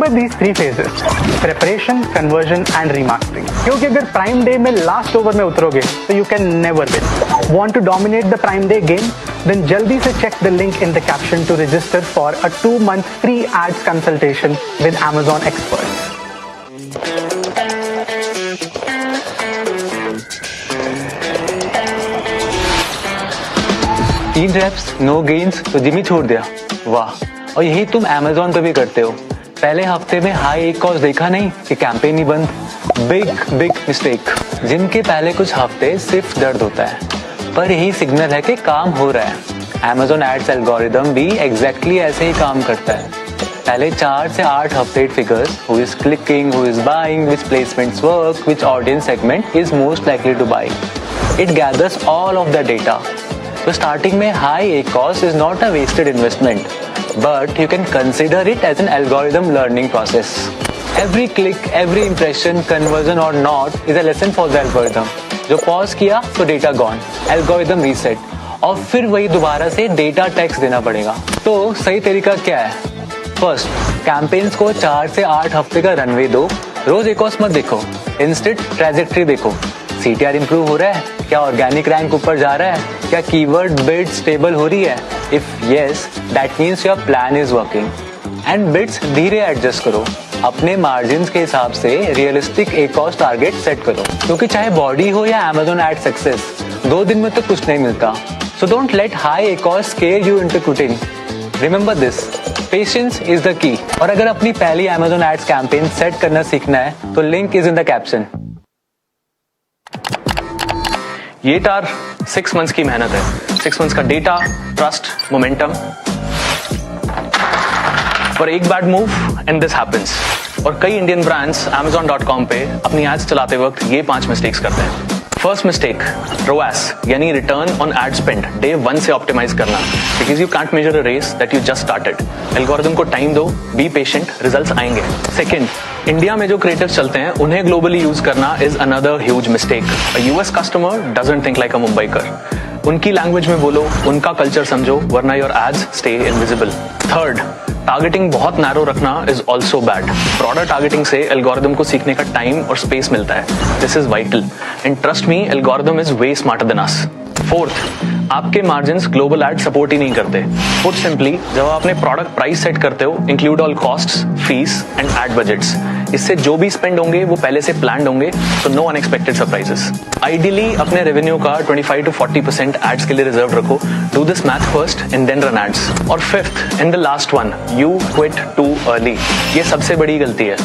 Remember these three phases: preparation, conversion and remarketing. क्योंकि अगर prime day में last over में उतरोगे तो you can never win. Want to dominate the prime day game? Then जल्दी से check the link in the caption to register for a 2-month free ads consultation with Amazon experts. तीन reps, no gains, तो gym ही छोड़ दिया। वाह, और यही तुम Amazon पे भी करते हो। पहले हफ्ते में हाई एक कॉस्ट देखा नहीं कि कैंपेन ही बंद। Big mistake. जिम के पहले कुछ हफ्ते सिर्फ दर्द होता है, पर यही सिग्नल है कि काम हो रहा है। Amazon एड्स एल्गोरिदम भी एग्जैक्टली ऐसे ही काम करता है। पहले 4 से 8 हफ्ते figures, who is clicking, who is buying, which placements work, which audience segment is most likely to buy. It gathers all of the data. तो स्टार्टिंग में हाई एक cost is not a wasted investment, but you can consider it as an algorithm learning process. Every click, every impression, conversion और not is a lesson for the algorithm. जो pause किया तो data gone, algorithm reset, और फिर वही दोबारा से data tax देना पड़ेगा। तो सही तरीका क्या है? फर्स्ट, कैंपेन्स को 4 से 8 हफ्ते का रनवे दो। रोज एक कॉस्ट मत देखो, इंस्टेंट ट्रेजेक्ट्री देखो। CTR इंप्रूव हो रहा है क्या? ऑर्गेनिक रैंक ऊपर जा रहा है क्या? कीवर्ड बिड स्टेबल हो रही है? If yes, that means your plan is working. And bids धीरे एडजस्ट करो, अपने मार्जिन के हिसाब से रियलिस्टिक एक कॉस्ट टारगेट सेट करो, क्योंकि चाहे बॉडी हो या Amazon एड सक्सेस, 2 दिन में तो कुछ नहीं मिलता। सो डोंट लेट हाई एक cost square you into quitting. Remember this, patience is the key. और अगर अपनी पहली Amazon एड्स कैंपेन सेट करना सीखना है तो link is in the caption. ये टार 6 मंथ्स की मेहनत है, 6 मंथ्स का डेटा, ट्रस्ट, मोमेंटम। पर एक bad move and this happens. और कई इंडियन ब्रांड्स Amazon.com पे अपनी एड्स चलाते वक्त ये 5 मिस्टेक्स करते हैं। फर्स्ट मिस्टेक, ROAS यानी return on ad spend day 1 से ऑप्टिमाइज करना, because you can't measure a race that you just started. Algorithm को टाइम दो, बी पेशेंट, रिजल्ट्स आएंगे। सेकंड, इंडिया में जो क्रिएटिव्स चलते हैं उन्हें ग्लोबली यूज करना is another huge mistake. A US customer doesn't think like a Mumbaikar. उनकी लैंग्वेज में बोलो, उनका कल्चर समझो, वरना your ads stay invisible. Third, targeting बहुत नैरो रखना is also bad. Broader targeting से एल्गोरिथम को सीखने का टाइम और स्पेस मिलता है। This is vital and trust me, algorithm is way smarter than us. Fourth, आपके मार्जिन्स ग्लोबल एड सपोर्ट ही नहीं करते। पुट सिंपली, जब आप अपने प्रोडक्ट प्राइस सेट करते हो, include all costs, fees and ad budgets. इससे जो भी स्पेंड होंगे वो पहले से प्लान्ड होंगे, तो नो अनएक्सपेक्टेड सरप्राइजेस। आइडियली अपने रेवेन्यू का 25 to 40% एड्स के लिए रिजर्व रखो। Do this math first and then run ads. और fifth and the last one, you quit too early. ये सबसे बड़ी गलती है।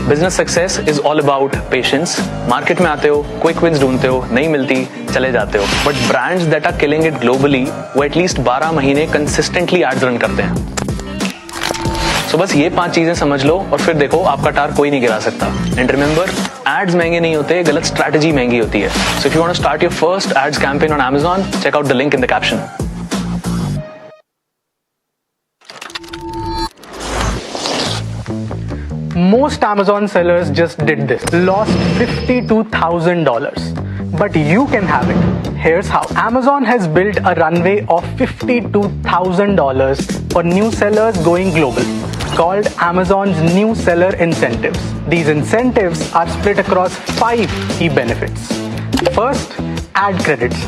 Business success is all about patience. Market में आते हो, क्विक विंस ढूंढते हो, नहीं मिलती चले जाते हो, but brands that are killing it globally वो एटलीस्ट 12 महीने कंसिस्टेंटली एड्स रन करते हैं। सो बस ये 5 चीजें समझ लो और फिर देखो आपका टार कोई नहीं गिरा सकता। एंड रिमेंबर, एड्स महंगे नहीं होते, गलत स्ट्रैटेजी महंगी होती है। So if you want to start your first ads campaign on Amazon, check out the link in the caption. Most Amazon sellers just did this, lost $52,000. But you can have it. Here's how. Amazon has built a runway of $52,000 for new sellers going global, called Amazon's New Seller Incentives. These incentives are split across 5 key benefits. First, ad credits.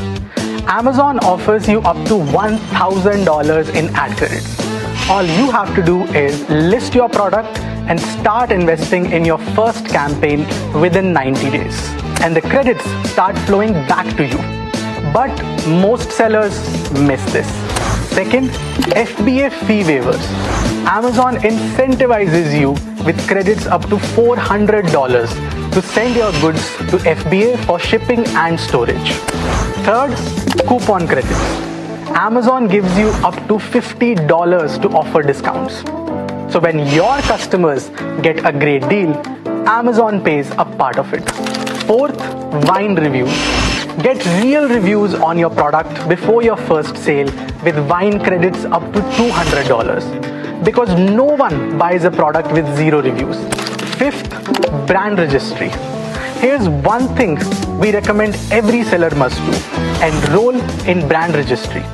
Amazon offers you up to $1,000 in ad credits. All you have to do is list your product and start investing in your first campaign within 90 days. And the credits start flowing back to you. But most sellers miss this. Second, FBA fee waivers. Amazon incentivizes you with credits up to $400 to send your goods to FBA for shipping and storage. Third, coupon credits. Amazon gives you up to $50 to offer discounts. So when your customers get a great deal, Amazon pays a part of it. Fourth, wine reviews. Get real reviews on your product before your first sale with wine credits up to $200, because no one buys a product with 0 reviews. Fifth, brand registry. Here's one thing we recommend every seller must do: enroll in brand registry.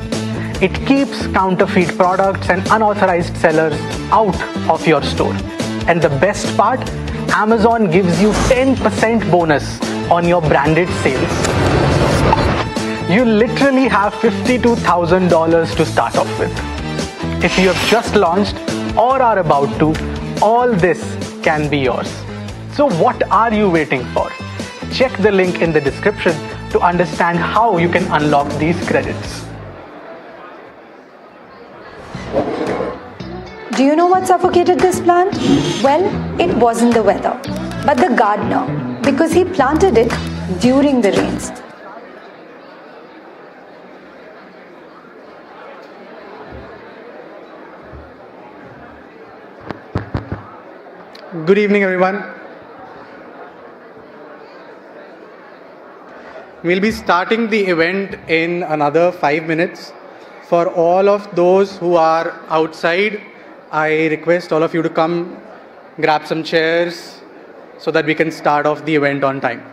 It keeps counterfeit products and unauthorized sellers out of your store. And the best part, Amazon gives you 10% bonus on your branded sales. You literally have $52,000 to start off with. If you have just launched or are about to, all this can be yours. So what are you waiting for? Check the link in the description to understand how you can unlock these credits. Do you know what suffocated this plant? Well, it wasn't the weather, but the gardener, because he planted it during the rains. Good evening, everyone. We'll be starting the event in another 5 minutes. For all of those who are outside, I request all of you to come grab some chairs so that we can start off the event on time.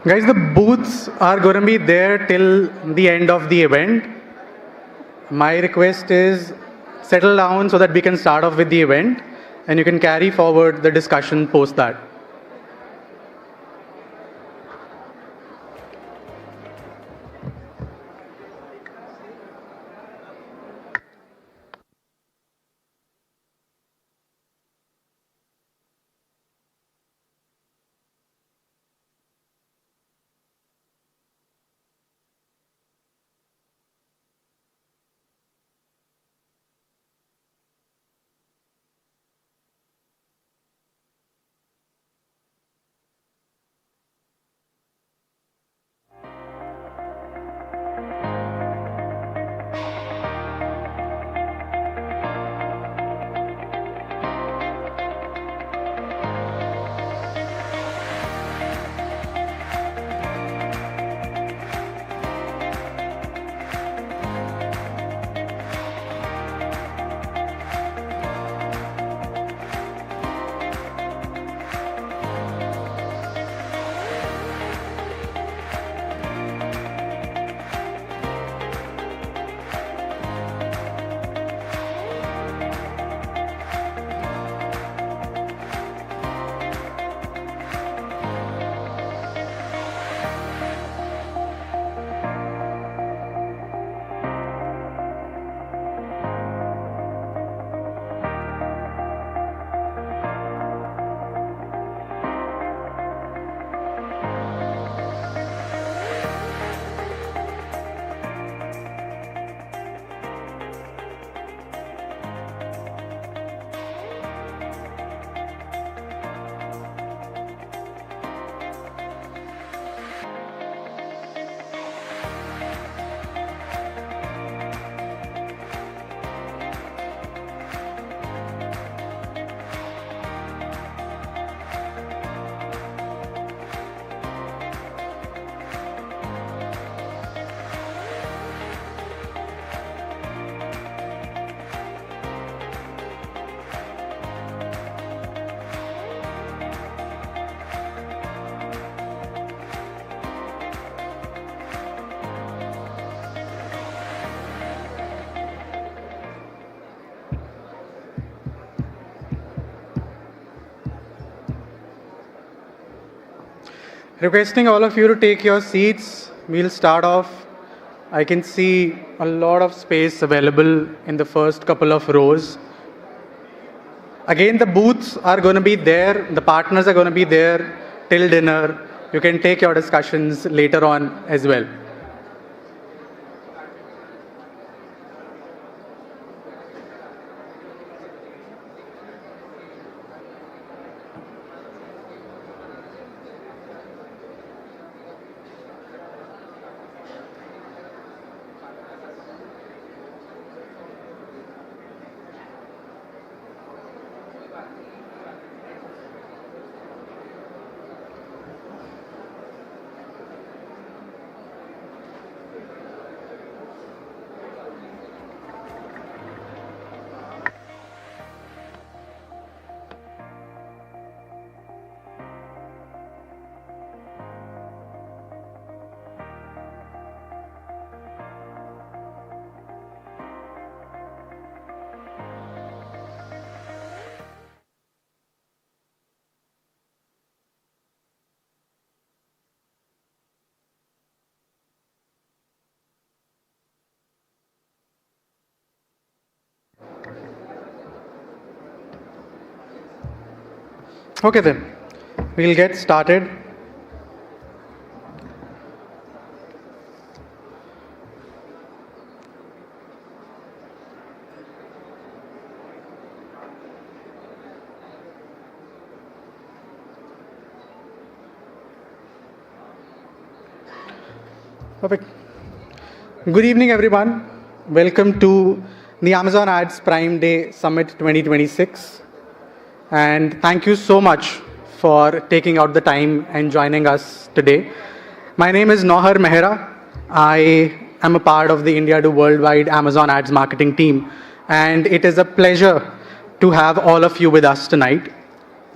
Guys, the booths are going to be there till the end of the event. My request is settle down so that we can start off with the event and you can carry forward the discussion post that. Requesting all of you to take your seats. We'll start off. I can see a lot of space available in the first couple of rows. Again, the booths are going to be there. The partners are going to be there till dinner. You can take your discussions later on as well. Okay then, we'll get started. Perfect. Good evening, everyone. Welcome to the Amazon Ads Prime Day Summit 2026. And thank you so much for taking out the time and joining us today. My name is Nohar Mehra. I am a part of the India to Worldwide Amazon Ads Marketing team. And it is a pleasure to have all of you with us tonight.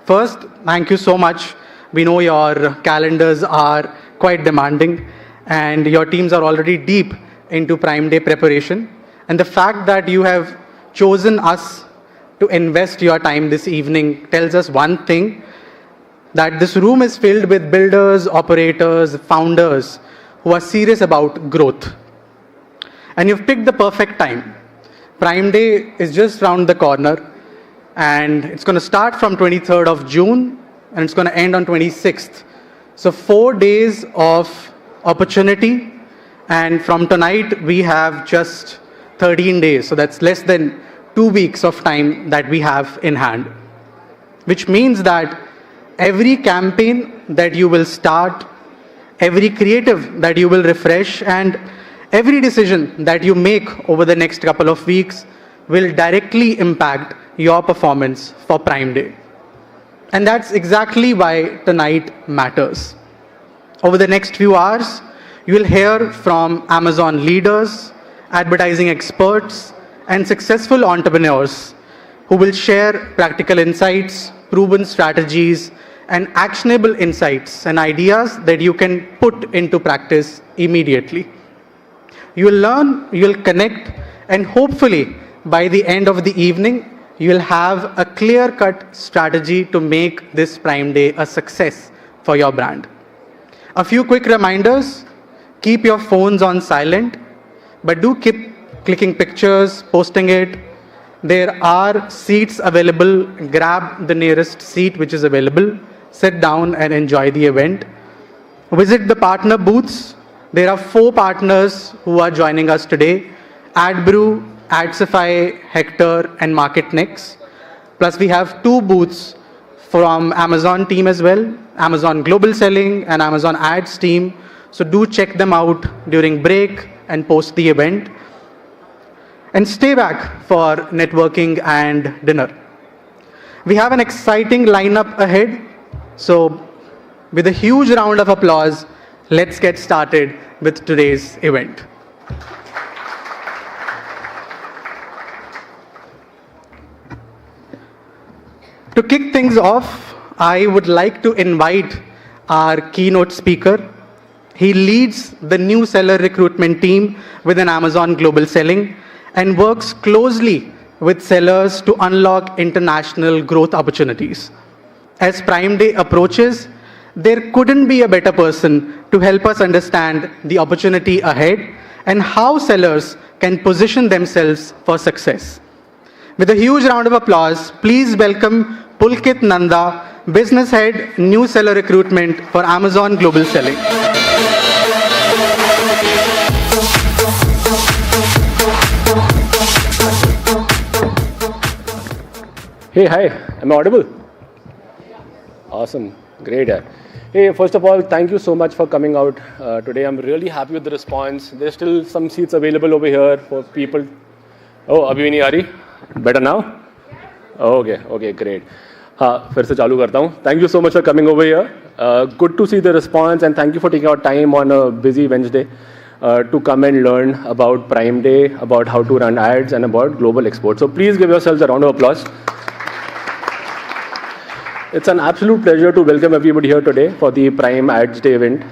First, thank you so much. We know your calendars are quite demanding and your teams are already deep into Prime Day preparation. And the fact that you have chosen us to invest your time this evening tells us one thing, that this room is filled with builders, operators, founders who are serious about growth. And you've picked the perfect time. Prime Day is just around the corner and it's going to start from 23rd of June and it's going to end on 26th. So 4 days of opportunity, and from tonight we have just 13 days. So that's less than 2 weeks of time that we have in hand, which means that every campaign that you will start, every creative that you will refresh, and every decision that you make over the next couple of weeks will directly impact your performance for Prime Day. And that's exactly why tonight matters. Over the next few hours, you will hear from Amazon leaders, advertising experts, and successful entrepreneurs who will share practical insights, proven strategies, and actionable insights and ideas that you can put into practice immediately. You will learn, you will connect, and hopefully by the end of the evening, you will have a clear-cut strategy to make this Prime Day a success for your brand. A few quick reminders: keep your phones on silent, but do keep clicking pictures, posting it. There are seats available. Grab the nearest seat which is available. Sit down and enjoy the event. Visit the partner booths. There are 4 partners who are joining us today: AdBrew, Adsify, Hector, and MarketNext. Plus we have 2 booths from Amazon team as well, Amazon Global Selling and Amazon Ads team. So do check them out during break and post the event. And stay back for networking and dinner. We have an exciting lineup ahead. So with a huge round of applause, let's get started with today's event. To kick things off, I would like to invite our keynote speaker. He leads the new seller recruitment team within Amazon Global Selling and works closely with sellers to unlock international growth opportunities. As Prime Day approaches, there couldn't be a better person to help us understand the opportunity ahead and how sellers can position themselves for success. With a huge round of applause, please welcome Pulkit Nanda, Business Head, New Seller Recruitment for Amazon Global Selling. Hey, hi, am I audible? Awesome, great. Hey, first of all, thank you so much for coming out today. I'm really happy with the response. There's still some seats available over here for people. Oh, abhi nahi aa rahi? Better now? Okay, great. फिर से चालू करता हूँ. Thank you so much for coming over here. Good to see the response and thank you for taking out time on a busy Wednesday to come and learn about Prime Day, about how to run ads and about global exports. So please give yourselves a round of applause. It's an absolute pleasure to welcome everybody here today for the Prime Ads Day event.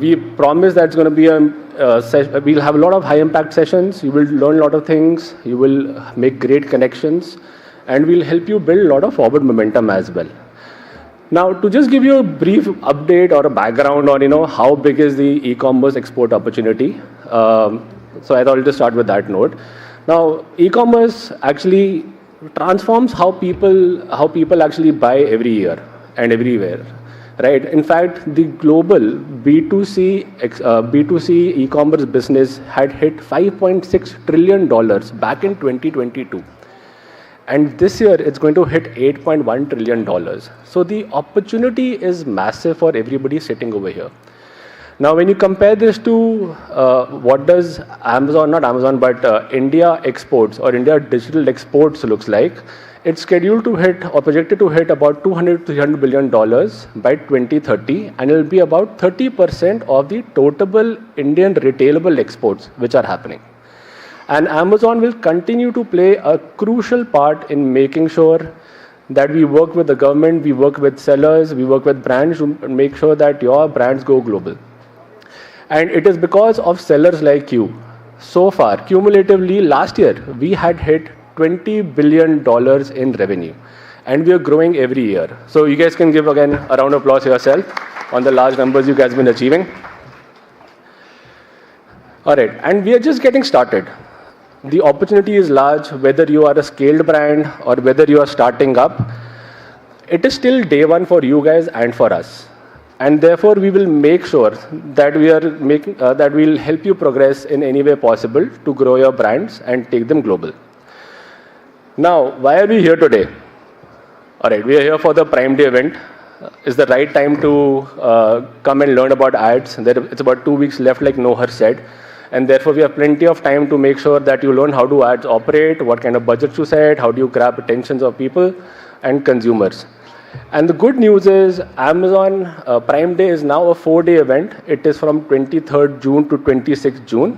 We promise that it's going to be we'll have a lot of high impact sessions. You will learn a lot of things. You will make great connections, and we'll help you build a lot of forward momentum as well. Now, to just give you a brief update or a background on how big is the e-commerce export opportunity. So I thought I'll just start with that note. Now, e-commerce actually transforms how people actually buy every year and everywhere, right? In fact, the global B2C e-commerce business had hit $5.6 trillion back in 2022. And this year, it's going to hit $8.1 trillion. So the opportunity is massive for everybody sitting over here. Now, when you compare this to what does India exports or India digital exports looks like, it's scheduled to hit or projected to hit about $200-300 billion by 2030, and it'll be about 30% of the total Indian retailable exports which are happening. And Amazon will continue to play a crucial part in making sure that we work with the government, we work with sellers, we work with brands to make sure that your brands go global. And it is because of sellers like you. So far, cumulatively, last year, we had hit $20 billion in revenue. And we are growing every year. So you guys can give again a round of applause yourself on the large numbers you guys have been achieving. All right, and we are just getting started. The opportunity is large, whether you are a scaled brand or whether you are starting up. It is still day one for you guys and for us. And therefore, we will make sure that we'll help you progress in any way possible to grow your brands and take them global. Now, why are we here today? All right, we are here for the Prime Day event. It's the right time to come and learn about ads. It's about 2 weeks left, like Nohar said. And therefore, we have plenty of time to make sure that you learn how do ads operate, what kind of budgets to set, how do you grab attentions of people and consumers. And the good news is Amazon Prime Day is now a 4-day event. It is from 23rd June to 26th June,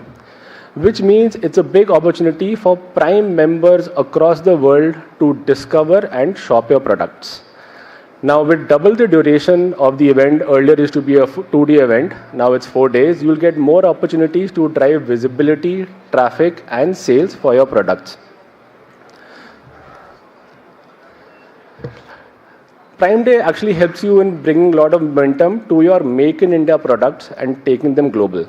which means it's a big opportunity for Prime members across the world to discover and shop your products. Now, with double the duration of the event, earlier used to be a 2-day event, now it's 4 days, you'll get more opportunities to drive visibility, traffic, and sales for your products. Prime Day actually helps you in bringing a lot of momentum to your Make in India products and taking them global.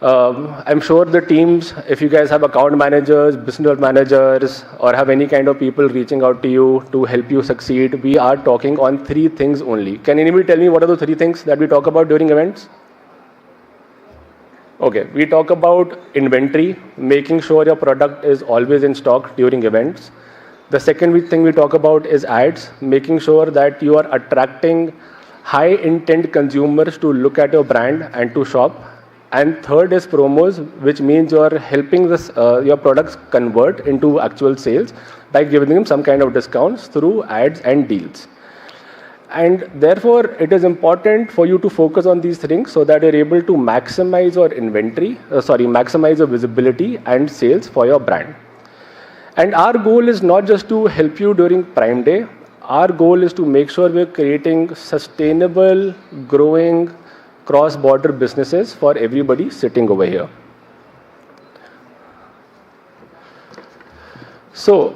I'm sure the teams, if you guys have account managers, business managers, or have any kind of people reaching out to you to help you succeed, we are talking on 3 things only. Can anybody tell me what are the 3 things that we talk about during events? Okay, we talk about inventory, making sure your product is always in stock during events. The second thing we talk about is ads, making sure that you are attracting high intent consumers to look at your brand and to shop. And third is promos, which means you are helping your products convert into actual sales by giving them some kind of discounts through ads and deals. And therefore, it is important for you to focus on these things so that you're able to maximize your maximize your visibility and sales for your brand. And our goal is not just to help you during Prime Day. Our goal is to make sure we're creating sustainable, growing, cross-border businesses for everybody sitting over here. So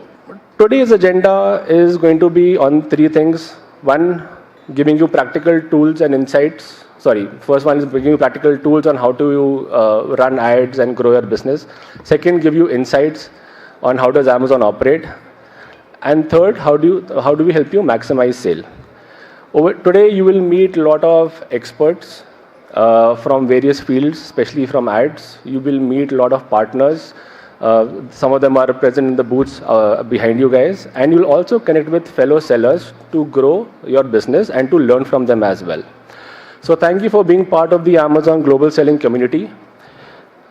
today's agenda is going to be on 3 things. One, giving you practical tools and insights. Sorry, first one is giving you practical tools on how to run ads and grow your business. Second, give you insights on how does Amazon operate. And third, how do we help you maximize sale? Today, you will meet a lot of experts from various fields, especially from ads. You will meet a lot of partners. Some of them are present in the booths behind you guys. And you'll also connect with fellow sellers to grow your business and to learn from them as well. So thank you for being part of the Amazon Global Selling community.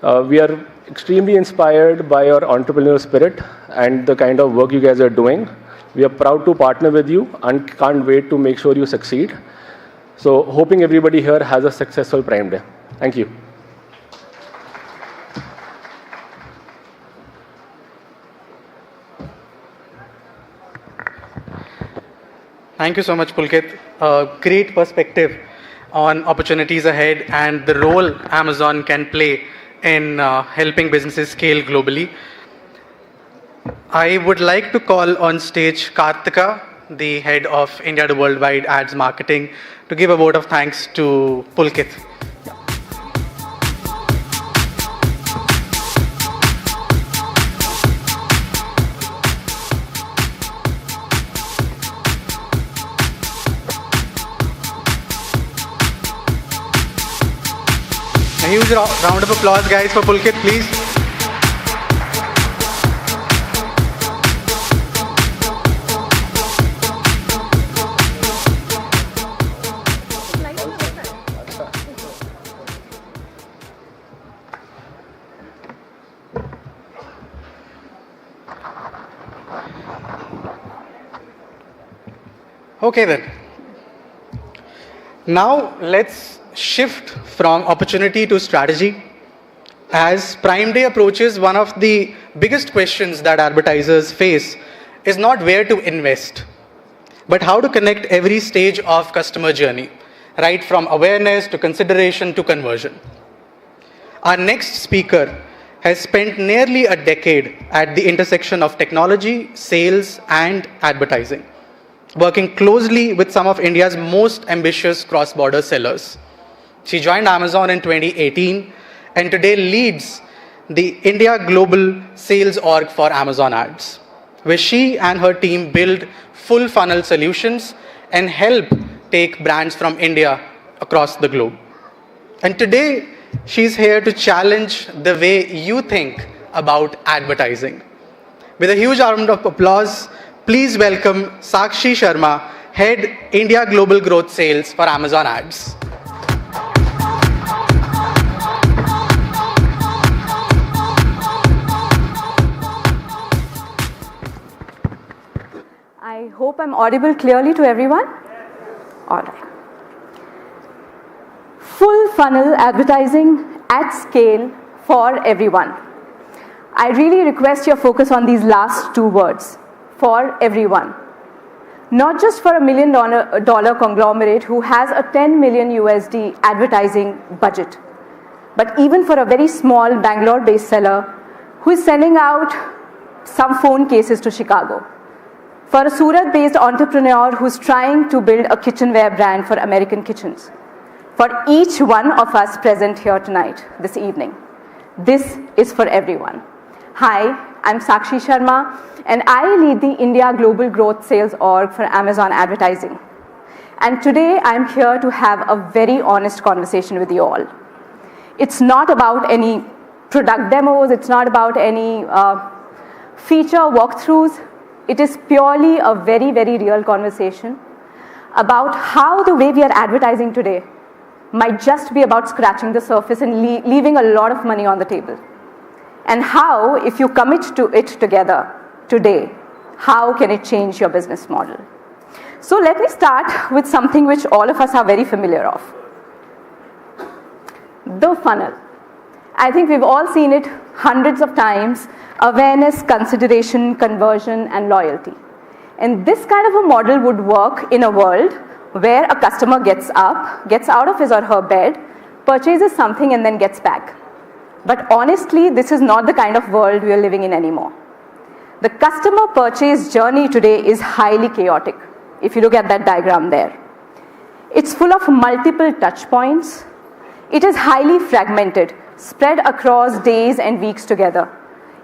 We are extremely inspired by your entrepreneurial spirit and the kind of work you guys are doing. We are proud to partner with you and can't wait to make sure you succeed. So hoping everybody here has a successful Prime Day. Thank you. Thank you so much, Pulkit. Great perspective on opportunities ahead and the role Amazon can play in helping businesses scale globally. I would like to call on stage Kartika, the head of India to Worldwide Ads Marketing, to give a vote of thanks to Pulkit. A huge round of applause, guys, for Pulkit, please. Okay then. Now let's shift from opportunity to strategy. As Prime Day approaches, one of the biggest questions that advertisers face is not where to invest, but how to connect every stage of customer journey, right from awareness to consideration to conversion. Our next speaker has spent nearly a decade at the intersection of technology, sales, and advertising, working closely with some of India's most ambitious cross-border sellers. She joined Amazon in 2018 and today leads the India Global Sales Org for Amazon Ads, where she and her team build full funnel solutions and help take brands from India across the globe. And today, she's here to challenge the way you think about advertising. With a huge round of applause, please welcome Sakshi Sharma, Head India Global Growth Sales for Amazon Ads. I hope I'm audible clearly to everyone. All right. Full funnel advertising at scale for everyone. I really request your focus on these last two words, for everyone. Not just for $1 million conglomerate who has a 10 million USD advertising budget, but even for a very small Bangalore-based seller who is sending out some phone cases to Chicago. For a Surat-based entrepreneur who's trying to build a kitchenware brand for American kitchens. For each one of us present here tonight, this evening. This is for everyone. Hi, I'm Sakshi Sharma, and I lead the India Global Growth Sales Org for Amazon Advertising. And today I'm here to have a very honest conversation with you all. It's not about any product demos, it's not about any feature walkthroughs. It is purely a very, very real conversation about how the way we are advertising today might just be about scratching the surface and leaving a lot of money on the table. And how, if you commit to it together today, how can it change your business model? So let me start with something which all of us are very familiar of. The funnel. I think we've all seen it hundreds of times. Awareness, consideration, conversion, and loyalty. And this kind of a model would work in a world where a customer gets up, gets out of his or her bed, purchases something, and then gets back. But honestly, this is not the kind of world we are living in anymore. The customer purchase journey today is highly chaotic, if you look at that diagram there. It's full of multiple touch points. It is highly fragmented, spread across days and weeks together.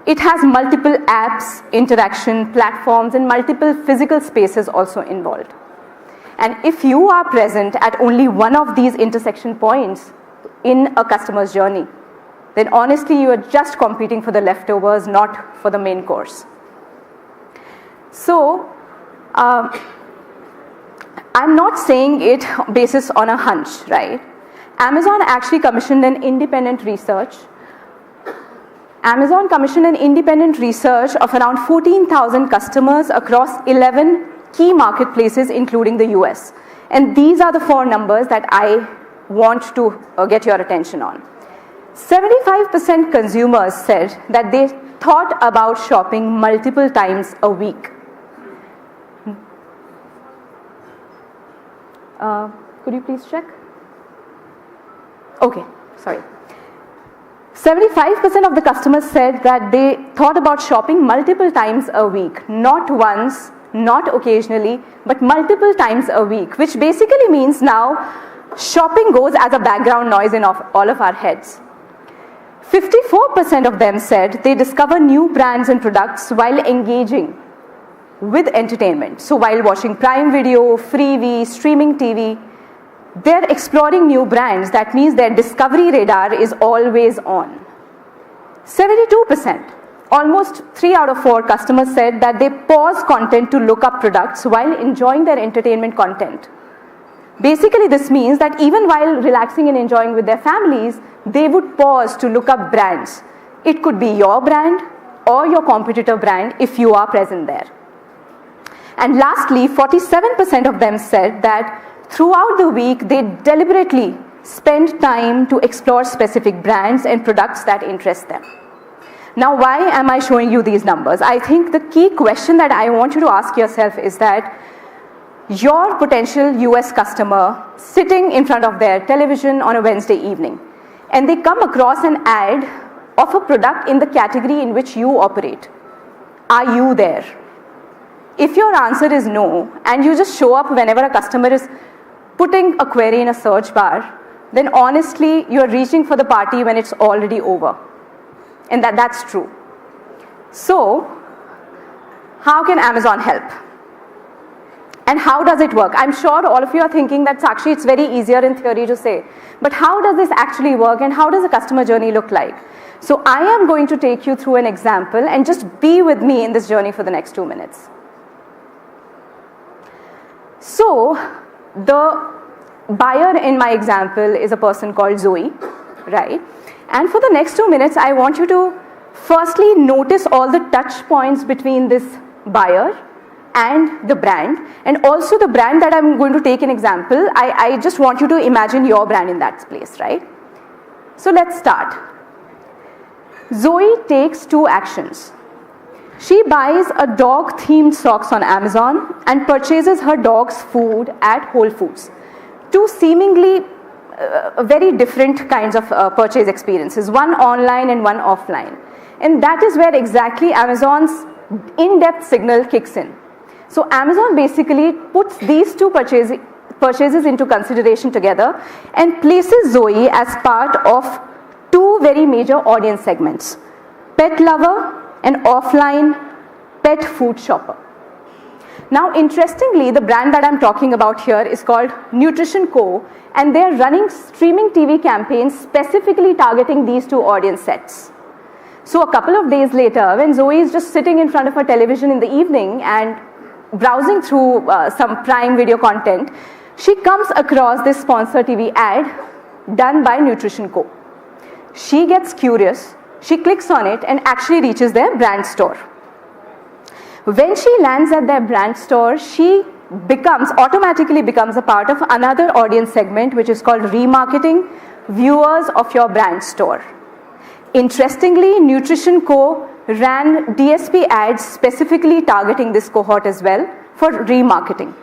It has multiple apps, interaction, platforms, and multiple physical spaces also involved. And if you are present at only one of these intersection points in a customer's journey, then honestly you are just competing for the leftovers, not for the main course. So, I'm not saying it basis on a hunch, right? Amazon actually commissioned an independent research. Amazon commissioned an independent research of around 14,000 customers across 11 key marketplaces, including the US. And these are the 4 numbers that I want to get your attention on. 75% consumers said that they thought about shopping multiple times a week. Could you please check? Okay, sorry. 75% of the customers said that they thought about shopping multiple times a week, not once, not occasionally, but multiple times a week, which basically means now shopping goes as a background noise in all of our heads. 54% of them said they discover new brands and products while engaging with entertainment. So while watching Prime Video, Freevee, streaming TV, they're exploring new brands. That means their discovery radar is always on. 72%, almost 3 out of 4 customers said that they pause content to look up products while enjoying their entertainment content. Basically, this means that even while relaxing and enjoying with their families, they would pause to look up brands. It could be your brand or your competitor brand if you are present there. And lastly, 47% of them said that throughout the week, they deliberately spend time to explore specific brands and products that interest them. Now, why am I showing you these numbers? I think the key question that I want you to ask yourself is that your potential US customer sitting in front of their television on a Wednesday evening, and they come across an ad of a product in the category in which you operate. Are you there? If your answer is no, and you just show up whenever a customer is putting a query in a search bar, then honestly, you're reaching for the party when it's already over. And that's true. So, how can Amazon help? And how does it work? I'm sure all of you are thinking that actually it's very easier in theory to say. But how does this actually work, and how does a customer journey look like? So I am going to take you through an example, and just be with me in this journey for the next 2 minutes. So the buyer in my example is a person called Zoe, right? And for the next 2 minutes, I want you to firstly notice all the touch points between this buyer and the brand, and also the brand that I'm going to take an example. I just want you to imagine your brand in that place, right? So let's start. Zoe takes 2 actions. She buys a dog-themed socks on Amazon and purchases her dog's food at Whole Foods. 2 seemingly very different kinds of purchase experiences, one online and one offline. And that is where exactly Amazon's in-depth signal kicks in. So Amazon basically puts these 2 purchases into consideration together and places Zoe as part of 2 very major audience segments: pet lover and offline pet food shopper. Now, interestingly, the brand that I'm talking about here is called Nutrition Co, and they're running streaming TV campaigns specifically targeting these 2 audience sets. So a couple of days later, when Zoe is just sitting in front of her television in the evening and browsing through some Prime Video content, she comes across this sponsored TV ad done by Nutrition Co. She gets curious, she clicks on it and actually reaches their brand store. When she lands at their brand store, she automatically becomes a part of another audience segment, which is called remarketing, viewers of your brand store. Interestingly, Nutrition Co ran DSP ads specifically targeting this cohort as well for remarketing.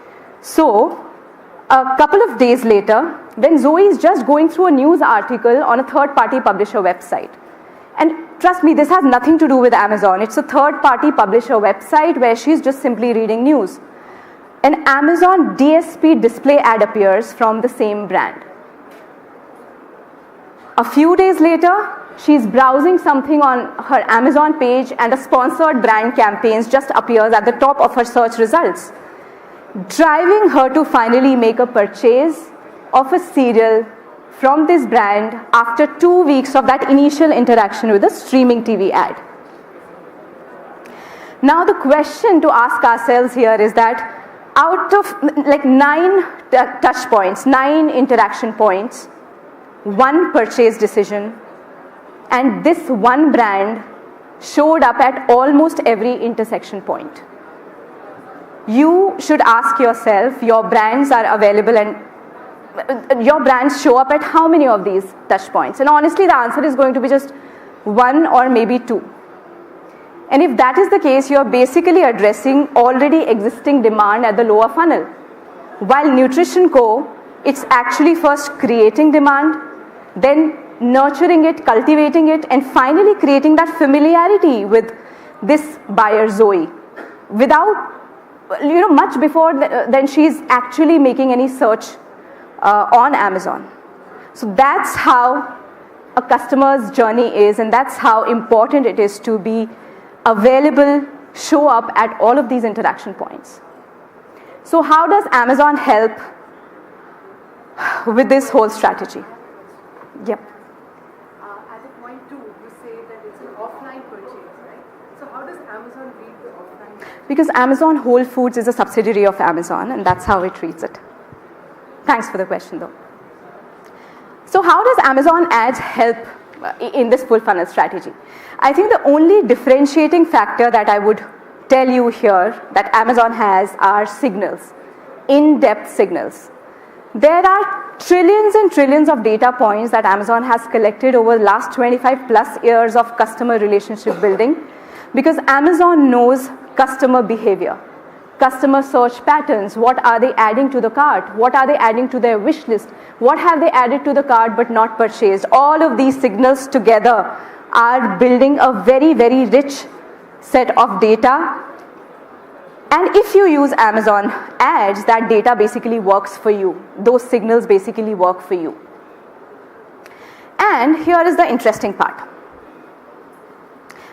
So, a couple of days later, when Zoe is just going through a news article on a third-party publisher website, and trust me, this has nothing to do with Amazon. It's a third-party publisher website where she's just simply reading news. an Amazon DSP display ad appears from the same brand. A few days later, she's browsing something on her Amazon page and a sponsored brand campaigns just appears at the top of her search results, driving her to finally make a purchase of a cereal from this brand after 2 weeks of that initial interaction with the streaming TV ad. Now the question to ask ourselves here is that out of like 9 touch points, 9 interaction points, 1 purchase decision, and this one brand showed up at almost every intersection point. You should ask yourself, your brands are available and your brands show up at how many of these touch points? And honestly, the answer is going to be just 1 or maybe 2. And if that is the case, you are basically addressing already existing demand at the lower funnel. While Nutrition Co, it's actually first creating demand, then nurturing it, cultivating it, and finally creating that familiarity with this buyer Zoe without, much before then she's actually making any search on Amazon. So that's how a customer's journey is, and that's how important it is to be available, show up at all of these interaction points. So how does Amazon help with this whole strategy? Yep. At the point 2, you say that it's an offline purchase, right? So how does Amazon read the offline? Because Amazon Whole Foods is a subsidiary of Amazon, and that's how it treats it. Thanks for the question, though. So how does Amazon Ads help in this full funnel strategy? I think the only differentiating factor that I would tell you here that Amazon has are signals, in-depth signals. There are trillions and trillions of data points that Amazon has collected over the last 25 plus years of customer relationship building, because Amazon knows customer behavior, customer search patterns. What are they adding to the cart? What are they adding to their wish list? What have they added to the cart but not purchased? All of these signals together are building a very, very rich set of data. And if you use Amazon Ads, that data basically works for you. Those signals basically work for you. And here is the interesting part.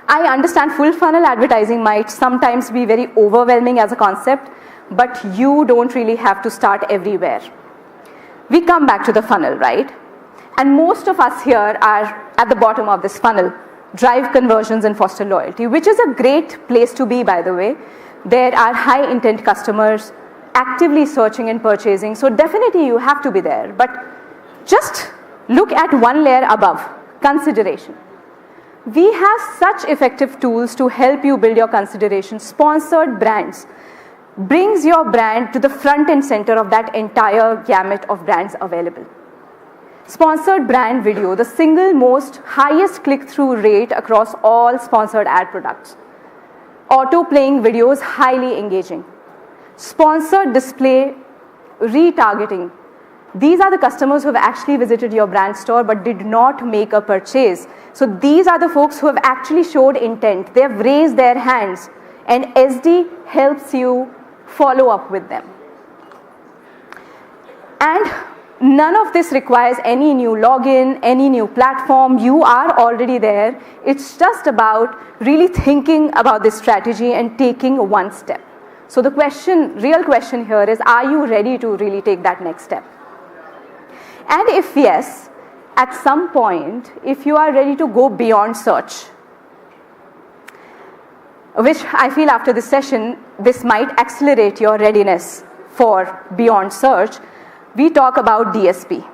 I understand full funnel advertising might sometimes be very overwhelming as a concept, but you don't really have to start everywhere. We come back to the funnel, right? And most of us here are at the bottom of this funnel, drive conversions and foster loyalty, which is a great place to be, by the way. There are high intent customers actively searching and purchasing, so definitely you have to be there. But just look at one layer above, consideration. We have such effective tools to help you build your consideration. Sponsored brands brings your brand to the front and center of that entire gamut of brands available. Sponsored brand video, the single most highest click-through rate across all sponsored ad products. Auto-playing videos, highly engaging. Sponsored display, retargeting. These are the customers who have actually visited your brand store but did not make a purchase. So these are the folks who have actually showed intent. They have raised their hands, and SD helps you follow up with them. And none of this requires any new login, any new platform. You are already there. It's just about really thinking about this strategy and taking one step. So the real question here is, are you ready to really take that next step? And if yes, at some point, if you are ready to go beyond search, which I feel after this session, this might accelerate your readiness for beyond search, we talk about DSP.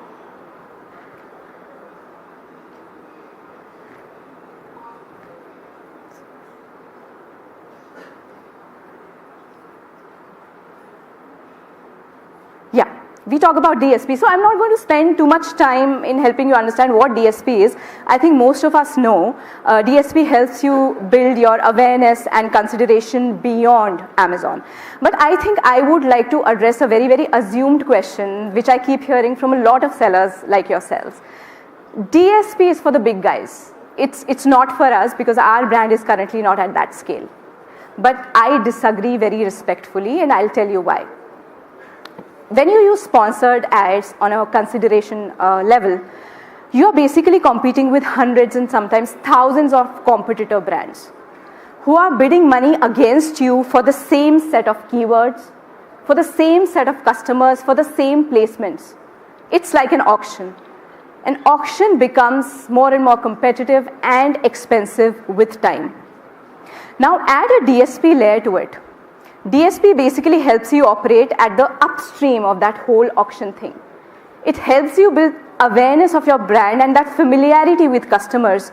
Yeah, we talk about DSP. So I'm not going to spend too much time in helping you understand what DSP is. I think most of us know DSP helps you build your awareness and consideration beyond Amazon. But I think I would like to address a very, very assumed question, which I keep hearing from a lot of sellers like yourselves. DSP is for the big guys. It's not for us because our brand is currently not at that scale. But I disagree very respectfully, and I'll tell you why. when you use sponsored ads on a consideration level, you're basically competing with hundreds and sometimes thousands of competitor brands who are bidding money against you for the same set of keywords, for the same set of customers, for the same placements. It's like an auction. An auction becomes more and more competitive and expensive with time. Now add a DSP layer to it. DSP basically helps you operate at the upstream of that whole auction thing. It helps you build awareness of your brand and that familiarity with customers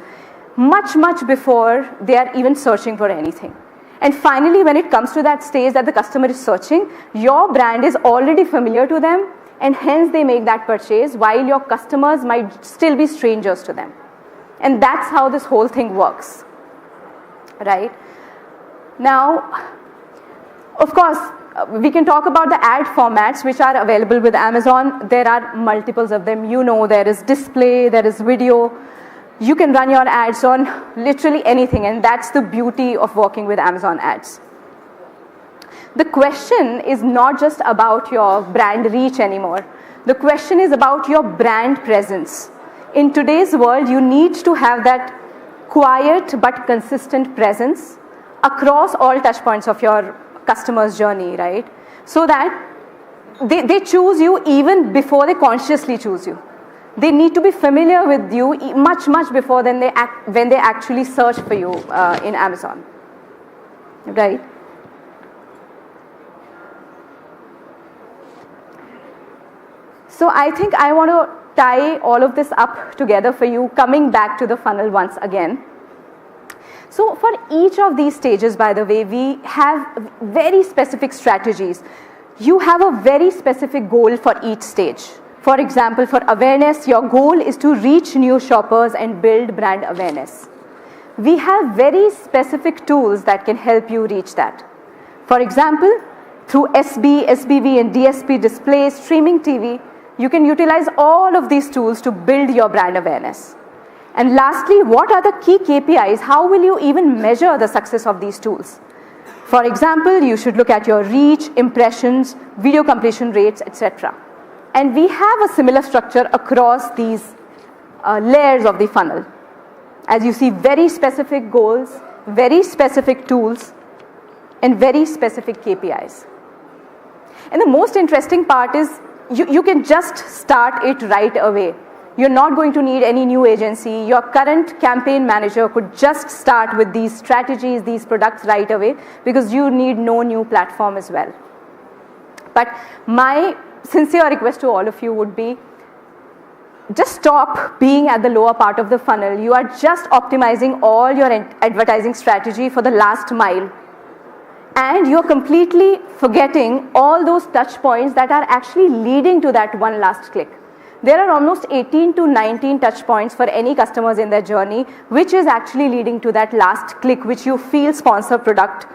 much before they are even searching for anything. And finally, when it comes to that stage that the customer is searching, your brand is already familiar to them, and hence they make that purchase while your customers might still be strangers to them. And that's how this whole thing works, right? Now, of course, we can talk about the ad formats which are available with Amazon. There are multiples of them. You know, there is display, there is video. You can run your ads on literally anything, and that's the beauty of working with Amazon ads. The question is not just about your brand reach anymore. The question is about your brand presence. In today's world, you need to have that quiet but consistent presence across all touch points of your customer's journey, right? So that they choose you even before they consciously choose you. They need to be familiar with you much before when they actually search for you in Amazon, right? So I think I want to tie all of this up together for you, coming back to the funnel once again. So for each of these stages, by the way, we have very specific strategies. You have a very specific goal for each stage. For example, for awareness, your goal is to reach new shoppers and build brand awareness. We have very specific tools that can help you reach that. For example, through SB, SBV, and DSP displays, streaming TV, you can utilize all of these tools to build your brand awareness. And lastly, what are the key KPIs? How will you even measure the success of these tools? For example, you should look at your reach, impressions, video completion rates, etc. And we have a similar structure across these layers of the funnel. As you see, very specific goals, very specific tools, and very specific KPIs. And the most interesting part is you can just start it right away. You're not going to need any new agency. Your current campaign manager could just start with these strategies, these products right away, because you need no new platform as well. But my sincere request to all of you would be, just stop being at the lower part of the funnel. You are just optimizing all your advertising strategy for the last mile. And you're completely forgetting all those touch points that are actually leading to that one last click. There are almost 18 to 19 touch points for any customers in their journey, which is actually leading to that last click, which you feel sponsor product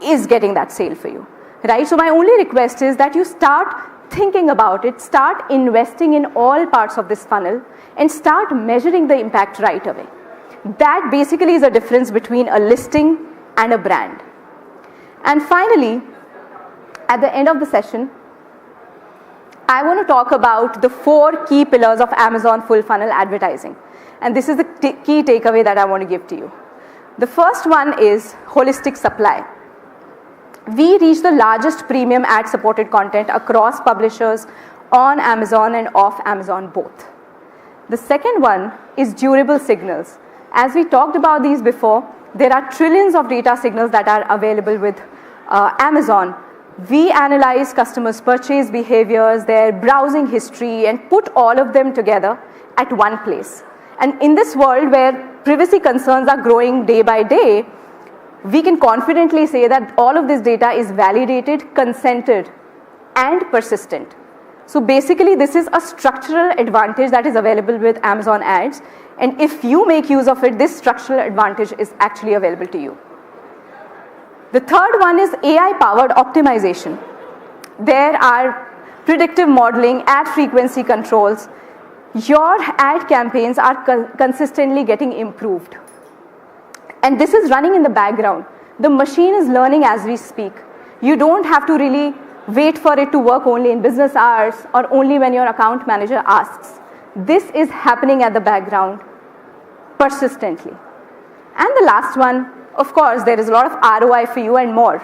is getting that sale for you, right? So my only request is that you start thinking about it, start investing in all parts of this funnel, and start measuring the impact right away. That basically is a difference between a listing and a brand. And finally, at the end of the session, I want to talk about the 4 key pillars of Amazon full funnel advertising. And this is the key takeaway that I want to give to you. The first one is holistic supply. We reach the largest premium ad supported content across publishers on Amazon and off Amazon both. The second one is durable signals. As we talked about these before, there are trillions of data signals that are available with Amazon. We analyze customers' purchase behaviors, their browsing history, and put all of them together at one place. And in this world where privacy concerns are growing day by day, we can confidently say that all of this data is validated, consented, and persistent. So basically, this is a structural advantage that is available with Amazon ads. And if you make use of it, this structural advantage is actually available to you. The third one is AI-powered optimization. There are predictive modeling, ad frequency controls. Your ad campaigns are consistently getting improved. And this is running in the background. The machine is learning as we speak. You don't have to really wait for it to work only in business hours or only when your account manager asks. This is happening at the background persistently. And the last one, of course, there is a lot of ROI for you and more.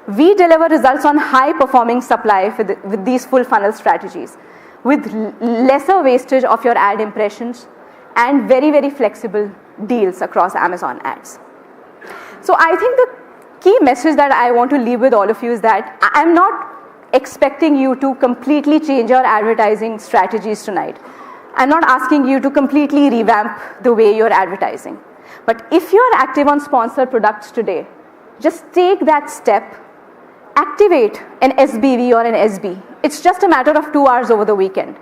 We deliver results on high-performing supply with these full funnel strategies, with lesser wastage of your ad impressions and very, very flexible deals across Amazon ads. So I think the key message that I want to leave with all of you is that I'm not expecting you to completely change your advertising strategies tonight. I'm not asking you to completely revamp the way you're advertising. But if you're active on sponsored products today, just take that step, activate an SBV or an SB. It's just a matter of 2 hours over the weekend.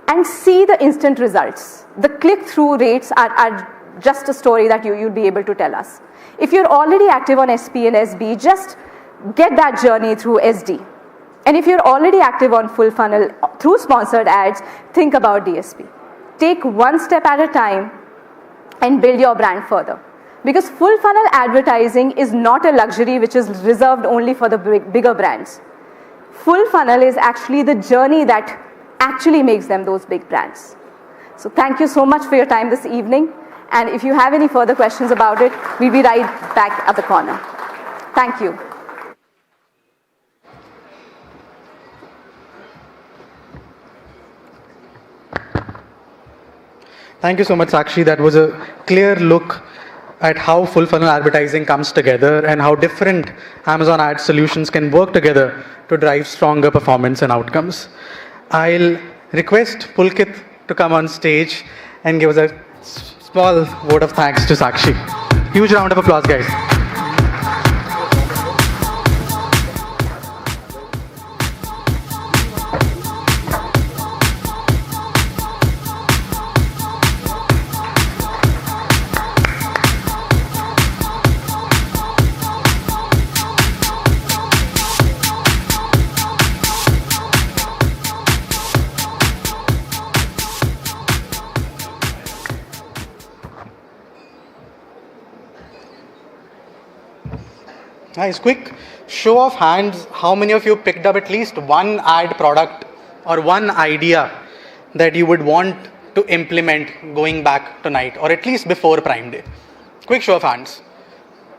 And see the instant results. The click-through rates are just a story that you'd be able to tell us. If you're already active on SP and SB, just get that journey through SD. And if you're already active on full funnel through sponsored ads, think about DSP. Take one step at a time and build your brand further. Because full funnel advertising is not a luxury which is reserved only for the bigger brands. Full funnel is actually the journey that actually makes them those big brands. So thank you so much for your time this evening. And if you have any further questions about it, we'll be right back at the corner. Thank you. Thank you so much, Sakshi. That was a clear look at how full funnel advertising comes together and how different Amazon ad solutions can work together to drive stronger performance and outcomes. I'll request Pulkit to come on stage and give us a small vote of thanks to Sakshi. Huge round of applause, guys. Nice. Quick show of hands. How many of you picked up at least one ad product or one idea that you would want to implement going back tonight or at least before Prime Day? Quick show of hands.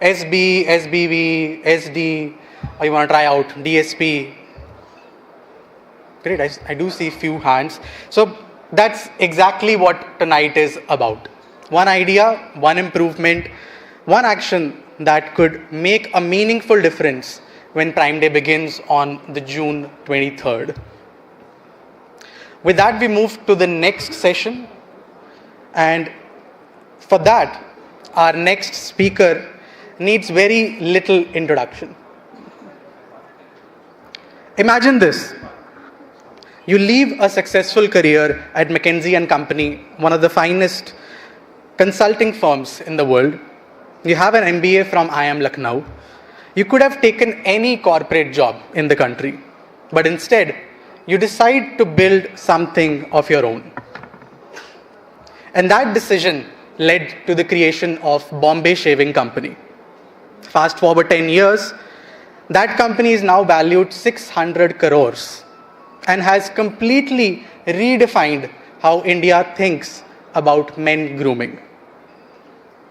SB, SBV, SD, or you want to try out DSP? Great. I do see few hands. So that's exactly what tonight is about. One idea, one improvement, one action that could make a meaningful difference when Prime Day begins on the June 23rd. With that, we move to the next session. And for that, our next speaker needs very little introduction. Imagine this. You leave a successful career at McKinsey & Company, one of the finest consulting firms in the world. You have an MBA from IIM Lucknow. You could have taken any corporate job in the country, but instead, you decide to build something of your own. And that decision led to the creation of Bombay Shaving Company. Fast forward 10 years, that company is now valued 600 crores and has completely redefined how India thinks about men grooming.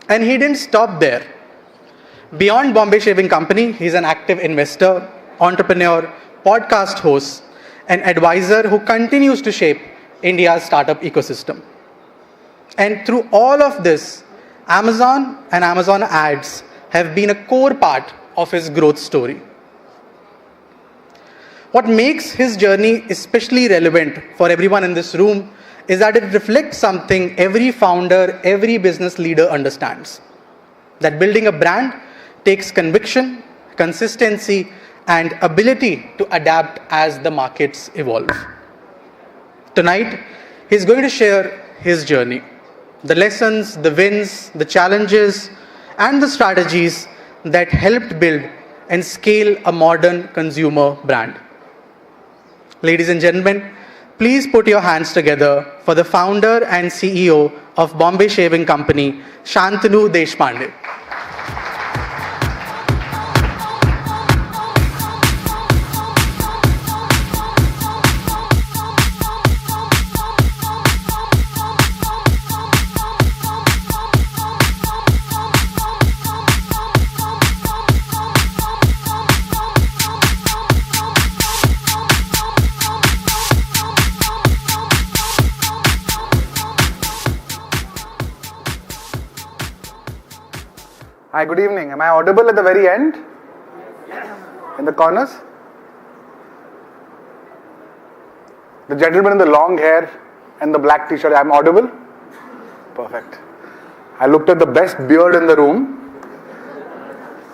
And he didn't stop there. Beyond Bombay Shaving Company, he's an active investor, entrepreneur, podcast host, and advisor who continues to shape India's startup ecosystem. And through all of this, Amazon and Amazon ads have been a core part of his growth story. What makes his journey especially relevant for everyone in this room is that it reflects something every founder, every business leader understands. That building a brand takes conviction, consistency, and ability to adapt as the markets evolve. Tonight, he's going to share his journey, the lessons, the wins, the challenges, and the strategies that helped build and scale a modern consumer brand. Ladies and gentlemen, please put your hands together for the founder and CEO of Bombay Shaving Company, Shantanu Deshpande. Hi, good evening. Am I audible at the very end? In the corners? The gentleman in the long hair and the black t-shirt, I'm audible? Perfect. I looked at the best beard in the room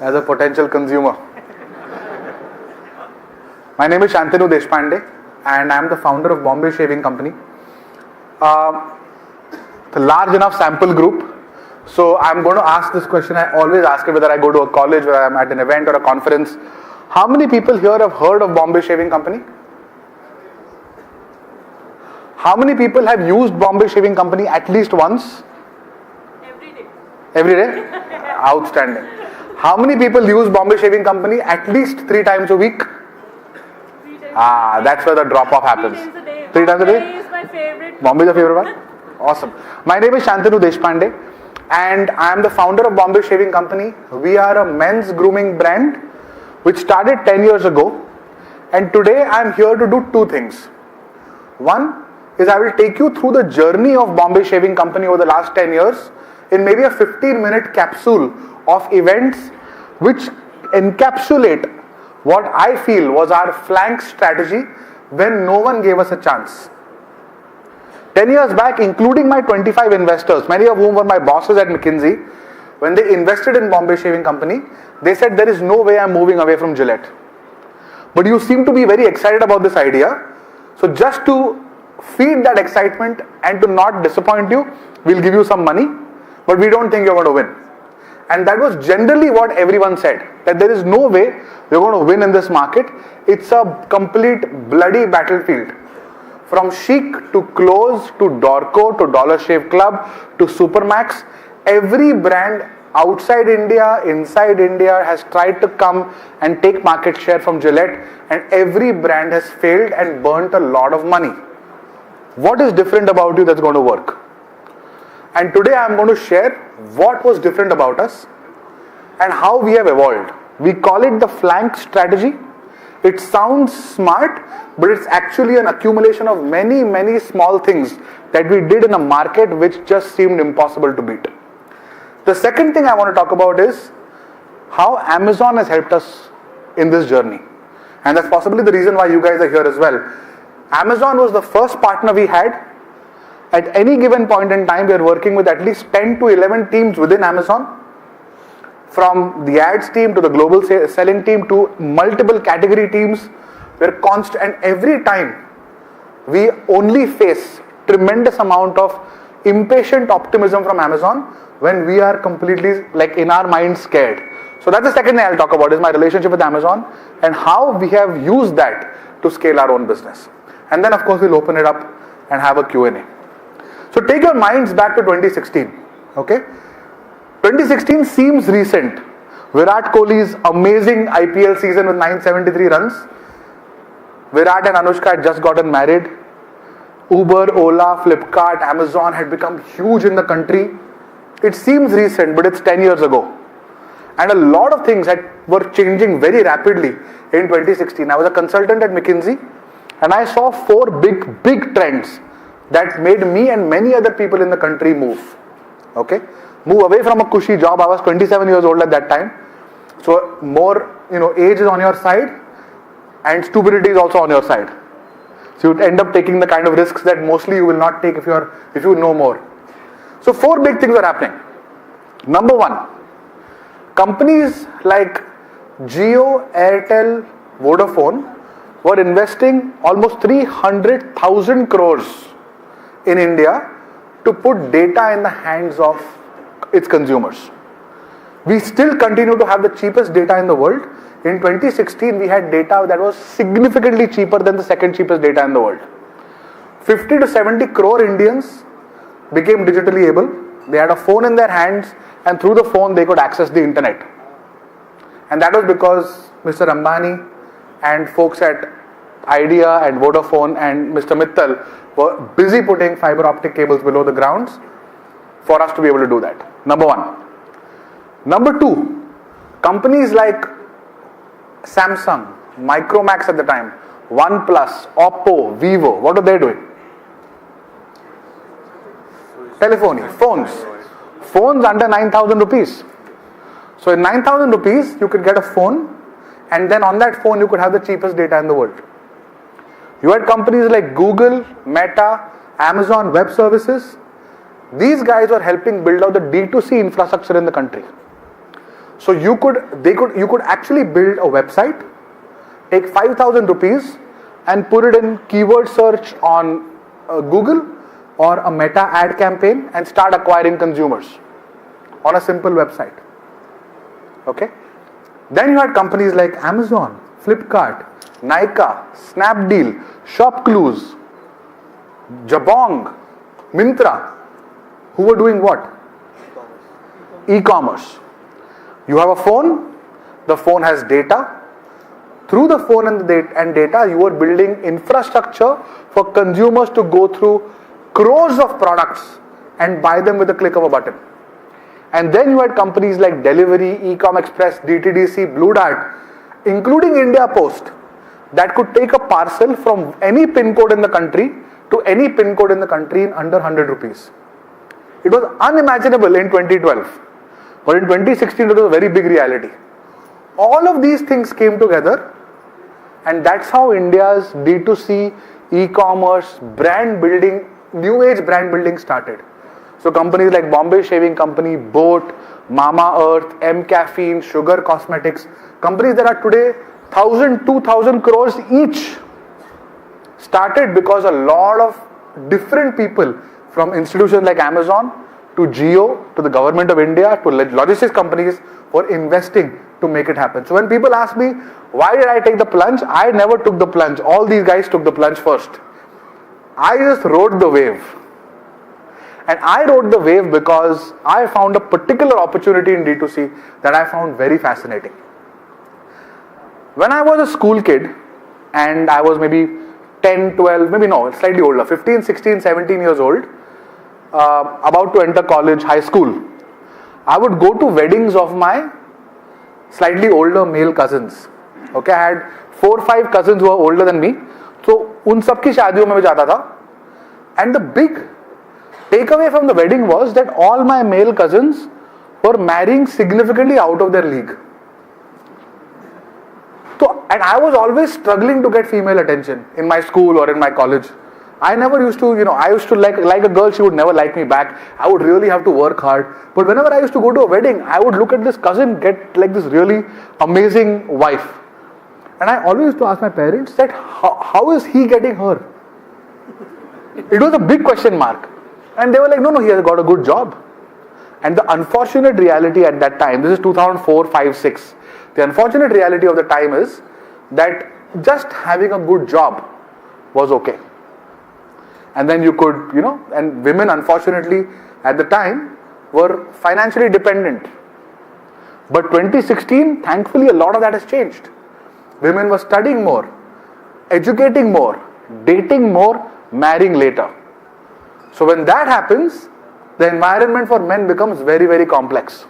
as a potential consumer. My name is Shantanu Deshpande and I'm the founder of Bombay Shaving Company. It's a large enough sample group. So I'm going to ask this question. I always ask it whether I go to a college, whether I'm at an event or a conference. How many people here have heard of Bombay Shaving Company? How many people have used Bombay Shaving Company at least once? Every day. Every day? Outstanding. How many people use Bombay Shaving Company at least 3 times a week? 3 times. That's where the drop off happens. 3 times a day. 3 times a day? Bombay is my favorite. Bombay is your favorite one? Awesome. My name is Shantanu Deshpande and I am the founder of Bombay Shaving Company. We are a men's grooming brand which started 10 years ago, and today I am here to do 2 things. One is I will take you through the journey of Bombay Shaving Company over the last 10 years in maybe a 15-minute capsule of events which encapsulate what I feel was our flank strategy when no one gave us a chance. 10 years back, including my 25 investors, many of whom were my bosses at McKinsey, when they invested in Bombay Shaving Company, they said there is no way I'm moving away from Gillette. But you seem to be very excited about this idea. So just to feed that excitement and to not disappoint you, we'll give you some money, but we don't think you're going to win. And that was generally what everyone said, that there is no way you're going to win in this market. It's a complete bloody battlefield. From Chic to Close to Dorco to Dollar Shave Club to Supermax, every brand outside India, inside India has tried to come and take market share from Gillette, and every brand has failed and burnt a lot of money. What is different about you that's going to work? And today I'm going to share what was different about us and how we have evolved. We call it the flank strategy. It sounds smart, but it's actually an accumulation of many, many small things that we did in a market which just seemed impossible to beat. The second thing I want to talk about is how Amazon has helped us in this journey. And that's possibly the reason why you guys are here as well. Amazon was the first partner we had. At any given point in time, we are working with at least 10 to 11 teams within Amazon. From the ads team to the global selling team to multiple category teams. We're constant, and every time we only face tremendous amount of impatient optimism from Amazon when we are completely, like, in our minds, scared. So that's the second thing I'll talk about, is my relationship with Amazon and how we have used that to scale our own business. And then of course we'll open it up and have a Q&A. So take your minds back to 2016. Okay, 2016 seems recent. Virat Kohli's amazing IPL season with 973 runs. Virat and Anushka had just gotten married. Uber, Ola, Flipkart, Amazon had become huge in the country. It seems recent, but it's 10 years ago. And a lot of things were changing very rapidly in 2016. I was a consultant at McKinsey and I saw 4 big trends that made me and many other people in the country move. Okay? Move away from a cushy job. I was 27 years old at that time. So more, age is on your side and stupidity is also on your side. So you end up taking the kind of risks that mostly you will not take if you know more. So 4 big things are happening. Number 1, companies like Jio, Airtel, Vodafone were investing almost 300,000 crores in India to put data in the hands of its consumers. We still continue to have the cheapest data in the world. In 2016, we had data that was significantly cheaper than the second cheapest data in the world. 50 to 70 crore Indians became digitally able. They had a phone in their hands, and through the phone they could access the internet. And that was because Mr. Ambani and folks at Idea and Vodafone and Mr. Mittal were busy putting fiber optic cables below the grounds for us to be able to do that. Number 1. Number 2, companies like Samsung, Micromax at the time, OnePlus, Oppo, Vivo, what are they doing? Telephony, phones under 9,000 rupees. So in 9,000 rupees, you could get a phone, and then on that phone, you could have the cheapest data in the world. You had companies like Google, Meta, Amazon Web Services. These guys were helping build out the D2C infrastructure in the country. So you could actually build a website, take 5,000 rupees and put it in keyword search on Google or a Meta ad campaign and start acquiring consumers on a simple website. Okay? Then you had companies like Amazon, Flipkart, Nykaa, Snapdeal, ShopClues, Jabong, Myntra, who were doing what? E-commerce. You have a phone, the phone has data. Through the phone and data, you are building infrastructure for consumers to go through crores of products and buy them with a click of a button. And then you had companies like Delivery, Ecom Express, DTDC, Blue Dart, including India Post, that could take a parcel from any pin code in the country to any pin code in the country in under 100 rupees. It was unimaginable in 2012. But in 2016, it was a very big reality. All of these things came together, and that's how India's D2C, e-commerce, brand building, new age brand building started. So companies like Bombay Shaving Company, Boat, Mama Earth, M Caffeine, Sugar Cosmetics, companies that are today 1,000, 2,000 crores each, started because a lot of different people from institutions like Amazon to Jio, to the government of India, to logistics companies were investing to make it happen. So when people ask me, why did I take the plunge? I never took the plunge. All these guys took the plunge first. I just rode the wave. And I rode the wave because I found a particular opportunity in D2C that I found very fascinating. When I was a school kid, and I was maybe 10, 12, maybe no, slightly older, 15, 16, 17 years old, about to enter college, high school, I would go to weddings of my slightly older male cousins. Okay, I had 4 or 5 cousins who were older than me. So, उन सब की शादियों में मैं जाता था. And the big takeaway from the wedding was that all my male cousins were marrying significantly out of their league. So, and I was always struggling to get female attention in my school or in my college. I never used to, I used to like a girl, she would never like me back. I would really have to work hard. But whenever I used to go to a wedding, I would look at this cousin get like this really amazing wife. And I always used to ask my parents that how is he getting her? It was a big question mark. And they were like, no, he has got a good job. And the unfortunate reality at that time, this is 2004, 5, 6. The unfortunate reality of the time is that just having a good job was okay. And then you could, and women unfortunately at the time were financially dependent. But 2016, thankfully a lot of that has changed. Women were studying more, educating more, dating more, marrying later. So when that happens, the environment for men becomes very, very complex.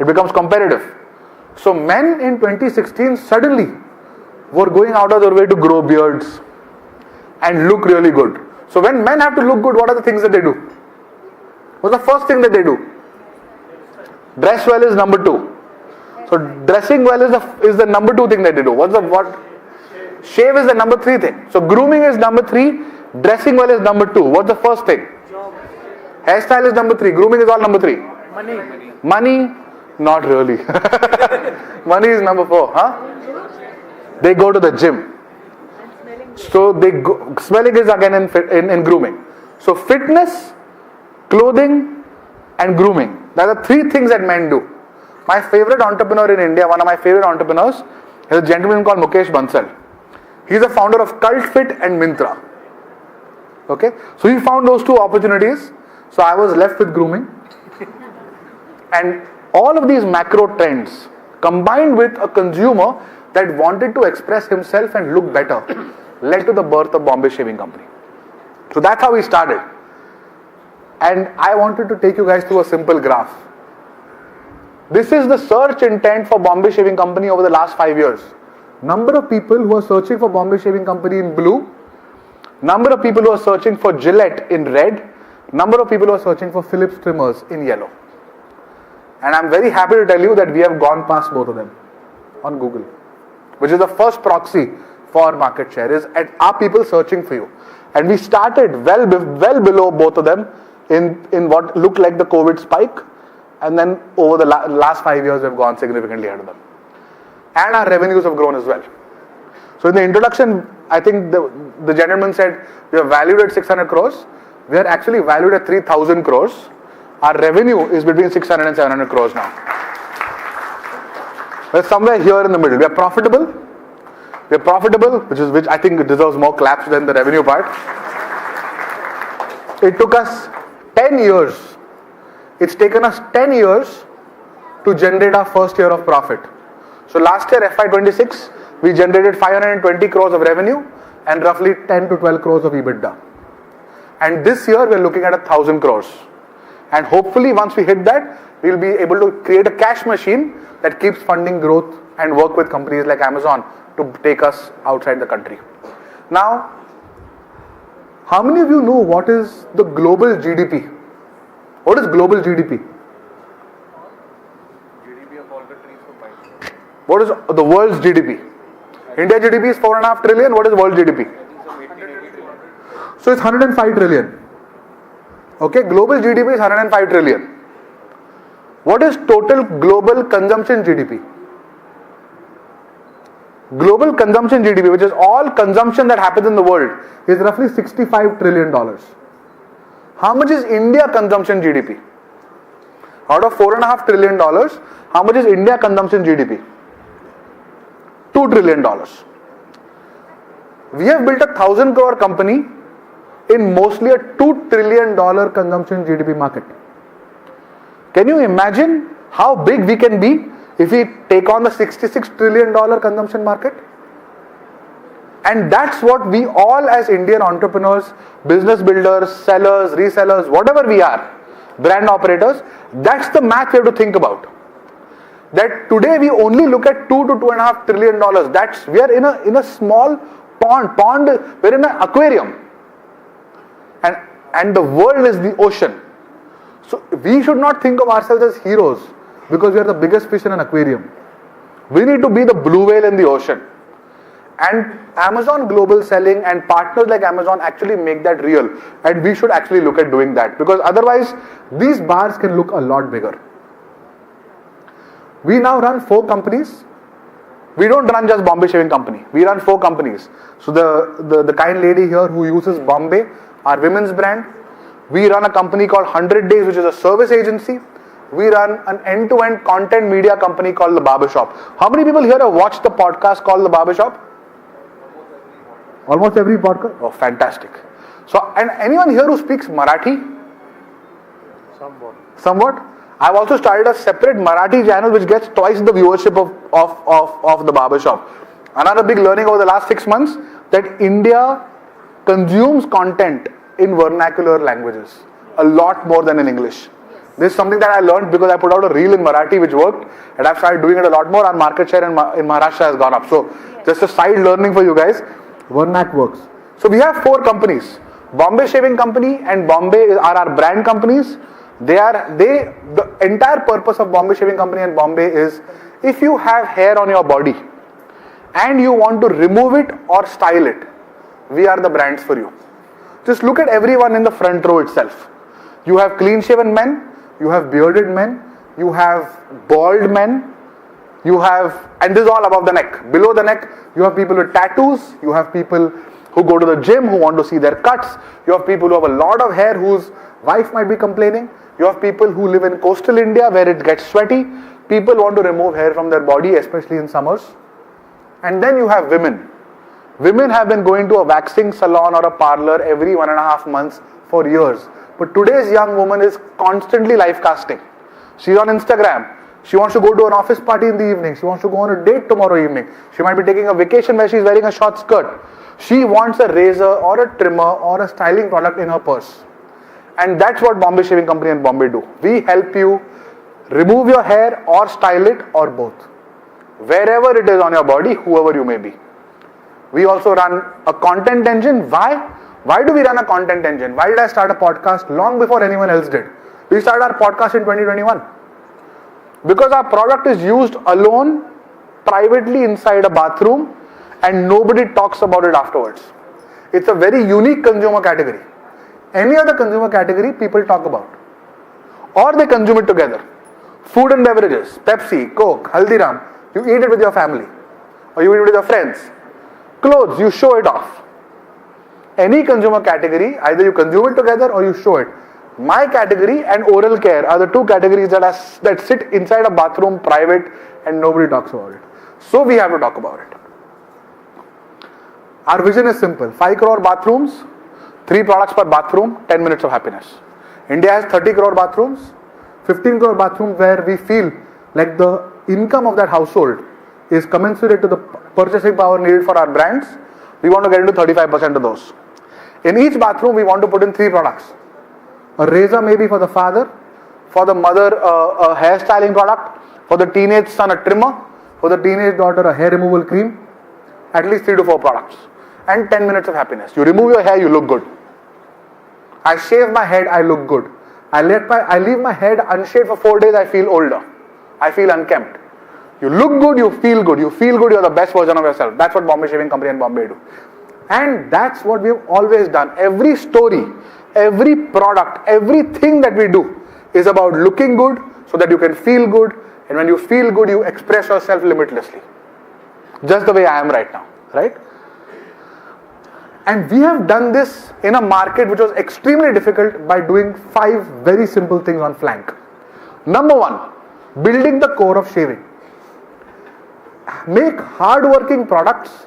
It becomes competitive. So men in 2016 suddenly were going out of their way to grow beards and look really good. So when men have to look good, what are the things that they do? What's the first thing that they do? Dress well is number 2. So dressing well is the number 2 thing that they do. What? Shave is the number 3 thing. So grooming is number 3. Dressing well is number 2. What's the first thing? Hairstyle is number 3. Grooming is all number 3. Money? Not really. Money is number 4. Huh? They go to the gym. So smelling is again in grooming. So fitness, clothing and grooming. That are 3 things that men do. My favorite entrepreneur in India, one of my favorite entrepreneurs, is a gentleman called Mukesh Bansal. He's the founder of Cult Fit and Myntra. Okay, so he found those 2 opportunities. So I was left with grooming. And all of these macro trends combined with a consumer that wanted to express himself and look better led to the birth of Bombay Shaving Company. So that's how we started. And I wanted to take you guys through a simple graph. This is the search intent for Bombay Shaving Company over the last 5 years. Number of people who are searching for Bombay Shaving Company in blue. Number of people who are searching for Gillette in red. Number of people who are searching for Philips trimmers in yellow. And I'm very happy to tell you that we have gone past both of them on Google, which is the first proxy for market share, is are people searching for you. And we started well below both of them in what looked like the COVID spike, and then over the last 5 years we've gone significantly ahead of them. And our revenues have grown as well. So in the introduction, I think the gentleman said we are valued at 600 crores. We are actually valued at 3,000 crores. Our revenue is between 600 and 700 crores now. We're somewhere here in the middle. We are profitable. Which I think deserves more claps than the revenue part. It took us 10 years. It's taken us 10 years to generate our first year of profit. So last year, FY26, we generated 520 crores of revenue and roughly 10 to 12 crores of EBITDA. And this year, we're looking at 1,000 crores. And hopefully, once we hit that, we'll be able to create a cash machine that keeps funding growth and work with companies like Amazon to take us outside the country. Now, how many of you know what is the global GDP? What is global GDP? What is the world's GDP? India GDP is 4.5 trillion. What is world GDP? So it's 105 trillion. Okay, global GDP is 105 trillion. What is total global consumption GDP? Global consumption GDP, which is all consumption that happens in the world, is roughly $65 trillion. How much is India consumption GDP? Out of $4.5 trillion, how much is India consumption GDP? $2 trillion. We have built a 1,000 crore company in mostly a $2 trillion consumption GDP market. Can you imagine how big we can be if we take on the $66 trillion consumption market? And that's what we all as Indian entrepreneurs, business builders, sellers, resellers, whatever we are, brand operators, that's the math we have to think about. That today we only look at $2 to $2.5 trillion. We are in a small pond, we're in an aquarium. And the world is the ocean. So we should not think of ourselves as heroes because we are the biggest fish in an aquarium. We need to be the blue whale in the ocean. And Amazon Global Selling and partners like Amazon actually make that real. And we should actually look at doing that, because otherwise these bars can look a lot bigger. We now run 4 companies. We don't run just Bombay Shaving Company. We run 4 companies. So the kind lady here who uses Bombay, our women's brand. We run a company called 100 Days, which is a service agency. We run an end-to-end content media company called The Barbershop. How many people here have watched the podcast called The Barbershop? Almost every podcast? Oh, fantastic. So, and anyone here who speaks Marathi? Somewhat? I've also started a separate Marathi channel which gets twice the viewership of The Barbershop. Another big learning over the last 6 months, that India consumes content in vernacular languages a lot more than in English. This is something that I learned because I put out a reel in Marathi which worked, and I've started doing it a lot more. Our market share in Maharashtra has gone up. So just a side learning for you guys. Vernac works. So we have 4 companies. Bombay Shaving Company and Bombay are our brand companies. The entire purpose of Bombay Shaving Company and Bombay is, if you have hair on your body and you want to remove it or style it, we are the brands for you. Just look at everyone in the front row itself. You have clean shaven men, you have bearded men, you have bald men, you have, and this is all above the neck. Below the neck, you have people with tattoos, you have people who go to the gym who want to see their cuts, you have people who have a lot of hair whose wife might be complaining, you have people who live in coastal India where it gets sweaty, people want to remove hair from their body, especially in summers. And then you have women. Women have been going to a waxing salon or a parlor every 1.5 months for years. But today's young woman is constantly live casting. She's on Instagram. She wants to go to an office party in the evening. She wants to go on a date tomorrow evening. She might be taking a vacation where she's wearing a short skirt. She wants a razor or a trimmer or a styling product in her purse. And that's what Bombay Shaving Company and Bombay do. We help you remove your hair or style it or both. Wherever it is on your body, whoever you may be. We also run a content engine. Why? Why do we run a content engine? Why did I start a podcast long before anyone else did? We started our podcast in 2021. Because our product is used alone, privately inside a bathroom, and nobody talks about it afterwards. It's a very unique consumer category. Any other consumer category people talk about, or they consume it together. Food and beverages, Pepsi, Coke, Haldiram, you eat it with your family, or you eat it with your friends. Clothes, you show it off. Any consumer category, either you consume it together or you show it. My category and oral care are the two categories that sit inside a bathroom, private, and nobody talks about it. So we have to talk about it. Our vision is simple: 5 crore bathrooms, 3 products per bathroom, 10 minutes of happiness. India has 30 crore bathrooms, 15 crore bathrooms where we feel like the income of that household is commensurate to the purchasing power needed for our brands. We want to get into 35% of those. In each bathroom, we want to put in 3 products. A razor maybe for the father, for the mother a hairstyling product, for the teenage son a trimmer, for the teenage daughter a hair removal cream, at least 3 to 4 products. And 10 minutes of happiness. You remove your hair, you look good. I shave my head, I look good. I leave my head unshaved for 4 days, I feel older. I feel unkempt. You look good, you feel good. You feel good, you're the best version of yourself. That's what Bombay Shaving Company and Bombay do. And that's what we've always done. Every story, every product, everything that we do is about looking good so that you can feel good. And when you feel good, you express yourself limitlessly. Just the way I am right now, right? And we have done this in a market which was extremely difficult by doing 5 very simple things on flank. Number 1, building the core of shaving. Make hard-working products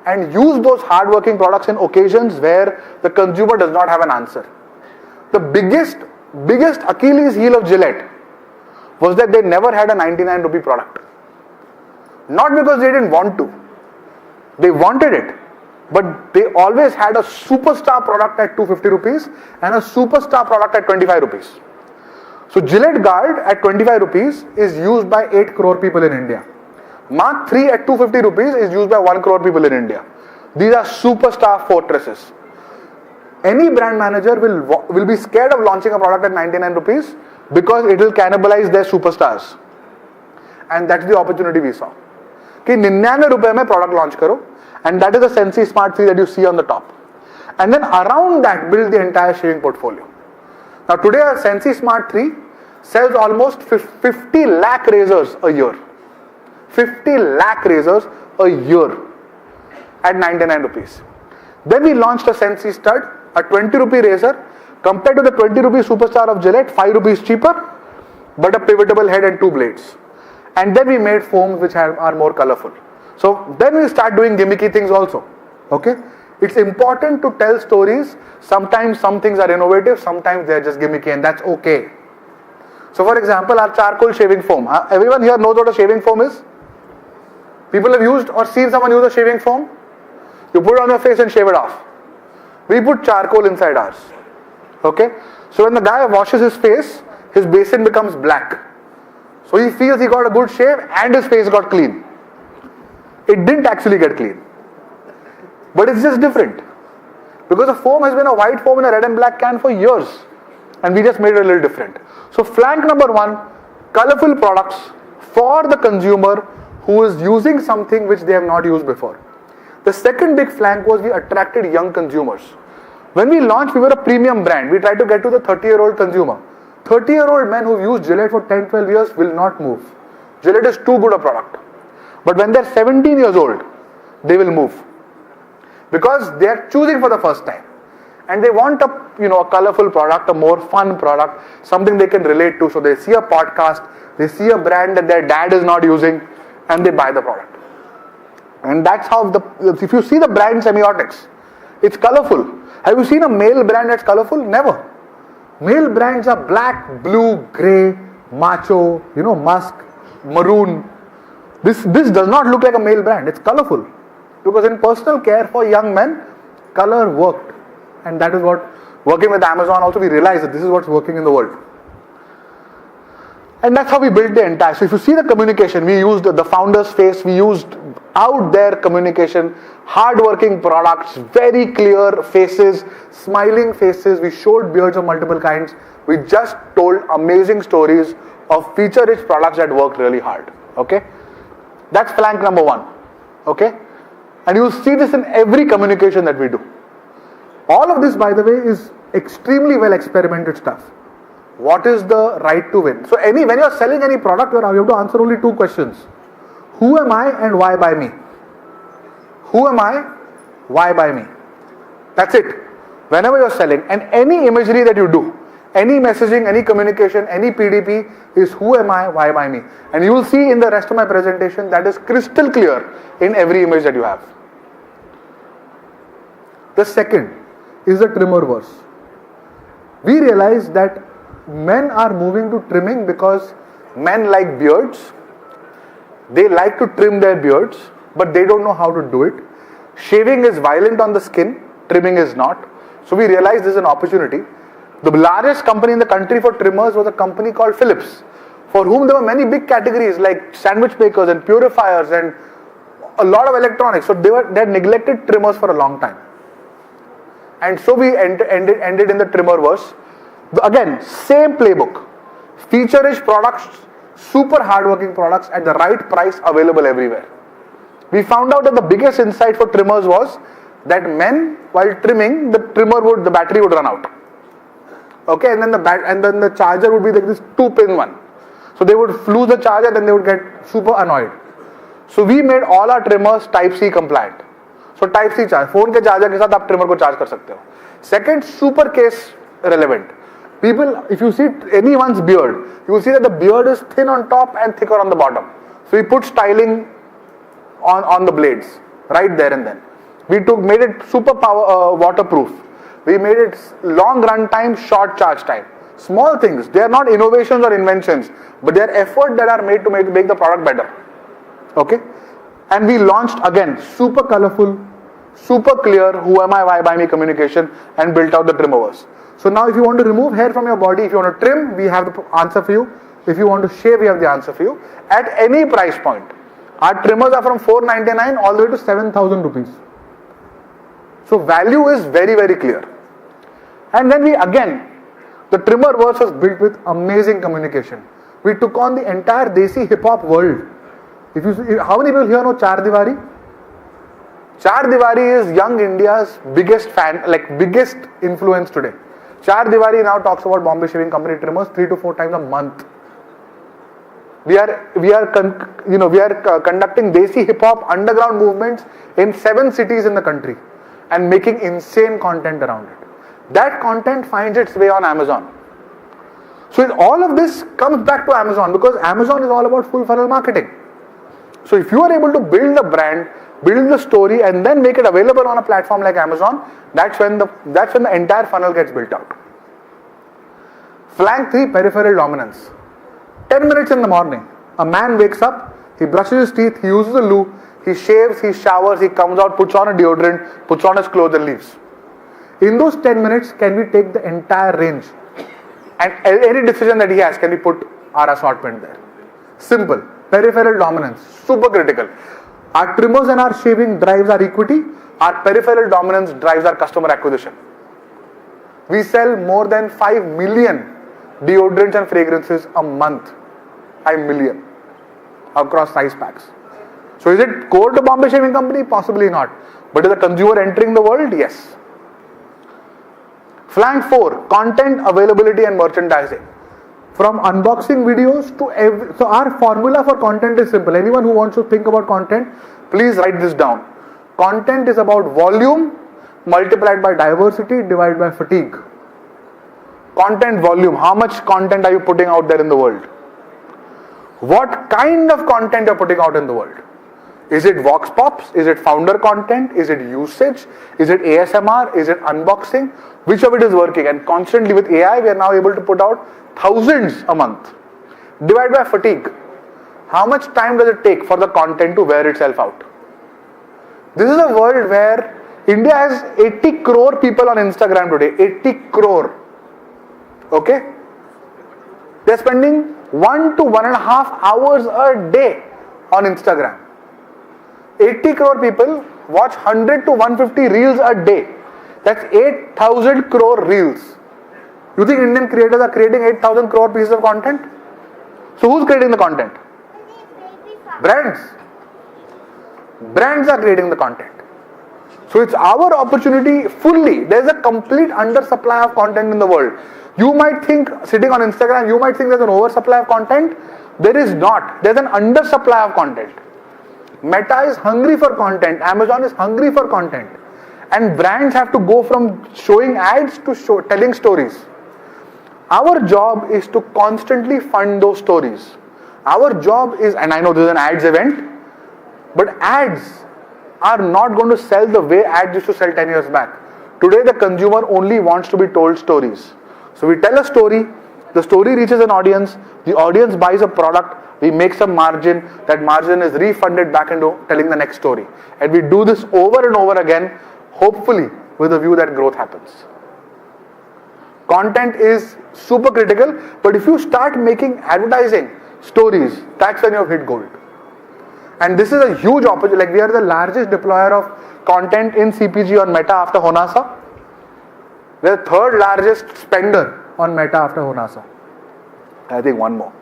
and use those hard-working products in occasions where the consumer does not have an answer. The biggest Achilles heel of Gillette was that they never had a 99 rupee product. Not because they didn't want to. They wanted it. But they always had a superstar product at 250 rupees and a superstar product at 25 rupees. So Gillette Guard at 25 rupees is used by 8 crore people in India. Mark 3 at 250 rupees is used by 1 crore people in India. These are superstar fortresses. Any brand manager will be scared of launching a product at 99 rupees because it will cannibalize their superstars. And that's the opportunity we saw. कि 99 रुपए में product launch करो, and that is the Sensi Smart 3 that you see on the top. And then around that build the entire shaving portfolio. Now today a Sensi Smart 3 sells almost 50 lakh razors a year. 50 lakh razors a year at 99 rupees. Then we launched a Sensi Stud, a 20 rupee razor, compared to the 20 rupee superstar of Gillette, 5 rupees cheaper, but a pivotable head and 2 blades. And then we made foams which are more colorful. So then we start doing gimmicky things also. Okay? It's important to tell stories. Sometimes some things are innovative, sometimes they're just gimmicky, and that's okay. So for example, our charcoal shaving foam. Everyone here knows what a shaving foam is? People have used or seen someone use a shaving foam? You put it on your face and shave it off. We put charcoal inside ours. Okay? So when the guy washes his face, his basin becomes black. So he feels he got a good shave and his face got clean. It didn't actually get clean. But it's just different. Because the foam has been a white foam in a red and black can for years. And we just made it a little different. So flank number 1, colorful products for the consumer who is using something which they have not used before. The second big flank was we attracted young consumers. When we launched, we were a premium brand. We tried to get to the 30-year-old consumer. 30-year-old men who've used Gillette for 10-12 years will not move. Gillette is too good a product. But when they're 17 years old, they will move. Because they are choosing for the first time. And they want a colorful product, a more fun product, something they can relate to. So they see a podcast, they see a brand that their dad is not using, and they buy the product. And that's how if you see the brand semiotics, it's colorful. Have you seen a male brand that's colorful? Never. Male brands are black, blue, grey, macho, musk, maroon. This does not look like a male brand. It's colorful. Because in personal care for young men, color worked. And that is what, working with Amazon also, we realized that this is what's working in the world. And that's how we built the entire. So if you see the communication, we used the founder's face, we used out there communication, hard-working products, very clear faces, smiling faces. We showed beards of multiple kinds. We just told amazing stories of feature-rich products that work really hard. Okay, that's flank number one. Okay, and you'll see this in every communication that we do. All of this, by the way, is extremely well experimented stuff. What is the right to win? So when you're selling any product, you have to answer only two questions. Who am I and why buy me? Who am I? Why buy me? That's it. Whenever you're selling, and any imagery that you do, any messaging, any communication, any PDP is who am I, why buy me? And you will see in the rest of my presentation that is crystal clear in every image that you have. The second is the trimmer verse. We realize that men are moving to trimming because men like beards. They like to trim their beards, but they don't know how to do it. Shaving is violent on the skin, trimming is not. So we realized this is an opportunity. The largest company in the country for trimmers was a company called Philips, for whom there were many big categories like sandwich makers and purifiers and a lot of electronics. So they had neglected trimmers for a long time. And so we ended in the trimmer verse. Again, same playbook. Feature-rich products, super hardworking products at the right price, available everywhere. We found out that the biggest insight for trimmers was that men, while trimming, the battery would run out. Okay, and then the charger would be like this 2-pin one. So they would lose the charger, then they would get super annoyed. So we made all our trimmers Type-C compliant. So Type-C charge, phone ke charger ke saath aap trimmer ko charge kar sakte ho. Second, super case relevant. People, if you see anyone's beard, you will see that the beard is thin on top and thicker on the bottom. So we put styling on the blades right there and then. We made it super waterproof. We made it long run time, short charge time. Small things. They are not innovations or inventions, but they are efforts that are made to make the product better. Okay, and we launched again super colorful, super clear who am I, why buy me communication, and built out the trimmerverse. So now if you want to remove hair from your body, if you want to trim, we have the answer for you. If you want to shave, we have the answer for you at any price point. Our trimmers are from 499 all the way to 7,000 rupees. So value is very, very clear. And then the trimmerverse was built with amazing communication. We took on the entire Desi hip hop world. How many people here know Char Diwari? Char Diwari is young India's biggest biggest influence today. Char Diwari now talks about Bombay Shaving Company trimmers 3 to 4 times a month. We are conducting Desi hip hop underground movements in 7 cities in the country and making insane content around it. That content finds its way on Amazon. So all of this comes back to Amazon because Amazon is all about full funnel marketing. So if you are able to build the brand, build the story, and then make it available on a platform like Amazon, that's when the entire funnel gets built out. Flank 3, peripheral dominance. 10 minutes in the morning, a man wakes up, he brushes his teeth, he uses a loo, he shaves, he showers, he comes out, puts on a deodorant, puts on his clothes and leaves. In those 10 minutes, can we take the entire range? And any decision that he has, can we put our assortment there? Simple. Peripheral dominance, super critical. Our trimmers and our shaving drives our equity. Our peripheral dominance drives our customer acquisition. We sell more than 5 million deodorants and fragrances a month. 5 million across size packs. So is it core to Bombay Shaving Company? Possibly not. But is the consumer entering the world? Yes. Flank 4, content availability and merchandising. From unboxing videos to so our formula for content is simple. Anyone who wants to think about content, please write this down. Content is about volume multiplied by diversity divided by fatigue. Content volume, how much content are you putting out there in the world? What kind of content you're putting out in the world? Is it Vox Pops? Is it founder content? Is it usage? Is it ASMR? Is it unboxing? Which of it is working? And constantly with AI, we are now able to put out thousands a month. Divided by fatigue. How much time does it take for the content to wear itself out? This is a world where India has 80 crore people on Instagram today. 80 crore. Okay? They're spending 1 to 1.5 hours a day on Instagram. 80 crore people watch 100 to 150 reels a day. That's 8,000 crore reels. You think Indian creators are creating 8,000 crore pieces of content? So who's creating the content? Brands. Brands are creating the content. So it's our opportunity fully. There's a complete undersupply of content in the world. You might think, sitting on Instagram, you might think there's an oversupply of content. There is not. There's an undersupply of content. Meta is hungry for content. Amazon is hungry for content. And brands have to go from showing ads to telling stories. Our job is to constantly fund those stories. Our job is, and I know this is an ads event, but ads are not going to sell the way ads used to sell 10 years back. Today the consumer only wants to be told stories. So we tell a story, the story reaches an audience, the audience buys a product, we make some margin, that margin is refunded back into telling the next story. And we do this over and over again, hopefully with a view that growth happens. Content is super critical, but if you start making advertising stories, that's when you've hit gold. And this is a huge opportunity. Like, we are the largest deployer of content in CPG on Meta after Honasa. We are the third largest spender on Meta after Honasa. I think one more.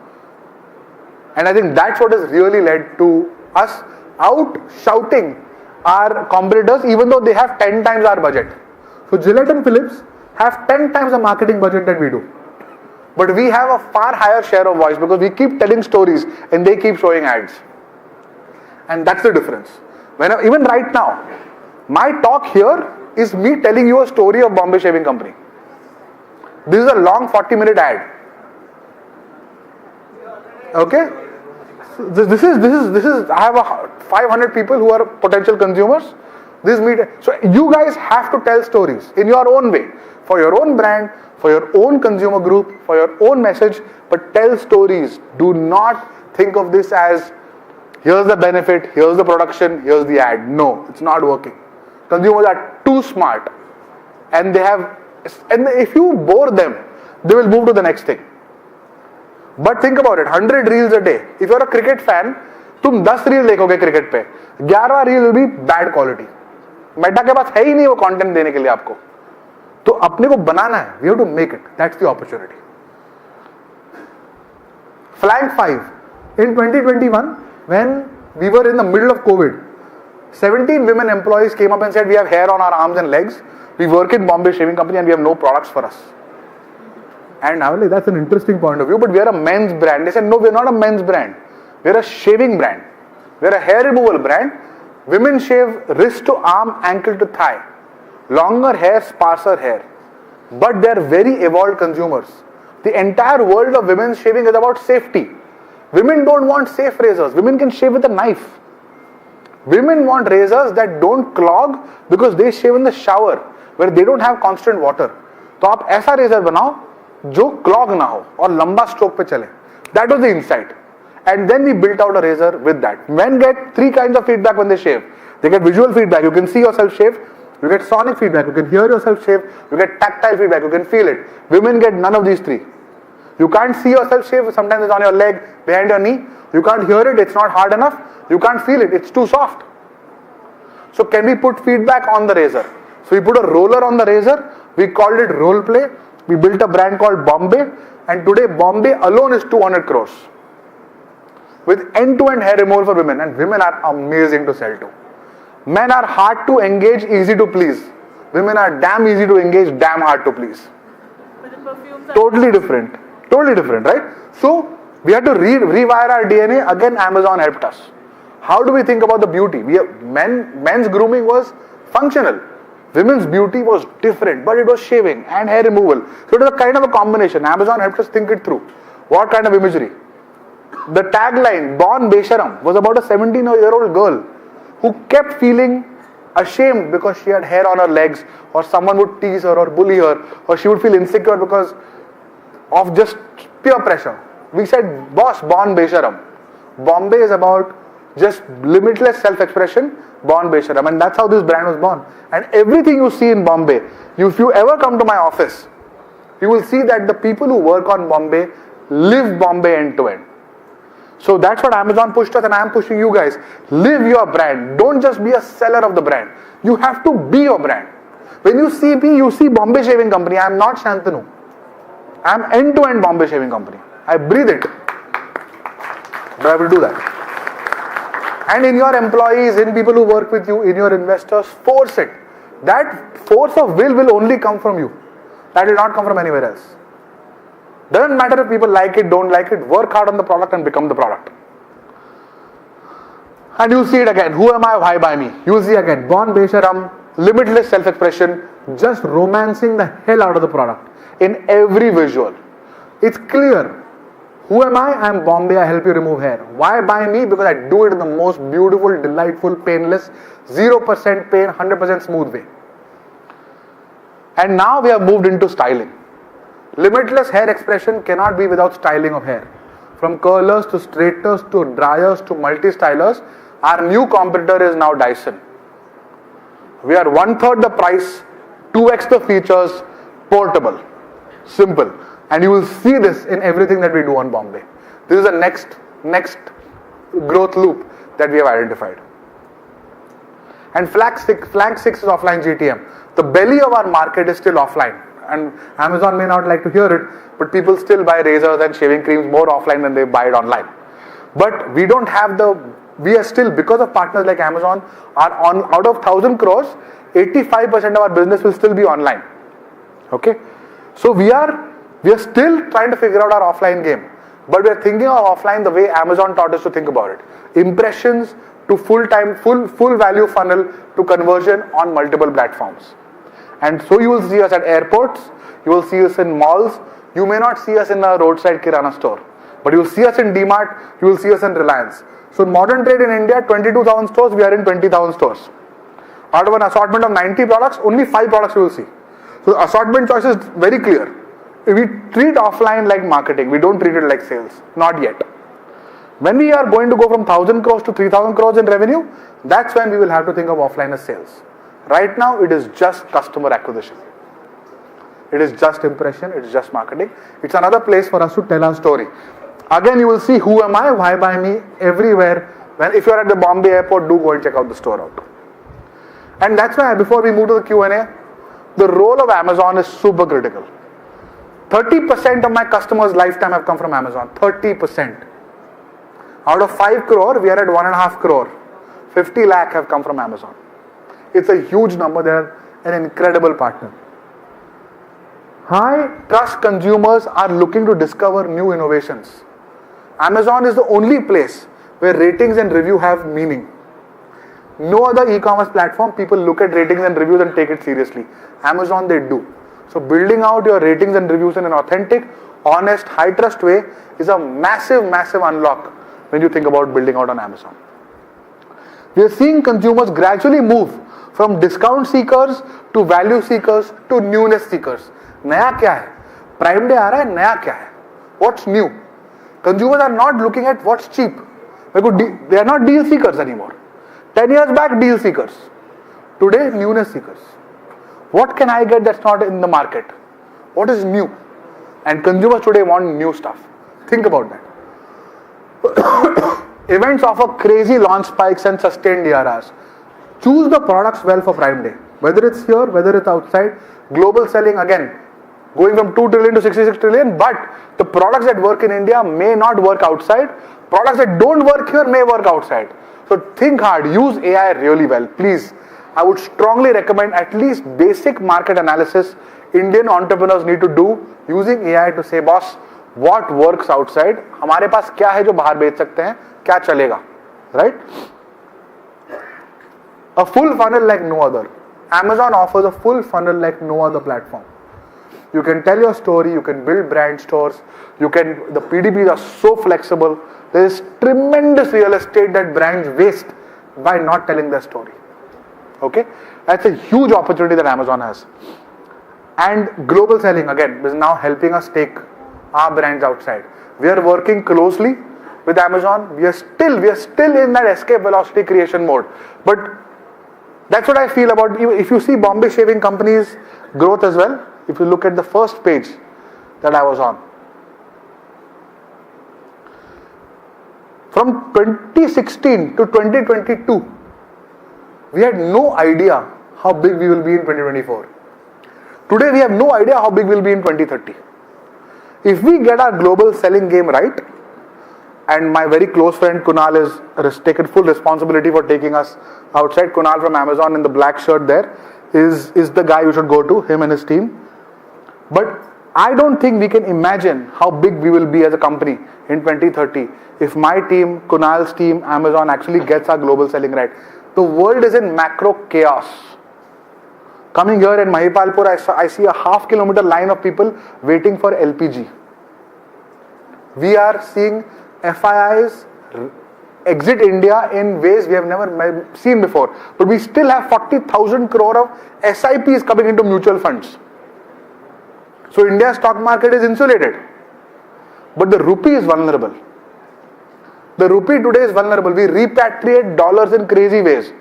And I think that's what has really led to us out shouting our competitors, even though they have 10 times our budget. So Gillette and Philips have 10 times the marketing budget that we do. But we have a far higher share of voice because we keep telling stories and they keep showing ads. And that's the difference. Even right now, my talk here is me telling you a story of Bombay Shaving Company. This is a long 40-minute ad. Okay? So this is. I have 500 people who are potential consumers. This media. So you guys have to tell stories in your own way, for your own brand, for your own consumer group, for your own message. But tell stories. Do not think of this as here's the benefit, here's the production, here's the ad. No, it's not working. Consumers are too smart, and if you bore them, they will move to the next thing. But think about it, 100 reels a day. If you're a cricket fan, तुम 10 reel देखोगे cricket पे, 11वां reel will be bad quality. Meta के पास है ही नहीं वो content देने के लिए आपको, तो अपने को बनाना है. We have to make it. That's the opportunity. Flank 5 in 2021, when we were in the middle of COVID, 17 women employees came up and said, we have hair on our arms and legs, we work in Bombay Shaving Company and we have no products for us. And I was like, that's an interesting point of view, but we are a men's brand. They said, no, we are not a men's brand. We are a shaving brand. We are a hair removal brand. Women shave wrist to arm, ankle to thigh. Longer hair, sparser hair. But they are very evolved consumers. The entire world of women's shaving is about safety. Women don't want safe razors. Women can shave with a knife. Women want razors that don't clog because they shave in the shower where they don't have constant water. तो आप ऐसा razor बनाओ जो clog ना हो और लंबा stroke पे चले. That was the insight. And then we built out a razor with that. Men get 3 kinds of feedback when they shave. They get visual feedback. You can see yourself shave. You get sonic feedback. You can hear yourself shave. You get tactile feedback. You can feel it. Women get none of these 3. You can't see yourself shave. Sometimes it's on your leg, behind your knee. You can't hear it. It's not hard enough. You can't feel it. It's too soft. So can we put feedback on the razor? So we put a roller on the razor. We called it role play. We built a brand called Bombay. And today Bombay alone is 200 crores. With end-to-end hair removal for women. And women are amazing to sell to. Men are hard to engage, easy to please. Women are damn easy to engage, damn hard to please. But the perfumes are Totally different. Totally different, right? So we had to rewire our DNA. Again, Amazon helped us. How do we think about the beauty? Men's grooming was functional. Women's beauty was different, but it was shaving and hair removal. So it was a kind of a combination. Amazon helped us think it through. What kind of imagery? The tagline, Born Besharam, was about a 17-year-old girl who kept feeling ashamed because she had hair on her legs, or someone would tease her or bully her, or she would feel insecure because of just peer pressure. We said, boss, Born Besharam. Bombay is about just limitless self-expression, Born Besharam. And that's how this brand was born. And everything you see in Bombay, if you ever come to my office, you will see that the people who work on Bombay live Bombay end to end. So that's what Amazon pushed us, and I am pushing you guys. Live your brand. Don't just be a seller of the brand. You have to be your brand. When you see me, you see Bombay Shaving Company. I am not Shantanu. I am end-to-end Bombay Shaving Company. I breathe it. Do I have to do that? And in your employees, in people who work with you, in your investors, force it. That force of will only come from you. That will not come from anywhere else. Doesn't matter if people like it, don't like it, work hard on the product and become the product. And you'll see it again. Who am I? Why by me? You'll see again. Born Besharam, limitless self-expression, just romancing the hell out of the product in every visual. It's clear. Who am I? I'm Bombay. I help you remove hair. Why by me? Because I do it in the most beautiful, delightful, painless, 0% pain, 100% smooth way. And now we have moved into styling. Limitless hair expression cannot be without styling of hair. From curlers to straighteners to dryers to multi-stylers, our new competitor is now Dyson. We are 1/3 the price, 2x the features, portable, simple. And you will see this in everything that we do on Bombay. This is the next growth loop that we have identified. And flank 6 is offline GTM. The belly of our market is still offline. And Amazon may not like to hear it, but people still buy razors and shaving creams more offline than they buy it online. But we don't have we are still, because of partners like Amazon, out of 1,000 crores, 85% of our business will still be online. Okay? So we are still trying to figure out our offline game. But we are thinking of offline the way Amazon taught us to think about it. Impressions to full value funnel to conversion on multiple platforms. And so you will see us at airports, you will see us in malls, you may not see us in a roadside kirana store. But you will see us in DMart, you will see us in Reliance. So modern trade in India, 22,000 stores, we are in 20,000 stores. Out of an assortment of 90 products, only 5 products you will see. So assortment choice is very clear. We treat offline like marketing, we don't treat it like sales, not yet. When we are going to go from 1,000 crores to 3,000 crores in revenue, that's when we will have to think of offline as sales. Right now, it is just customer acquisition. It is just impression, it is just marketing. It's another place for us to tell our story. Again, you will see who am I, why by me, everywhere. If you are at the Bombay airport, do go and check out the store out. And that's why, before we move to the Q&A, the role of Amazon is super critical. 30% of my customers' lifetime have come from Amazon. 30%. Out of 5 crore, we are at 1.5 crore. 50 lakh have come from Amazon. It's a huge number. They're an incredible partner. High trust consumers are looking to discover new innovations. Amazon is the only place where ratings and review have meaning. No other e-commerce platform, people look at ratings and reviews and take it seriously. Amazon, they do. So building out your ratings and reviews in an authentic, honest, high trust way is a massive unlock when you think about building out on Amazon. We are seeing consumers gradually move from discount seekers to value seekers to newness seekers. नया क्या है? Prime Day आ रहा है, नया क्या है? What's new? Consumers are not looking at what's cheap. They are not deal seekers anymore. 10 years back, deal seekers. Today, newness seekers. What can I get that's not in the market? What is new? And consumers today want new stuff. Think about that. Events offer crazy launch spikes and sustained DRRs. Choose the products well for Prime Day. Whether it's here, whether it's outside. Global selling, again, going from 2 trillion to 66 trillion, but the products that work in India may not work outside. Products that don't work here may work outside. So think hard, use AI really well. Please, I would strongly recommend at least basic market analysis Indian entrepreneurs need to do using AI to say, boss, what works outside? हमारे पास क्या है जो बाहर बेच सकते हैं? क्या चलेगा? Right? A full funnel like no other. Amazon offers a full funnel like no other platform. You can tell your story, you can build brand stores, the PDBs are so flexible. There is tremendous real estate that brands waste by not telling their story. Okay? That's a huge opportunity that Amazon has. And global selling, again, is now helping us take our brands outside. We are working closely with Amazon. We are still in that escape velocity creation mode. But that's what I feel about, if you see Bombay Shaving Company's growth as well, if you look at the first page that I was on. From 2016 to 2022, we had no idea how big we will be in 2024. Today we have no idea how big we will be in 2030. If we get our global selling game right, and my very close friend Kunal has taken full responsibility for taking us outside. Kunal from Amazon in the black shirt there is the guy you should go to, him and his team. But I don't think we can imagine how big we will be as a company in 2030 if my team, Kunal's team, Amazon actually gets our global selling right. The world is in macro chaos. Coming here in Mahipalpur, I see a half-kilometer line of people waiting for LPG. We are seeing FIIs exit India in ways we have never seen before. But we still have 40,000 crore of SIPs coming into mutual funds. So India's stock market is insulated. But the rupee is vulnerable. The rupee today is vulnerable. We repatriate dollars in crazy ways.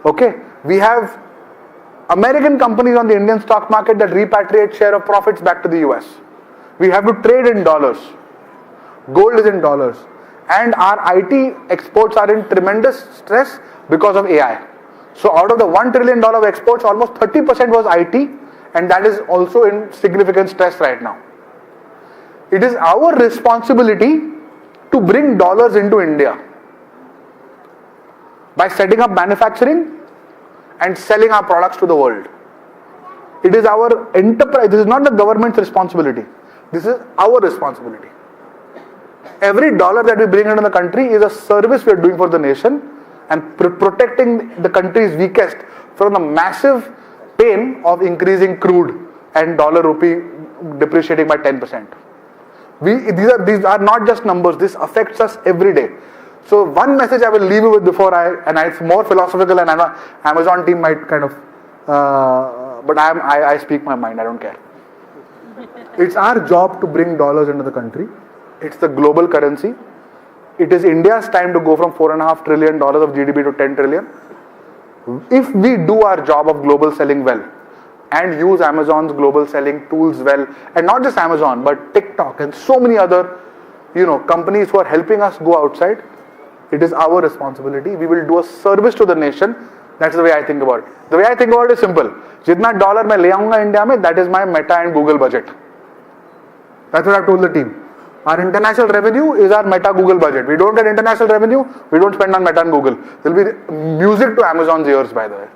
Okay? We have American companies on the Indian stock market that repatriate share of profits back to the US. We have to trade in dollars. Gold is in dollars. And our IT exports are in tremendous stress because of AI. So out of the $1 trillion of exports, almost 30% was IT, and that is also in significant stress right now. It is our responsibility to bring dollars into India by setting up manufacturing and selling our products to the world. It is our enterprise. This is not the government's responsibility. This is our responsibility. Every dollar that we bring into the country is a service we are doing for the nation and protecting the country's weakest from the massive pain of increasing crude and dollar rupee depreciating by 10%. These are not just numbers. This affects us every day. So one message I will leave you with before it's more philosophical, and Amazon team might kind of, but I speak my mind. I don't care. It's our job to bring dollars into the country. It's the global currency. It is India's time to go from $4.5 trillion of GDP to 10 trillion. If we do our job of global selling well and use Amazon's global selling tools well, and not just Amazon, but TikTok and so many other, companies who are helping us go outside, it is our responsibility. We will do a service to the nation. That's the way I think about it. The way I think about it is simple. Jitna dollar main le aunga India mein, that is my Meta and Google budget. That's what I've told the team. Our international revenue is our Meta Google budget. We don't get international revenue, we don't spend on Meta and Google. There will be music to Amazon's ears, by the way.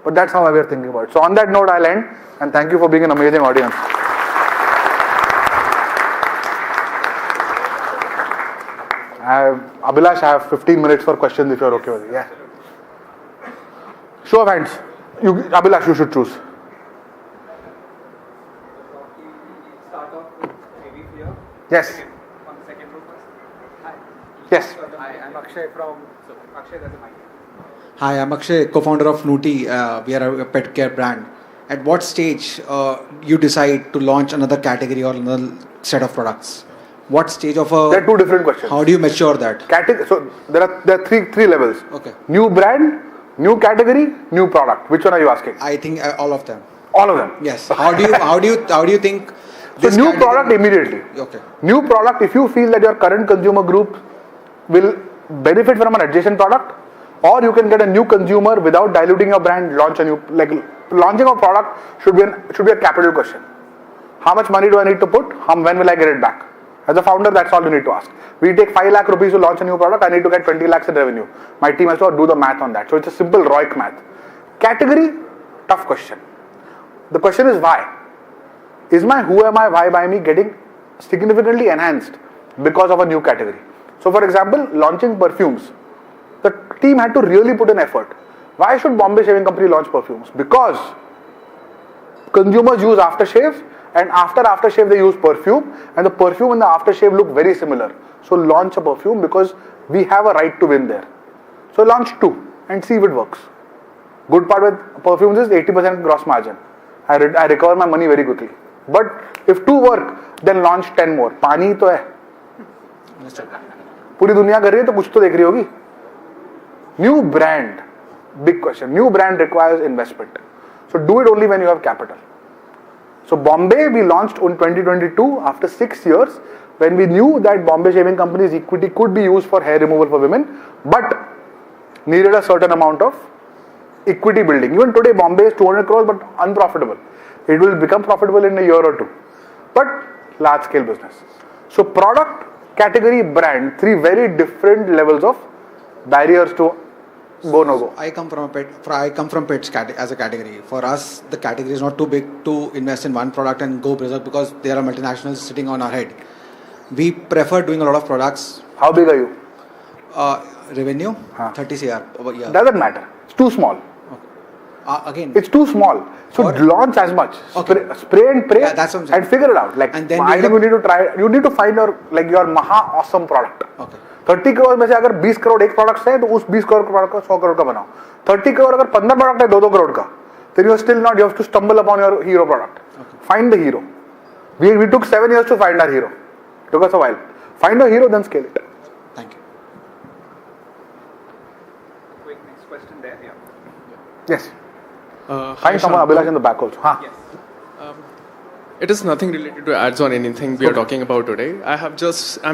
But that's how we are thinking about it. So on that note, I'll end, and thank you for being an amazing audience. Abhilash, I have 15 minutes for questions if you're okay with it. Yeah. Show of hands. Abhilash, you should choose. Yes. On the second row first. Hi. Yes. Hi, I'm Akshay from. Akshay, that's a mic. Hi, I'm Akshay, co-founder of Nuti. We are a pet care brand. At what stage you decide to launch another category or another set of products? What stage of a? There are two different questions. How do you mature that? So there are three levels. Okay. New brand, new category, new product. Which one are you asking? I think all of them. All of them. Yes. How do you think? So new product immediately. Okay. New product, if you feel that your current consumer group will benefit from an adjacent product, or you can get a new consumer without diluting your brand, launching a product should be a capital question. How much money do I need to put? When will I get it back? As a founder, that's all you need to ask. We take 5 lakh rupees to launch a new product, I need to get 20 lakhs in revenue. My team has to do the math on that. So it's a simple ROIC math. Category, tough question. The question is why? Is my who am I, why by me getting significantly enhanced because of a new category? So for example, launching perfumes. The team had to really put in effort. Why should Bombay Shaving Company launch perfumes? Because consumers use aftershave, and after aftershave they use perfume, and the perfume and the aftershave look very similar. So launch a perfume because we have a right to win there. So launch 2 and see if it works. Good part with perfumes is 80% gross margin. I recover my money very quickly. But if 2 work, then launch 10 more. पानी तो है. पूरी दुनिया कर रही है तो कुछ तो देख रही होगी. New brand, big question. New brand requires investment. So do it only when you have capital. So Bombay we launched in 2022 after 6 years when we knew that Bombay Shaving Company's equity could be used for hair removal for women, but needed a certain amount of equity building. Even today Bombay is 200 crores but unprofitable. It will become profitable in a year or 2. But large scale business. So product, category, brand. Three very different levels of barriers to go no go. I come from pets as a category. For us, the category is not too big to invest in one product and go berserk because there are multinationals sitting on our head. We prefer doing a lot of products. How big are you? Revenue 30 CR over year. Doesn't matter. It's too small. Again, it's too small. So launch as much. Okay. Spray and pray. Yeah, that's what I'm saying. And figure it out. Like, and then I think you need to try. You need to find your maha awesome product. Okay. 30 crore में से अगर 20 करोड़ एक product है तो उस 20 crore product को 100 करोड़ का बनाओ. 30 crore अगर 15 प्रोडक्ट है 2-2 करोड़ का, then you are still not. You have to stumble upon your hero product. Okay. Find the hero. We took 7 years to find our hero. Took us a while. Find a hero, then scale it. Thank you. Quick next question there. Yeah. Yes. Find someone, Abhilash, in the back also. Yes. It is nothing related to ads or anything we are talking about today. I'm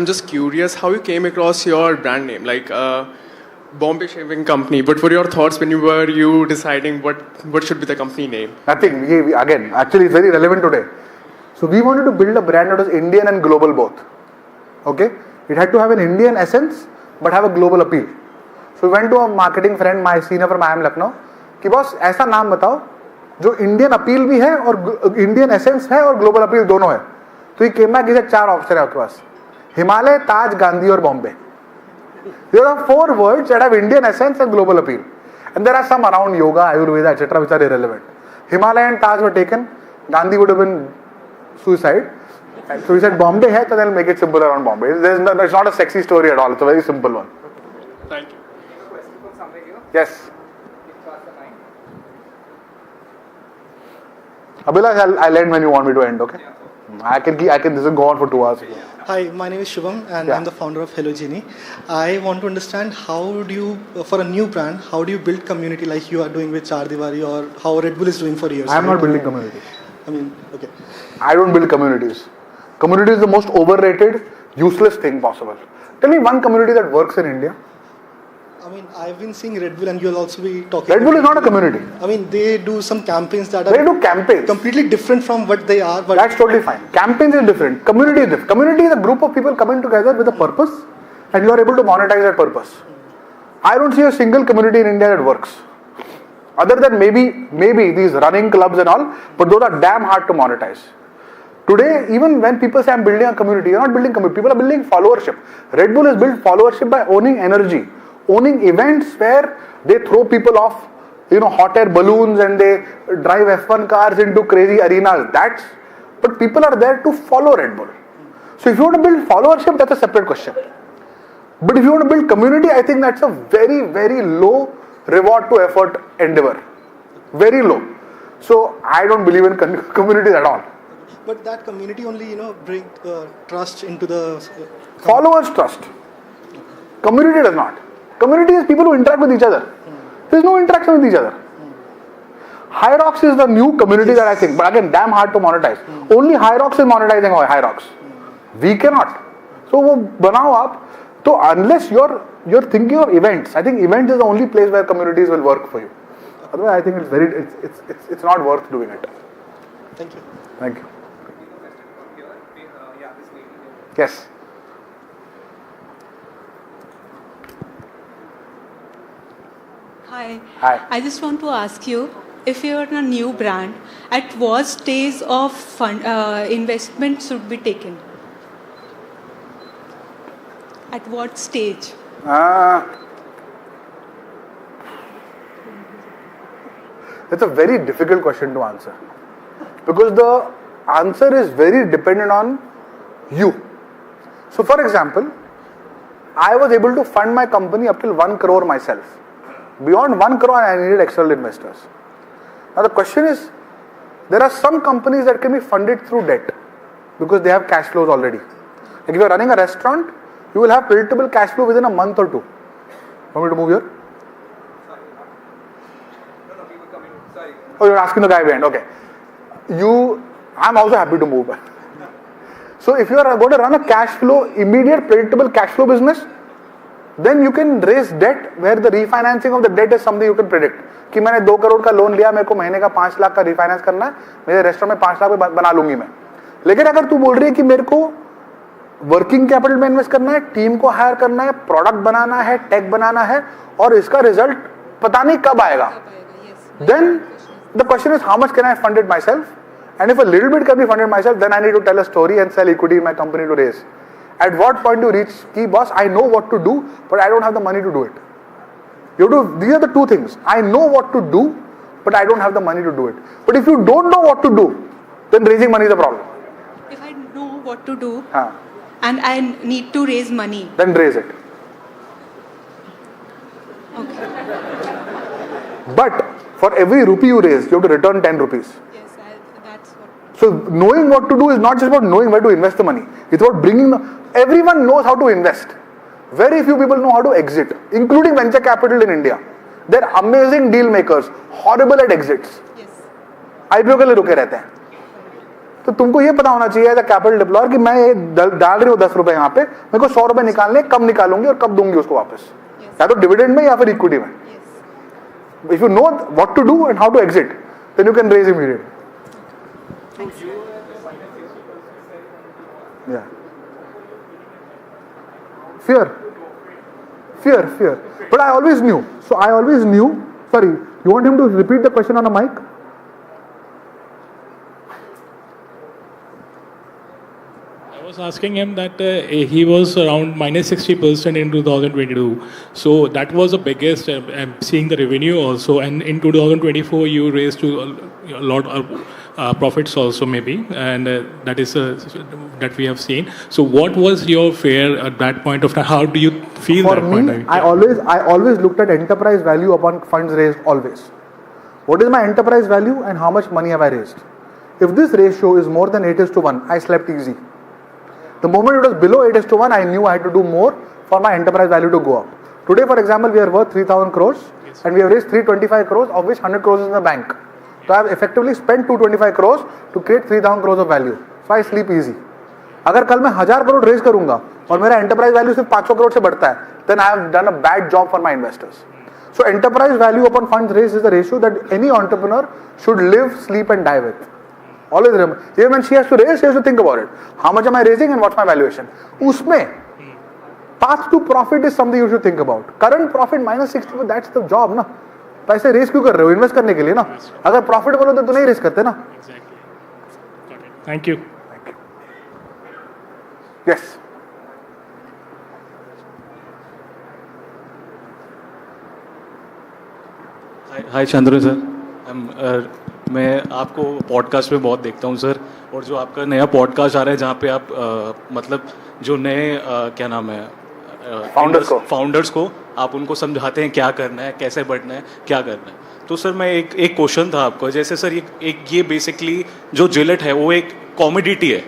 just curious how you came across your brand name, like Bombay Shaving Company. But what were your thoughts when you deciding what should be the company name? Nothing. Again, actually, it's very relevant today. So we wanted to build a brand that was Indian and global both. Okay, it had to have an Indian essence but have a global appeal. So we went to a marketing friend, my senior from IIM Lucknow, कि boss ऐसा नाम बताओ जो Indian appeal भी है और Indian essence है और ग्लोबल अपील दोनों है. तो ये केम बैक कि 4 ऑप्शन है आपके पास, हिमालय, ताज, गांधी और Bombay. There are 4 words that have Indian essence and global appeal, and there are some around yoga, Ayurveda, etc., which are irrelevant. Himalaya and Taj were taken. Gandhi would have been suicide. And so we said Bombay hai, so then make it simple around Bombay. It's not a sexy story at all. It's a very simple one. Thank you. Question from somewhere here. Yes. Pass the mic. Abhilash, I'll end when you want me to end. Okay. I can. This will go on for 2 hours. Hi, my name is Shubham and I'm the founder of Hello Genie. I want to understand how do you, for a new brand, how do you build community like you are doing with Char Diwali or how Red Bull is doing for years? I'm not building community. I mean, okay. I don't build communities. Community is the most overrated, useless thing possible. Tell me one community that works in India. I mean, I've been seeing Red Bull and you'll also be talking. Red Bull is not a community. I mean, they do some campaigns that are. They do campaigns. Completely different from what they are. But that's totally fine. Campaigns is different. Community is different. Community is a group of people coming together with a purpose and you are able to monetize that purpose. I don't see a single community in India that works. Other than maybe these running clubs and all, but those are damn hard to monetize. Today, even when people say I'm building a community, you're not building community, people are building followership. Red Bull has built followership by owning energy, owning events where they throw people off, hot air balloons and they drive F1 cars into crazy arenas. But people are there to follow Red Bull. So if you want to build followership, that's a separate question. But if you want to build community, I think that's a very, very low reward to effort endeavor. Very low. So I don't believe in communities at all. But that community only, bring trust into the... Followers trust. Community does not. Community is people who interact with each other. There is no interaction with each other. Hyrox is the new community that I think, but again, damn hard to monetize. Only Hyrox is monetizing Hyrox. We cannot. So, banao aap. So, unless you're thinking of events, I think events is the only place where communities will work for you. Otherwise, I think it's not worth doing it. Thank you. Thank you. Yes. Hi. Hi. I just want to ask you, if you are a new brand, at what stage of investment should be taken? At what stage? That's a very difficult question to answer. Because the answer is very dependent on you. So for example, I was able to fund my company up till 1 crore myself. Beyond 1 crore, I needed external investors. Now the question is, there are some companies that can be funded through debt because they have cash flows already. Like if you are running a restaurant, you will have predictable cash flow within a month or 2. Want me to move here? Oh, you're asking the guy behind. Okay. I'm also happy to move. So if you are going to run a cash flow, immediate predictable cash flow business, then you can raise debt where the refinancing of the debt is something you can predict. कि मैंने 2 करोड़ का loan लिया, मेरे को महीने का 5 लाख का refinance करना है, मेरे रेस्टोरेंट में 5 लाख बना लूंगी मैं. लेकिन अगर तू बोल रही है कि मेरे को वर्किंग कैपिटल में इन्वेस्ट करना है, टीम को हायर करना है, प्रोडक्ट बनाना है, टेक बनाना है, और इसका रिजल्ट पता नहीं कब आएगा. Then the question is, how much can I fund it myself? And if a little bit can be funded myself, then I need to tell a story and sell equity in my company to raise. At what point do you reach key boss? I know what to do, but I don't have the money to do it. These are the two things. I know what to do, but I don't have the money to do it. But if you don't know what to do, then raising money is a problem. If I know what to do and I need to raise money, then raise it. okay. But for every rupee you raise, you have to return 10 rupees. Yes, that's what. So knowing what to do is not just about knowing where to invest the money. It's about bringing everyone knows how to invest. Very few people know how to exit, including venture capital in India. They're amazing deal makers, horrible at exits. Yes. IPO के लिए रुके रहते हैं. तो तुमको ये पता होना चाहिए एज अ कैपिटल डिप्लॉयर कि मैं ये डाल रही हूँ 10 रुपए यहाँ पे, मेरे को 100 रुपए निकालने, कब निकालूंगी और कब दूंगी उसको वापस, या तो डिविडेंड में या फिर इक्विटी में. If you know what to do and how to exit, then you can raise immediately. Yeah. Fear. But I always knew. Sorry, you want him to repeat the question on a mic? I was asking him that he was around minus 60% in 2022. So that was the biggest, seeing the revenue also. And in 2024, you raised to a lot of profits also maybe. And that is that we have seen. So what was your fear at that point of time? How do you feel For that me, point of time? I always looked at enterprise value upon funds raised always. What is my enterprise value and how much money have I raised? If this ratio is more than 8:1, I slept easy. The moment it was below 8:1, I knew I had to do more for my enterprise value to go up. Today, for example, we are worth 3,000 crores and we have raised 325 crores, of which 100 crores is in the bank. So I have effectively spent 225 crores to create 3,000 crores of value. So I sleep easy. अगर कल मैं 1000 crore raise करूंगा और मेरा enterprise value सिर्फ 500 करोड़ से बढ़ता है, then I have done a bad job for my investors. So enterprise value upon funds raised is the ratio that any entrepreneur should live, sleep and die with. Always remember. Even when she has to raise, she has to think about it. How much am I raising and what's my valuation? उसमें path to profit is something you should think about. Current profit minus 60, that's the job ना. पैसे race क्यों कर रहे हो? Invest करने के लिए ना. अगर प्रॉफिटेबल होते तो नहीं रेस करते ना. Thank you. Yes. Hi Chandra sir, मैं आपको पॉडकास्ट में बहुत देखता हूँ सर, और जो आपका नया पॉडकास्ट आ रहा है जहाँ पे आप मतलब जो नए क्या नाम है फाउंडर्स को आप उनको समझाते हैं क्या करना है, कैसे बढ़ना है, क्या करना है. तो सर मैं एक क्वेश्चन था आपको, जैसे सर ये बेसिकली जो जिलेट है वो एक कॉमोडिटी है,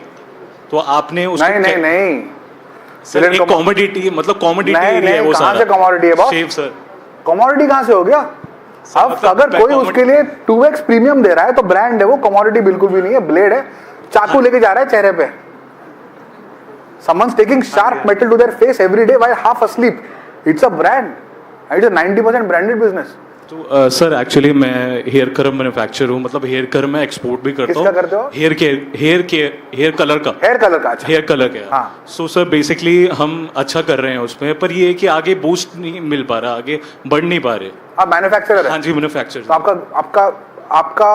तो आपने उसको नहीं सर एक कॉमोडिटी मतलब कॉमोडिटी एरिया है वो सारा. कहाँ से कमोडिटी है बॉस? शेव सर, कमोडिटी कहाँ से हो गया? अब अगर कोई उसके लिए 2x प्रीमियम दे रहा है तो ब्रांड है वो, कमोडिटी बिल्कुल भी नहीं है. ब्लेड है, चाकू लेके जा रहा है चेहरे पे. Someone's taking sharp metal to their face every day while half asleep. It's a brand. It's a 90% branded business. तो सर एक्चुअली मैं हेयर कलर मैन्युफैक्चर हूँ, मतलब हेयर कलर मैं एक्सपोर्ट भी करता हूँ. किसका करते हो? हेयर कलर का. अच्छा. हेयर कलर का. हाँ. सो सर बेसिकली हम अच्छा कर रहे हैं उसमें, पर ये है कि आगे बूस्ट नहीं मिल पा रहा, आगे बढ़ नहीं पा रहे. आप मैन्युफैक्चरर हैं? हाँ जी मैन्युफैक्चरर. तो आपका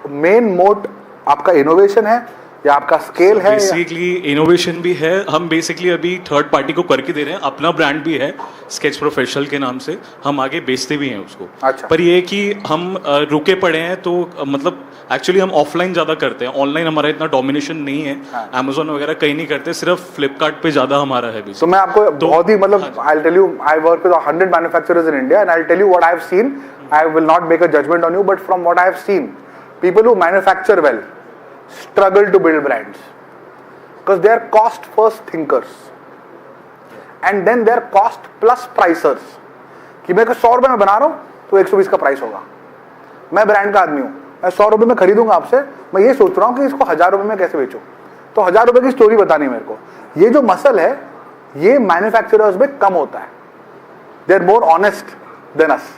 मेन मोट आपका इनोवेशन है या आपका स्केल है? बेसिकली इनोवेशन भी है. हम बेसिकली अभी थर्ड पार्टी को करके दे रहे हैं, अपना ब्रांड भी है स्केच प्रोफेशनल के नाम से, हम आगे बेचते भी हैं उसको. अच्छा. पर ये है कि हम रुके पड़े हैं, तो मतलब एक्चुअली हम ऑफलाइन ज्यादा करते हैं, ऑनलाइन हमारा इतना डोमिनेशन नहीं है. अमेजोन वगैरह कहीं नहीं करते, सिर्फ फ्लिपकार्ट पे ज्यादा हमारा है. तो मैं आपको बहुत ही मतलब I will tell you, I work with 100 manufacturers in India and I will tell you what I have seen. I will not make a judgment on you, but from what I have seen, people who manufacture well struggle to build brands because they are cost first thinkers and then they are cost plus pricers. कि मैं 100 रुपए में बना रहा हूं तो 120 का price होगा. मैं ब्रांड का आदमी हूं, मैं 100 रुपए में खरीदूंगा आपसे, मैं ये सोच रहा हूं कि इसको 1000 रुपए में कैसे बेचूं, तो 1000 रुपए की स्टोरी बतानी मेरे को. ये जो मसल है ये मैन्युफैक्चरर्स में कम होता है. They are more honest than us.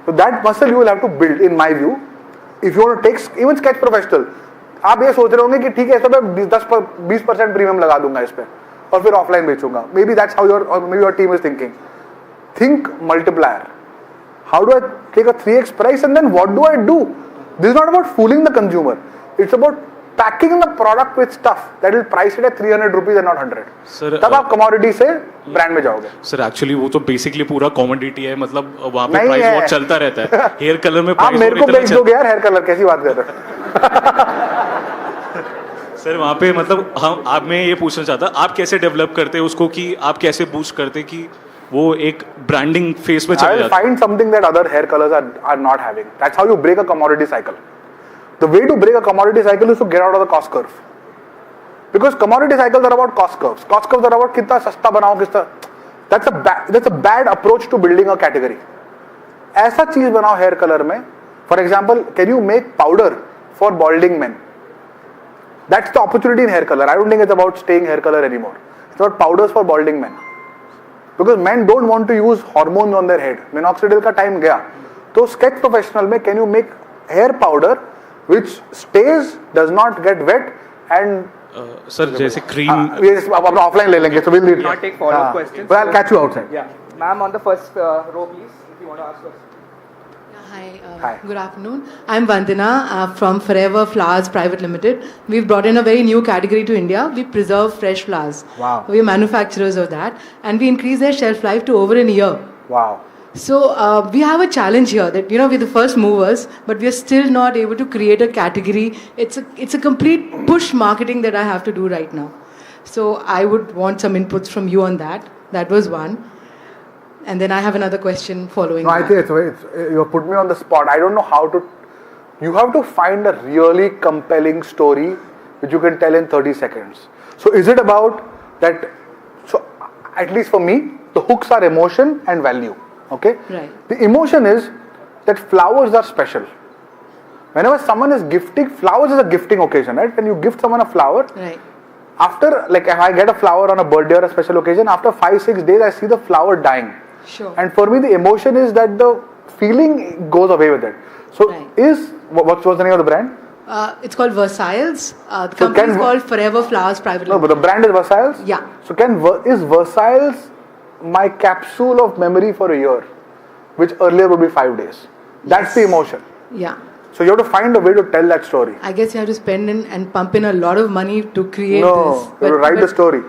So that muscle you will have to build in my view if you want to take even sketch professional. आप ये सोच रहे होंगे कि ठीक है इस पे 10-20% प्रीमियम लगा दूंगा इस पे, और फिर offline बेचूंगा. Maybe that's how your team is thinking. Think multiplier. How do I take a 3x price and then what do I do? This is not about fooling the consumer. It's about packing the product with stuff that will price it at 300 rupees and not 100. Sir तब आप commodity से brand में जाओगे. Sir actually वो तो basically पूरा commodity है, मतलब वहाँ पे प्राइस बहुत चलता रहता है. हेयर कलर में आप मेरे को बेच दोगे यार हेयर कलर, कैसी बात कर रहे हो? सर वहाँ पे मतलब हम आप मैं ये पूछना चाहता, आप कैसे डेवलप करते हैं उसको, कि आप कैसे बूस्ट करते कि वो एक ब्रांडिंग फेस में चले जाता है? Find something that other hair colors are not having. That's how you break a commodity cycle. The way to break a commodity cycle is to get out of the cost curve. Because commodity cycles are about cost curves. Cost curves are about कितना सस्ता बनाओ कितना. That's a bad approach to building a category. ऐसा चीज बनाओ hair color में. For example, can you make powder for balding men? That's the opportunity in hair color. I don't think it's about staying hair color anymore. It's about powders for balding men. Because men don't want to use hormones on their head. Minoxidil का time गया. तो sketch professional में can you make hair powder which stays, does not get wet and sir जैसे cream अब offline ले लेंगे, so we'll need not take follow-up questions. But I'll catch you outside. Yeah, ma'am, on the first row, please, if you want to ask questions. Hi. Good afternoon. I'm Vandana from Forever Flowers Private Limited. We've brought in a very new category to India. We preserve fresh flowers. Wow. We're manufacturers of that. And we increase their shelf life to over a year. Wow. So we have a challenge here that, we're the first movers, but we're still not able to create a category. It's a complete push marketing that I have to do right now. So I would want some inputs from you on that. That was one. And then I have another question following. No, I think you put me on the spot. I don't know how to. You have to find a really compelling story which you can tell in 30 seconds. So is it about that? So at least for me, the hooks are emotion and value. Okay. Right. The emotion is that flowers are special. Whenever someone is gifting, flowers is a gifting occasion, right? When you gift someone a flower, right. After, like if I get a flower on a birthday or a special occasion, after 5-6 days, I see the flower dying. Sure. And for me, the emotion is that the feeling goes away with it. So, what's the name of the brand? It's called Versailles. The company is called Forever Flowers Private Limited. No, but the brand is Versailles? Yeah. So, is Versailles my capsule of memory for a year, which earlier would be 5 days? That's the emotion. Yeah. So, you have to find a way to tell that story. I guess you have to spend and pump in a lot of money to create this. No, you have to write the story.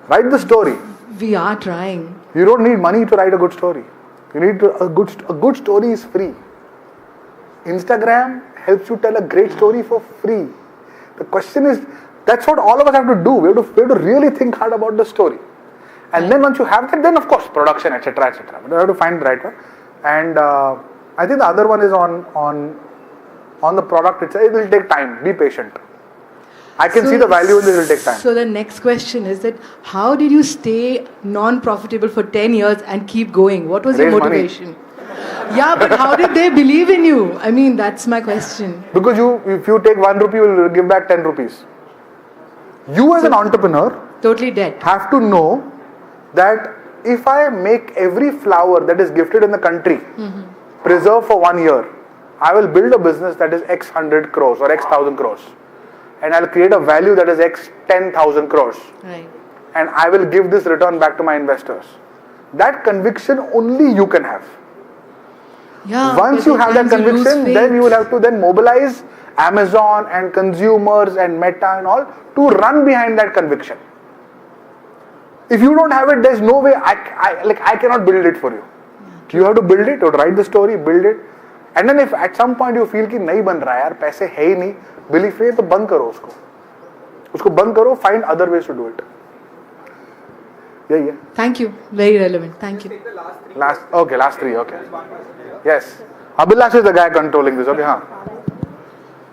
Write the story. We are trying. You don't need money to write a good story. You need a good story is free. Instagram helps you tell a great story for free. The question is, that's what all of us have to do. We have to really think hard about the story. And then once you have that, then of course production, etc., etc. But you have to find the right one. And I think the other one is on the product itself. It will take time. Be patient. I can see the value in this. It will take time. So the next question is that how did you stay non-profitable for 10 years and keep going? What was your motivation? Yeah, but how did they believe in you? I mean, that's my question. Because if you take 1 rupee, you will give back 10 rupees. You as an entrepreneur totally dead. Have to know that if I make every flower that is gifted in the country preserve for 1 year, I will build a business that is X 100 crores or X 1000 crores. And I'll create a value that is X 10,000 crores. Right. And I will give this return back to my investors. That conviction only you can have. Yeah, once you have that conviction, then you will have to then mobilize Amazon and consumers and Meta and all to run behind that conviction. If you don't have it, there's no way I cannot build it for you. You have to build it, or write the story, build it. And then if at some point you feel कि नहीं बन रहा है यार, पैसे है ही नहीं, believe me, तो बंद करो उसको बंद करो, find other ways to do it. Yeah. Thank you. Very relevant. Thank you. Last three. Okay. Yes. Abhilash is the guy controlling this. Okay, huh?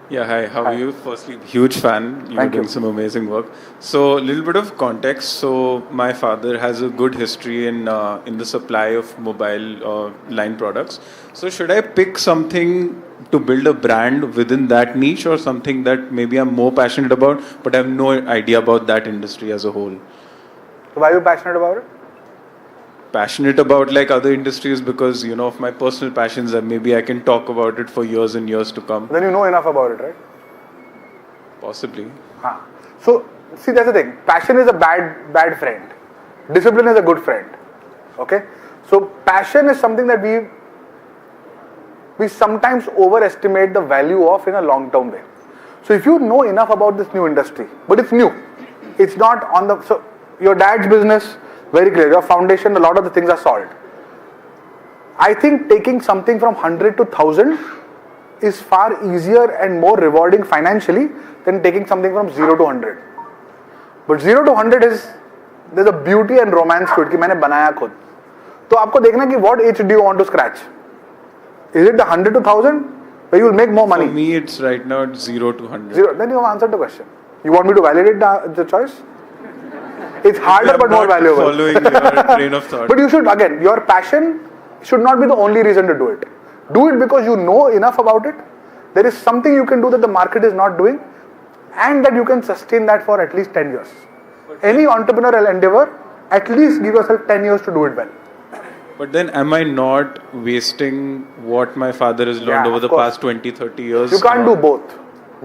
Yeah, hi. How are you? Firstly, huge fan. You're doing some amazing work. So, a little bit of context. So, my father has a good history in the supply of mobile line products. So, should I pick something to build a brand within that niche, or something that maybe I'm more passionate about, but I have no idea about that industry as a whole? So, why are you passionate about it? Passionate about like other industries because, of my personal passions, and maybe I can talk about it for years and years to come. Then you know enough about it, right? Possibly. So, See, that's the thing. Passion is a bad friend. Discipline is a good friend. Okay? So passion is something that we sometimes overestimate the value of in a long-term way. So if you know enough about this new industry, but it's new, it's not on the, so your dad's business, very clear, your foundation, a lot of the things are solved. I think taking something from 100 to 1000 is far easier and more rewarding financially than taking something from 0 to 100. But 0 to 100 is, there's a beauty and romance to it कि मैंने बनाया खुद. तो आपको देखना कि what itch do you want to scratch? Is it the 100 to 1000 where you will make more money? For me, it's right now at 0 to 100. Zero. Then you have answered the question. You want me to validate the choice? It's harder but more valuable. Following your train of thought. But you should, again, your passion should not be the only reason to do it. Do it because you know enough about it. There is something you can do that the market is not doing, and that you can sustain that for at least 10 years. Any entrepreneurial endeavor, at least give yourself 10 years to do it well. But then am I not wasting what my father has learned over the past 20-30 years? You can't do both.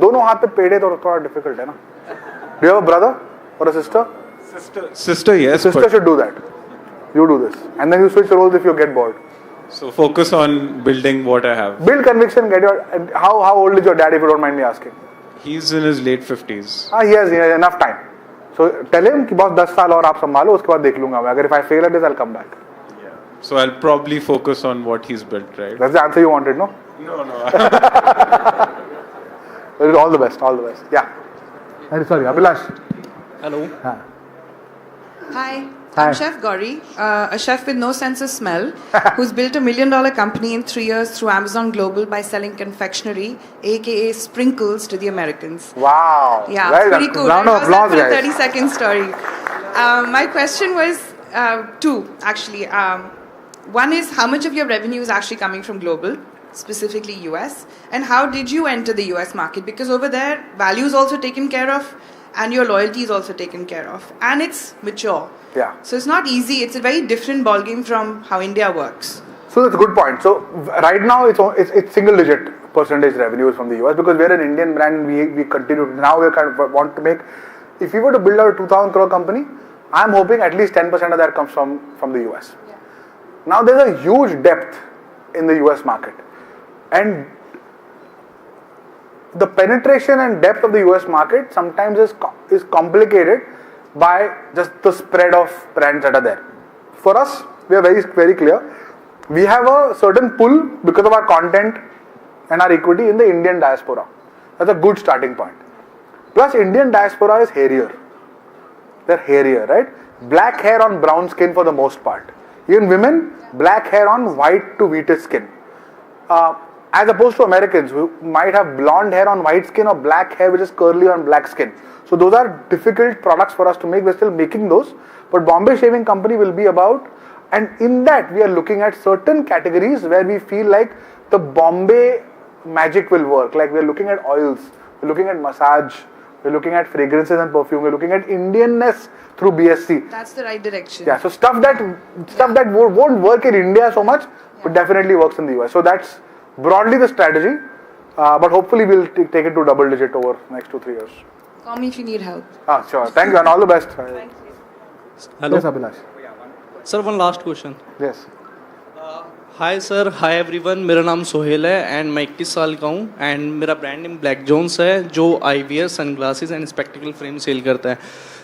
दोनों हाथ पे पेड़े तो थोड़ा difficult है ना. Do you have a brother or a sister? Sister, yes. Sister should do that. You do this, and then you switch roles if you get bored. So focus on building what I have. Build conviction. Get your. How old is your dad, if you don't mind me asking? He's in his late 50s. He has enough time. So tell him कि बस 10 साल और आप संभालो, उसके बाद देख लूँगा मैं. अगर if I fail at this, I'll come back. So I'll probably focus on what he's built, right? That's the answer you wanted, no? No. All the best. All the best. Yeah. Sorry, Abhilash. Hello. Hi. I'm Chef Gauri, a chef with no sense of smell, who's built $1 million company in 3 years through Amazon Global by selling confectionery, aka sprinkles, to the Americans. Wow. Yeah, well pretty done. cool. Round of applause, That was a guys. 30-second story. My question was two, actually. One is, how much of your revenue is actually coming from global, specifically US? And how did you enter the US market? Because over there, value is also taken care of, and your loyalty is also taken care of. And it's mature. Yeah. So it's not easy. It's a very different ballgame from how India works. So that's a good point. So right now it's single-digit percentage revenues from the US because we're an Indian brand. We continue. Now we kind of want to make. If we were to build out a 2,000 crore company, I'm hoping at least 10% of that comes from the US. Yeah. Now there's a huge depth in the US market, and the penetration and depth of the US market sometimes is complicated by just the spread of brands that are there. For us, we are very, very clear. We have a certain pull because of our content and our equity in the Indian diaspora. That's a good starting point. Plus, Indian diaspora is hairier. They're hairier, right? Black hair on brown skin for the most part. Even women, black hair on white to wheatish skin. As opposed to Americans who might have blonde hair on white skin or black hair which is curly on black skin. So those are difficult products for us to make. We're still making those. But Bombay Shaving Company will be about, and in that we are looking at certain categories where we feel like the Bombay magic will work. Like we're looking at oils, we're looking at massage, we're looking at fragrances and perfume, we're looking at Indianness through BSC. That's the right direction. Yeah, so stuff that won't work in India so much, but definitely works in the US. So that's broadly the strategy. But hopefully we'll take it to double digit over the next 2-3 years. Call me if you need help. Sure. Thank you and all the best. Thank you. Hello. Yes, Abhilash. Sir, one last question. Yes. Hi sir, hi everyone, मेरा नाम सोहेल है and मैं 21 साल का हूँ and मेरा brand name black Jones है जो eyewear sunglasses and spectacle frame sell करता है.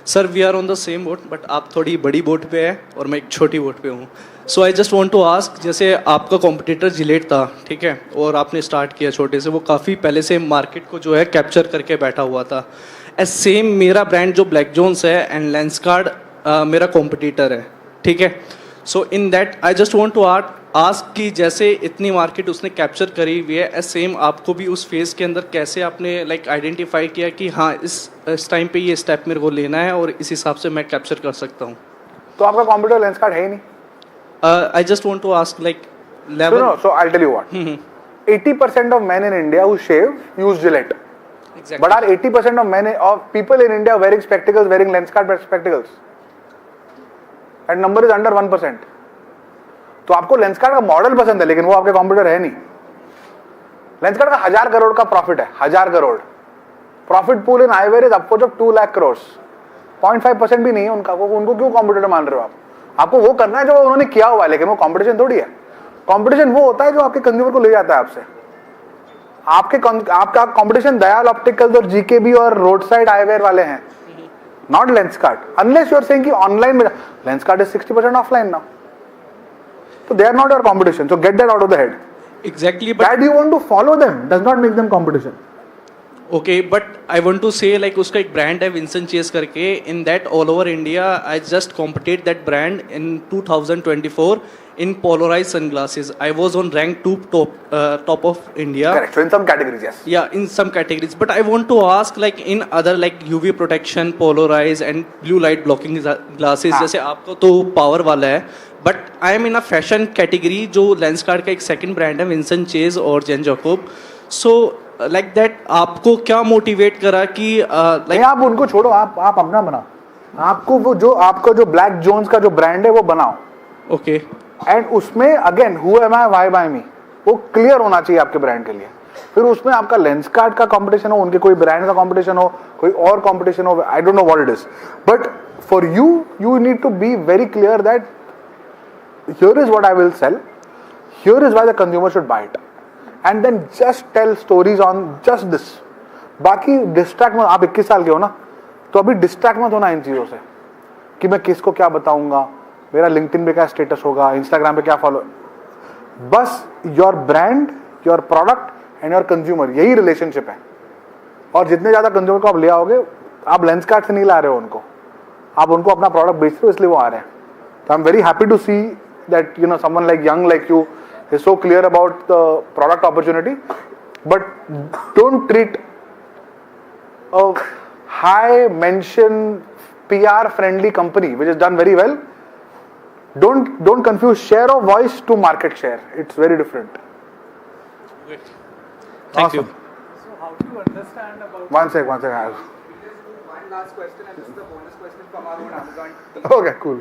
Sir, we are on the same boat but आप थोड़ी बड़ी बोट पे है और मैं एक छोटी बोट पे हूँ. So I just want to ask, जैसे आपका कॉम्पिटिटर जिलेट था, ठीक है, और आपने स्टार्ट किया छोटे से, वो काफ़ी पहले से मार्केट को जो है कैप्चर करके बैठा हुआ था. एज सेम मेरा ब्रांड जो ब्लैक जोन्स है एंड लेंसकार्ड मेरा कॉम्पिटिटर है, ठीक है. So in that I just want to ask कि जैसे इतनी मार्केट उसने कैप्चर करी हुई है, एज सेम आपको भी उस फेज़ के अंदर कैसे आपने लाइक आइडेंटिफाई किया कि हाँ इस टाइम पे ये स्टेप मेरे को लेना है और इस हिसाब से मैं कैप्चर कर सकता हूँ. तो आपका कॉम्पिटिटर लेंसकार्ड है ही नहीं. I just want to ask like level. So I'll tell you what. 80% of men in India who shave use Gillette. Exactly. But are 80% of people in India wearing spectacles, wearing Lenskart spectacles? That number is under 1%. तो आपको Lenskart का model पसंद है लेकिन वो आपके competitor है नहीं. Lenskart का 1000 करोड़ का प्रॉफिट है, 1000 crore. Profit pool in eyewear is upwards of 2 lakh crores. 0.5% भी नहीं है उनका, वो उनको क्यों कॉम्पिटिटर मान रहे हो आप? आपको वो करना है जो उन्होंने किया हुआ है, लेकिन वो कॉम्पिटिशन थोड़ी है। कॉम्पिटिशन वो होता है जो आपके कंज्यूमर को ले जाता है आपसे। आपका कॉम्पिटिशन दयाल ऑप्टिकल्स और जीकेबी और रोड साइड आईवेयर वाले हैं, not Lenskart. Unless you are saying कि ऑनलाइन में Lenskart is 60% offline now, so they are not your competition, so get that out of the head. Exactly, but that you want to follow them does not make them competition. Okay, but I want to say like उसका एक brand है Vincent Chase करके, in that all over India I just competed that brand in 2024 in polarized sunglasses. I was on rank 2 top of India. Correct. So in some categories, yes. Yeah, in some categories. But I want to ask like in other like UV protection, polarized and blue light blocking glasses, जैसे आपको तो power वाला है, but I am in a fashion category जो Lenskart का एक second brand है Vincent Chase और Jane Jacob. So like that आपको क्या motivate करा कि नहीं आप उनको छोड़ो, आप अपना बनाओ। आपको वो जो आपका जो ब्लैक जोन्स का जो ब्रांड है वो बनाओ। Okay. एंड उसमें again who am I why buy me वो क्लियर होना चाहिए आपके ब्रांड के लिए। फिर उसमें आपका लेंसकार्ट का कंपटीशन हो, उनके कोई ब्रांड का कंपटीशन हो, कोई और कंपटीशन हो, I don't know what it is, but for you need to be very clear that here is what I will sell, here is why the consumer should buy it, and then just tell stories on just this. बाकी distract मत, आप 21 साल के हो ना, तो अभी distract मत होना इन चीजों से कि मैं किसको क्या बताऊंगा, मेरा लिंक्डइन पे क्या स्टेटस होगा, इंस्टाग्राम पे क्या फॉलो। बस your brand, your product and your consumer, यही रिलेशनशिप है। और जितने ज्यादा कंज्यूमर को आप ले आओगे, आप लेंसकार्ट से नहीं ला रहे हो उनको, आप उनको अपना प्रोडक्ट बेच रहे हो, इसलिए वो आ रहे हैं। तो I am very happy to see that you know someone like young like you is so clear about the product opportunity, but don't treat a high mention PR friendly company which is done very well. Don't confuse share of voice to market share. It's very different. Thank you. So how do you understand about... One sec. One last question, and this is a bonus question from our own Amazon team. Okay, cool.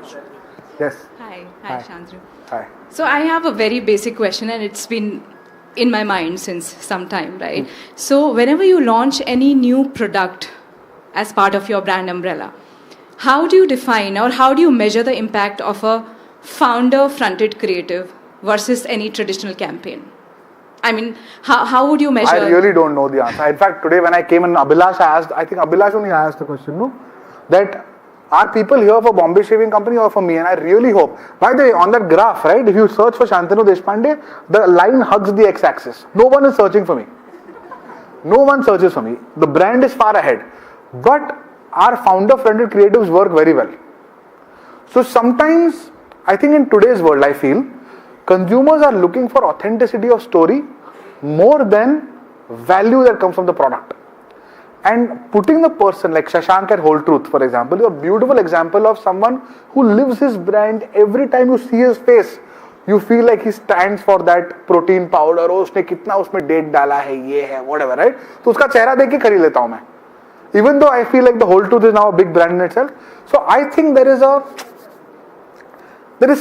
Yes. Hi, Chandru. Hi. So I have a very basic question, and it's been in my mind since some time, right? So whenever you launch any new product as part of your brand umbrella, how do you define or how do you measure the impact of a founder-fronted creative versus any traditional campaign? I mean, how would you measure? I really don't know the answer. In fact, today when I came in, Abhilash asked, I think Abhilash only asked the question, no? That are people here for Bombay Shaving Company or for me? And I really hope. By the way, on that graph, right, if you search for Shantanu Deshpande, the line hugs the x-axis. No one is searching for me. No one searches for me. The brand is far ahead. But our founder-fronted creatives work very well. So sometimes, I think in today's world, I feel, consumers are looking for authenticity of story more than value that comes from the product. And putting the person like Shashank at Whole Truth, for example, is a beautiful example of someone who lives his brand. Every time you see his face, you feel like he stands for that protein powder. Oh, उसने कितना उसमें date डाला है, ये है, whatever, right? तो उसका चेहरा देख के खरीद लेता हूँ मैं. Even though I feel like the Whole Truth is now a big brand in itself, so I think there is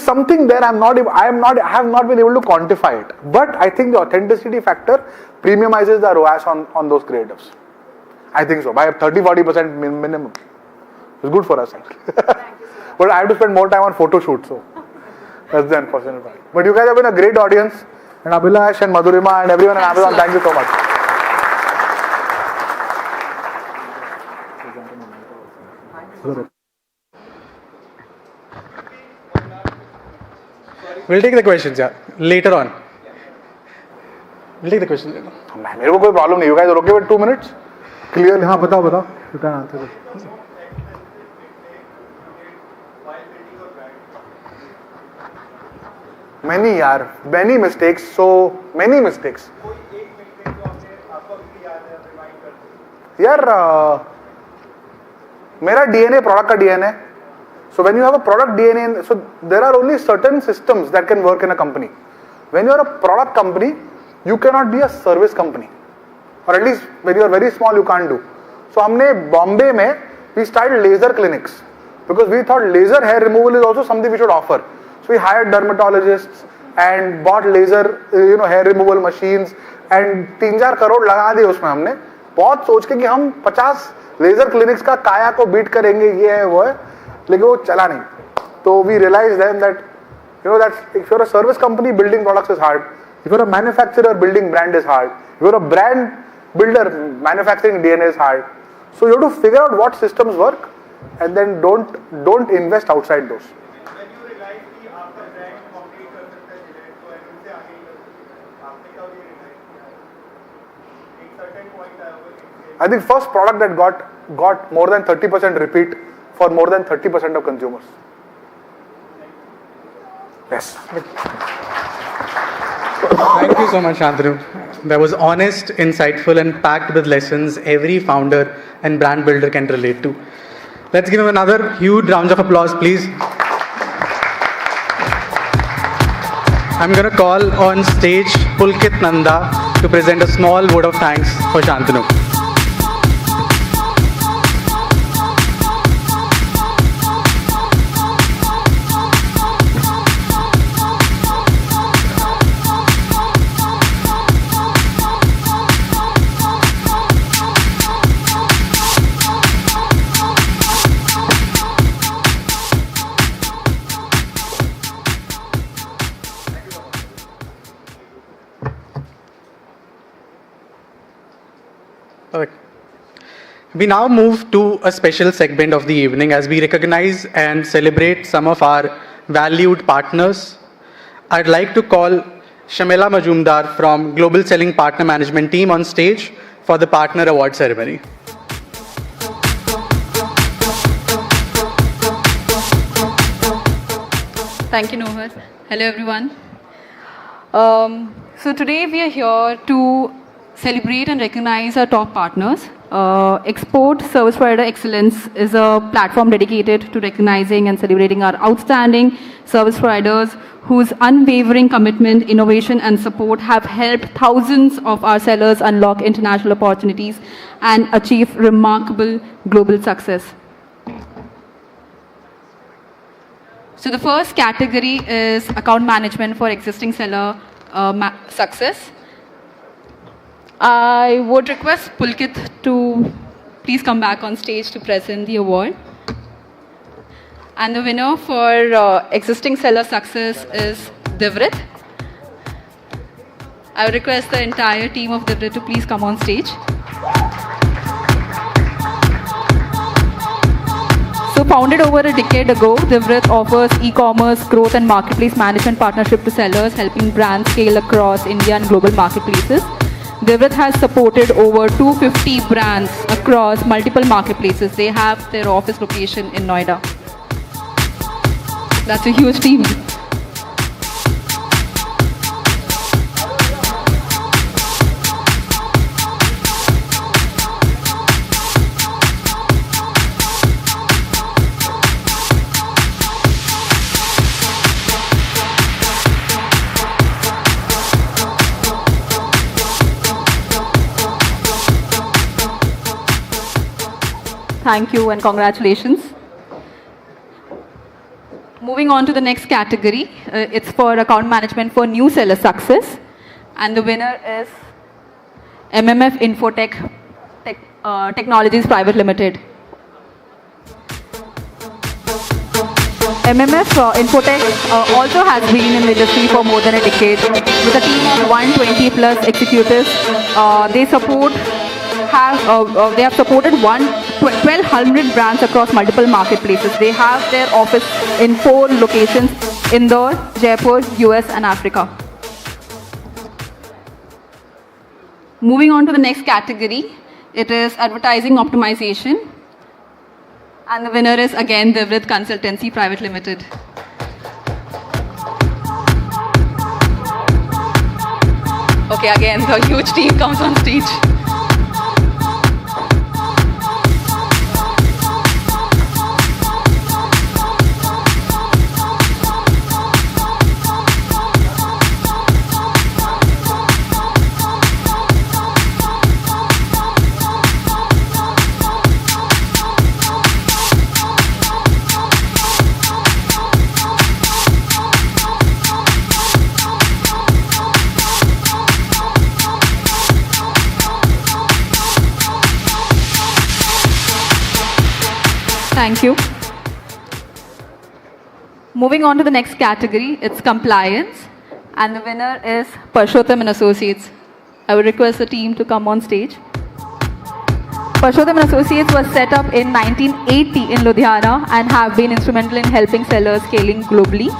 something there. I have not been able to quantify it, but I think the authenticity factor premiumizes the ROAS on those creatives. I think so by 30-40% minimum. It's good for us, but I have to spend more time on photo shoots, so that's the unfortunate part. But you guys have been a great audience, and Abhilash and Madhurima and everyone at Amazon, thank you so much. We'll take the questions, yeah, later on. We'll take the questions later. मेरे को कोई problem नहीं. You guys are okay with 2 minutes? Clearly, हाँ बताओ. You can answer this. Many mistakes. So many mistakes. यार मेरा DNA product का DNA. So when you have a product DNA, so there are only certain systems that can work in a company. When you are a product company, you cannot be a service company, or at least when you are very small, you can't do. So हमने Bombay में we started laser clinics because we thought laser hair removal is also something we should offer. So we hired dermatologists and bought laser hair removal machines and 3-4 crore लगा दिए उसमें हमने. बहुत सोच के कि हम 50 लेजर क्लिनिक्स का काया को बीट करेंगे, ये है वो है, लेकिन वो चला नहीं. तो we realize then that that if you're a service company, building products is hard. If you're a manufacturer, building brand is hard. If you're a brand builder, manufacturing DNA is hard. So you have to figure out what systems work, and then don't invest outside those. I think first product that got more than 30% repeat for more than 30% of consumers. Yes. Thank you so much, Shantanu. That was honest, insightful, and packed with lessons every founder and brand builder can relate to. Let's give him another huge round of applause, please. I'm going to call on stage Pulkit Nanda to present a small vote of thanks for Shantanu. We now move to a special segment of the evening as we recognize and celebrate some of our valued partners. I'd like to call Shamila Majumdar from Global Selling Partner Management Team on stage for the Partner Award ceremony. Thank you, Nohar. Hello, everyone. So today we are here to celebrate and recognize our top partners. Export Service Provider Excellence is a platform dedicated to recognizing and celebrating our outstanding service providers whose unwavering commitment, innovation, and support have helped thousands of our sellers unlock international opportunities and achieve remarkable global success. So the first category is account management for existing seller success. I would request Pulkit to please come back on stage to present the award. And the winner for existing seller success is Divrit. I would request the entire team of Divrit to please come on stage. So founded over a decade ago, Divrit offers e-commerce, growth and marketplace management partnership to sellers, helping brands scale across India and global marketplaces. Divrit has supported over 250 brands across multiple marketplaces. They have their office location in Noida. That's a huge team. Thank you and congratulations. Moving on to the next category, it's for account management for new seller success. And the winner is MMF Infotech Technologies Private Limited. MMF Infotech also has been in the industry for more than a decade with a team of 120 plus executives. They have supported 1,200 brands across multiple marketplaces. They have their office in 4 locations: Indore, Jaipur, US and Africa. Moving on to the next category, it is advertising optimization. And the winner is again Divrit Consultancy Private Limited. Okay, again the huge team comes on stage. Thank you. Moving on to the next category, it's compliance. And the winner is Purushottam and Associates. I would request the team to come on stage. Purushottam and Associates was set up in 1980 in Ludhiana and have been instrumental in helping sellers scaling globally.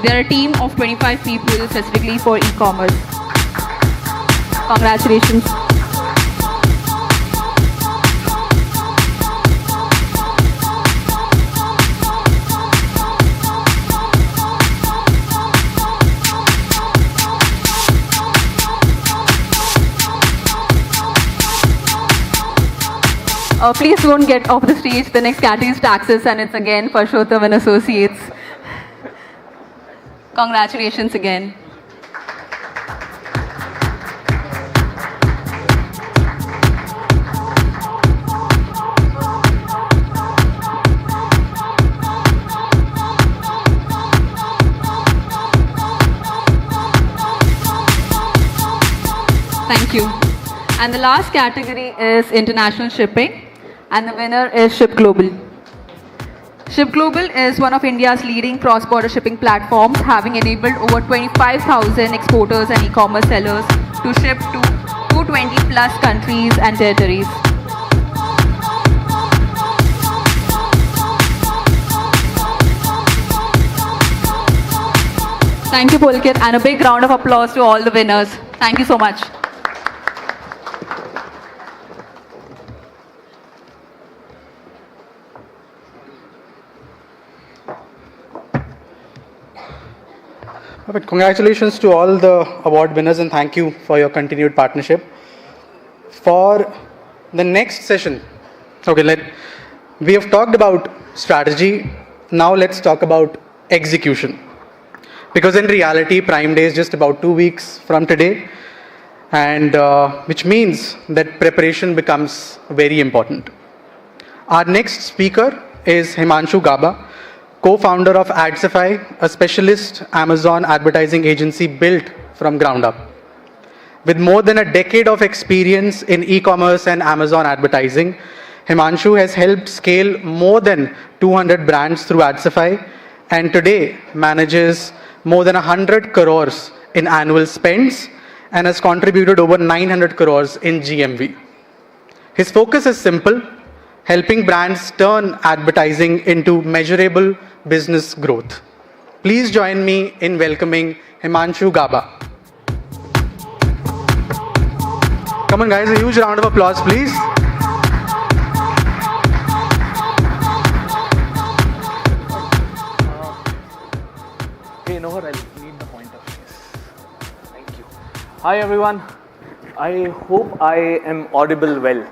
They are a team of 25 people specifically for e-commerce. Congratulations. Please don't get off the stage. The next category is taxes, and it's again Purushottam and Associates. Congratulations again. Thank you. And the last category is international shipping. And the winner is Ship Global. Ship Global is one of India's leading cross-border shipping platforms, having enabled over 25,000 exporters and e-commerce sellers to ship to 220 plus countries and territories. Thank you, Pulkit, and a big round of applause to all the winners. Thank you so much. Perfect. Congratulations to all the award winners and thank you for your continued partnership. For the next session, we have talked about strategy. Now let's talk about execution. Because in reality, Prime Day is just about 2 weeks from today, and which means that preparation becomes very important. Our next speaker is Himanshu Gaba, co-founder of Adsify, a specialist Amazon advertising agency built from ground up. With more than a decade of experience in e-commerce and Amazon advertising, Himanshu has helped scale more than 200 brands through Adsify and today manages more than 100 crores in annual spends and has contributed over 900 crores in GMV. His focus is simple: helping brands turn advertising into measurable business growth. Please join me in welcoming Himanshu Gaba. Come on guys, a huge round of applause please. Hey Nohar, I'll need the pointer. Thank you. Hi everyone. I hope I am audible well.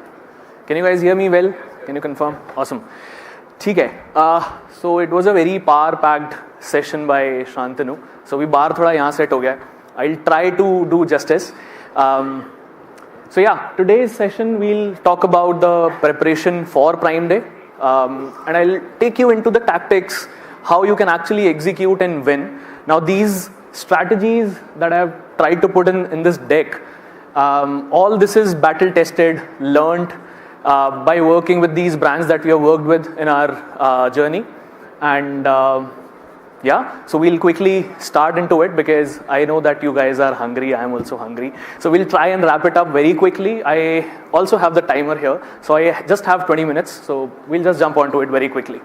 Can you guys hear me well? Can you confirm? Awesome. Okay. So it was a very power-packed session by Shantanu. So we bar thoda yahan set ho gaya. I'll try to do justice. So yeah, today's session we'll talk about the preparation for Prime Day, and I'll take you into the tactics, how you can actually execute and win. Now these strategies that I've tried to put in this deck, all this is battle tested, learned by working with these brands that we have worked with in our journey. And yeah, so we'll quickly start into it because I know that you guys are hungry. I am also hungry. So we'll try and wrap it up very quickly. I also have the timer here. So I just have 20 minutes. So we'll just jump onto it very quickly.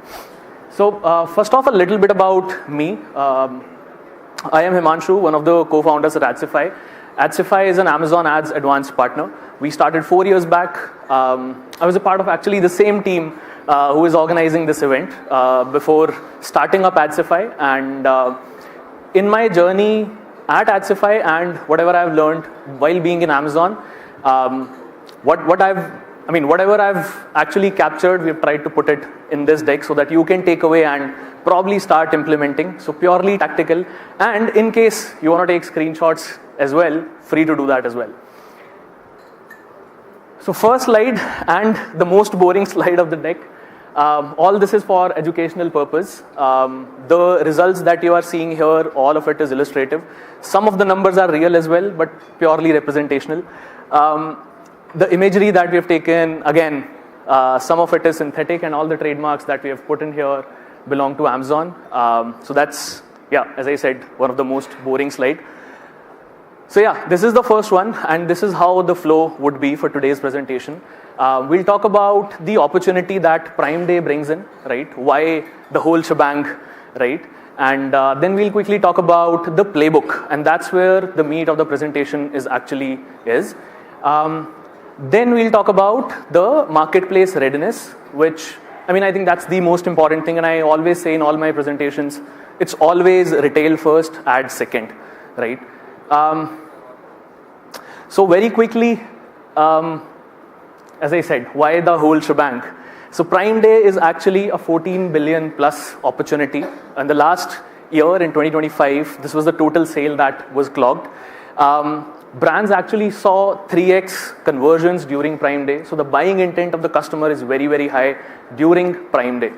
So first off, a little bit about me. I am Himanshu, one of the co-founders at Adsify. Adsify is an Amazon Ads Advanced partner. We started 4 years back. I was a part of actually the same team who is organizing this event before starting up Adsify. And in my journey at Adsify and whatever I've learned while being in Amazon, whatever I've actually captured, we've tried to put it in this deck so that you can take away and probably start implementing. So purely tactical. And in case you want to take screenshots as well, free to do that as well. So first slide and the most boring slide of the deck. All this is for educational purpose. The results that you are seeing here, all of it is illustrative. Some of the numbers are real as well, but purely representational. The imagery that we have taken, again, Some of it is synthetic, and all the trademarks that we have put in here belong to Amazon. So that's, yeah, as I said, one of the most boring slide. So yeah, this is the first one, and this is how the flow would be for today's presentation. We'll talk about the opportunity that Prime Day brings in, right? Why the whole shebang, right? And then we'll quickly talk about the playbook, and that's where the meat of the presentation is. Then we'll talk about the marketplace readiness, which, I mean, I think that's the most important thing, and I always say in all my presentations, it's always retail first, ads second, right? So very quickly, as I said, why the whole shebang? So Prime Day is actually a 14 billion plus opportunity. And the last year in 2025, this was the total sale that was clocked. Brands actually saw 3x conversions during Prime Day. So the buying intent of the customer is very, very high during Prime Day.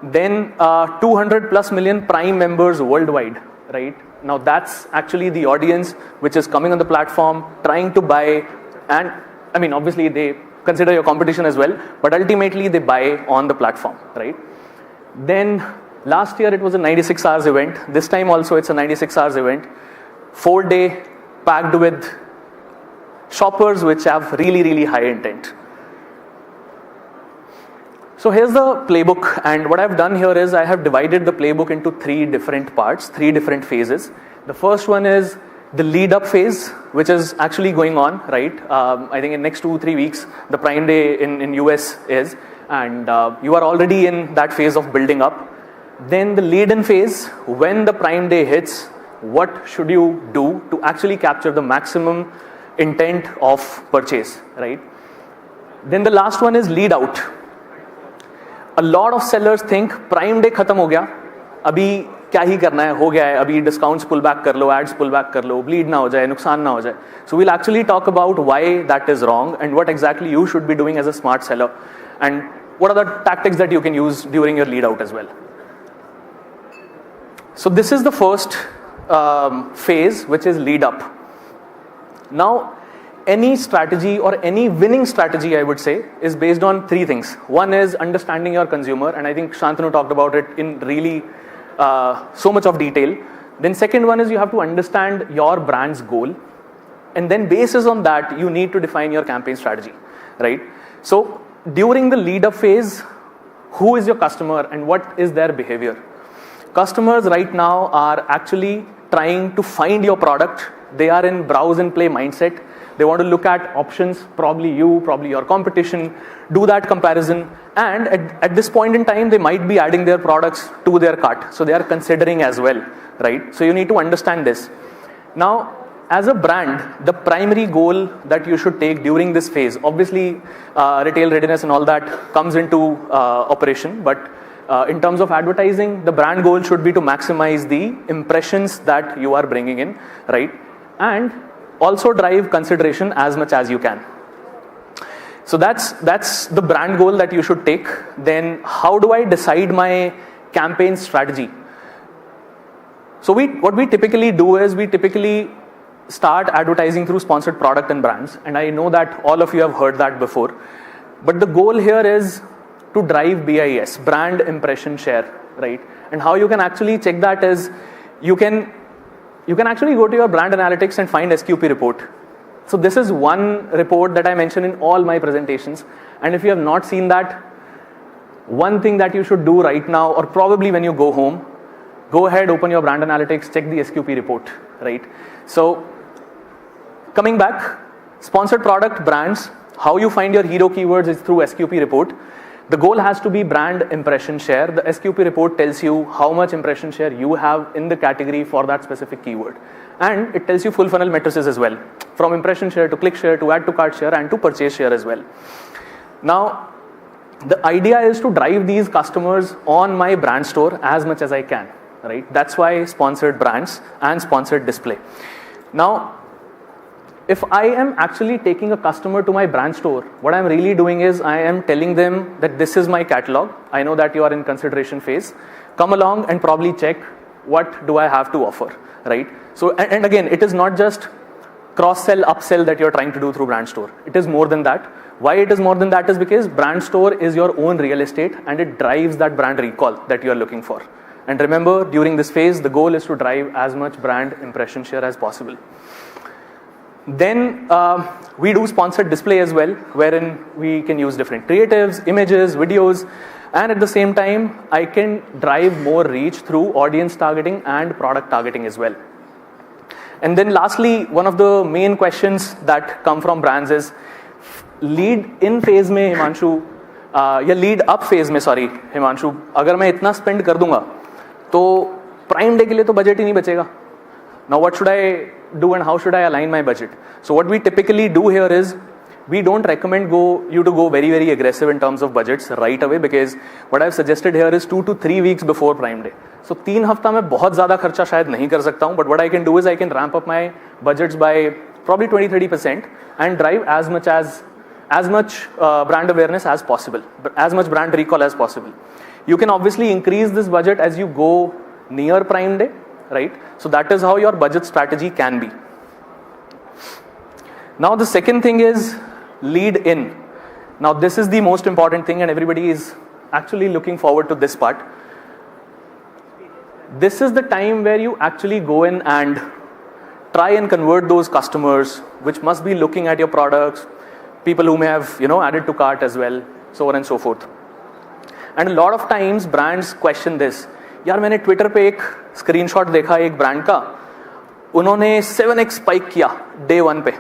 Then 200 plus million Prime members worldwide, right? Now that's actually the audience which is coming on the platform, trying to buy, and I mean, obviously they consider your competition as well, but ultimately they buy on the platform, right? Then last year it was a 96 hours event. This time also it's a 96 hours event. 4-day packed with shoppers which have really, really high intent. So here's the playbook, and what I've done here is I have divided the playbook into 3 different parts, 3 different phases. The first one is the lead up phase, which is actually going on, right? I think in next 2-3 weeks, the Prime Day in US is, and you are already in that phase of building up. Then the lead in phase, when the Prime Day hits, what should you do to actually capture the maximum intent of purchase, right? Then the last one is lead out. A lot of sellers think Prime Day खत्म हो गया, अभी क्या ही करना है, हो गया है, अभी discounts pull back कर लो, ads pull back कर लो, bleed ना हो जाए, नुकसान ना हो जाए. So we'll actually talk about why that is wrong and what exactly you should be doing as a smart seller, and what are the tactics that you can use during your lead out as well. So this is the first phase, which is lead up. Now, any strategy or any winning strategy, I would say, is based on 3 things. One is understanding your consumer, and I think Shantanu talked about it in really so much of detail. Then second one is you have to understand your brand's goal, and then basis on that, you need to define your campaign strategy, right? So during the lead up phase, who is your customer and what is their behavior? Customers right now are actually trying to find your product. They are in browse and play mindset. They want to look at options, probably you, probably your competition, do that comparison, and at this point in time, they might be adding their products to their cart. So they are considering as well, right? So you need to understand this. Now, as a brand, the primary goal that you should take during this phase, obviously retail readiness and all that comes into operation, but in terms of advertising, the brand goal should be to maximize the impressions that you are bringing in, right? And also drive consideration as much as you can. So that's the brand goal that you should take. Then how do I decide my campaign strategy? So what we typically do is we typically start advertising through sponsored product and brands, and I know that all of you have heard that before. But the goal here is to drive BIS, brand impression share, right? And how you can actually check that is you can actually go to your brand analytics and find SQP report. So this is one report that I mention in all my presentations. And if you have not seen that, one thing that you should do right now, or probably when you go home, go ahead, open your brand analytics, check the SQP report, right? So coming back, sponsored product brands, how you find your hero keywords is through SQP report. The goal has to be brand impression share. The SQP report tells you how much impression share you have in the category for that specific keyword. And it tells you full funnel matrices as well, from impression share to click share to add to cart share and to purchase share as well. Now, the idea is to drive these customers on my brand store as much as I can, right? That's why sponsored brands and sponsored display. Now, if I am actually taking a customer to my brand store, what I'm really doing is I am telling them that this is my catalog. I know that you are in consideration phase. Come along and probably check what do I have to offer, right? So, and again, it is not just cross-sell, upsell that you're trying to do through brand store. It is more than that. Why it is more than that is because brand store is your own real estate and it drives that brand recall that you are looking for. And remember, during this phase, the goal is to drive as much brand impression share as possible. Then we do sponsored display as well, wherein we can use different creatives, images, videos, and at the same time, I can drive more reach through audience targeting and product targeting as well. And then lastly, one of the main questions that come from brands is lead in phase में हिमांशु या lead up phase में sorry Himanshu अगर मैं इतना spend कर दूंगा तो Prime Day के लिए तो budget ही नहीं बचेगा. Now what should I do and how should I align my budget? So what we typically do here is we don't recommend you to go very aggressive in terms of budgets right away, because what I've suggested here is 2 to 3 weeks before Prime Day. So 3 हफ्ता में बहुत ज़्यादा खर्चा शायद नहीं कर सकता हूँ, but what I can do is I can ramp up my budgets by probably 20-30% and drive as much brand awareness as possible, as much brand recall as possible. You can obviously increase this budget as you go near Prime Day, right? So that is how your budget strategy can be. Now the second thing is lead in. Now this is the most important thing and everybody is actually looking forward to this part. This is the time where you actually go in and try and convert those customers which must be looking at your products, people who may have added to cart as well, so on and so forth. And a lot of times brands question this. यार मैंने Twitter पे एक screenshot देखा एक brand का, उन्होंने 7x spike किया day 1 पे,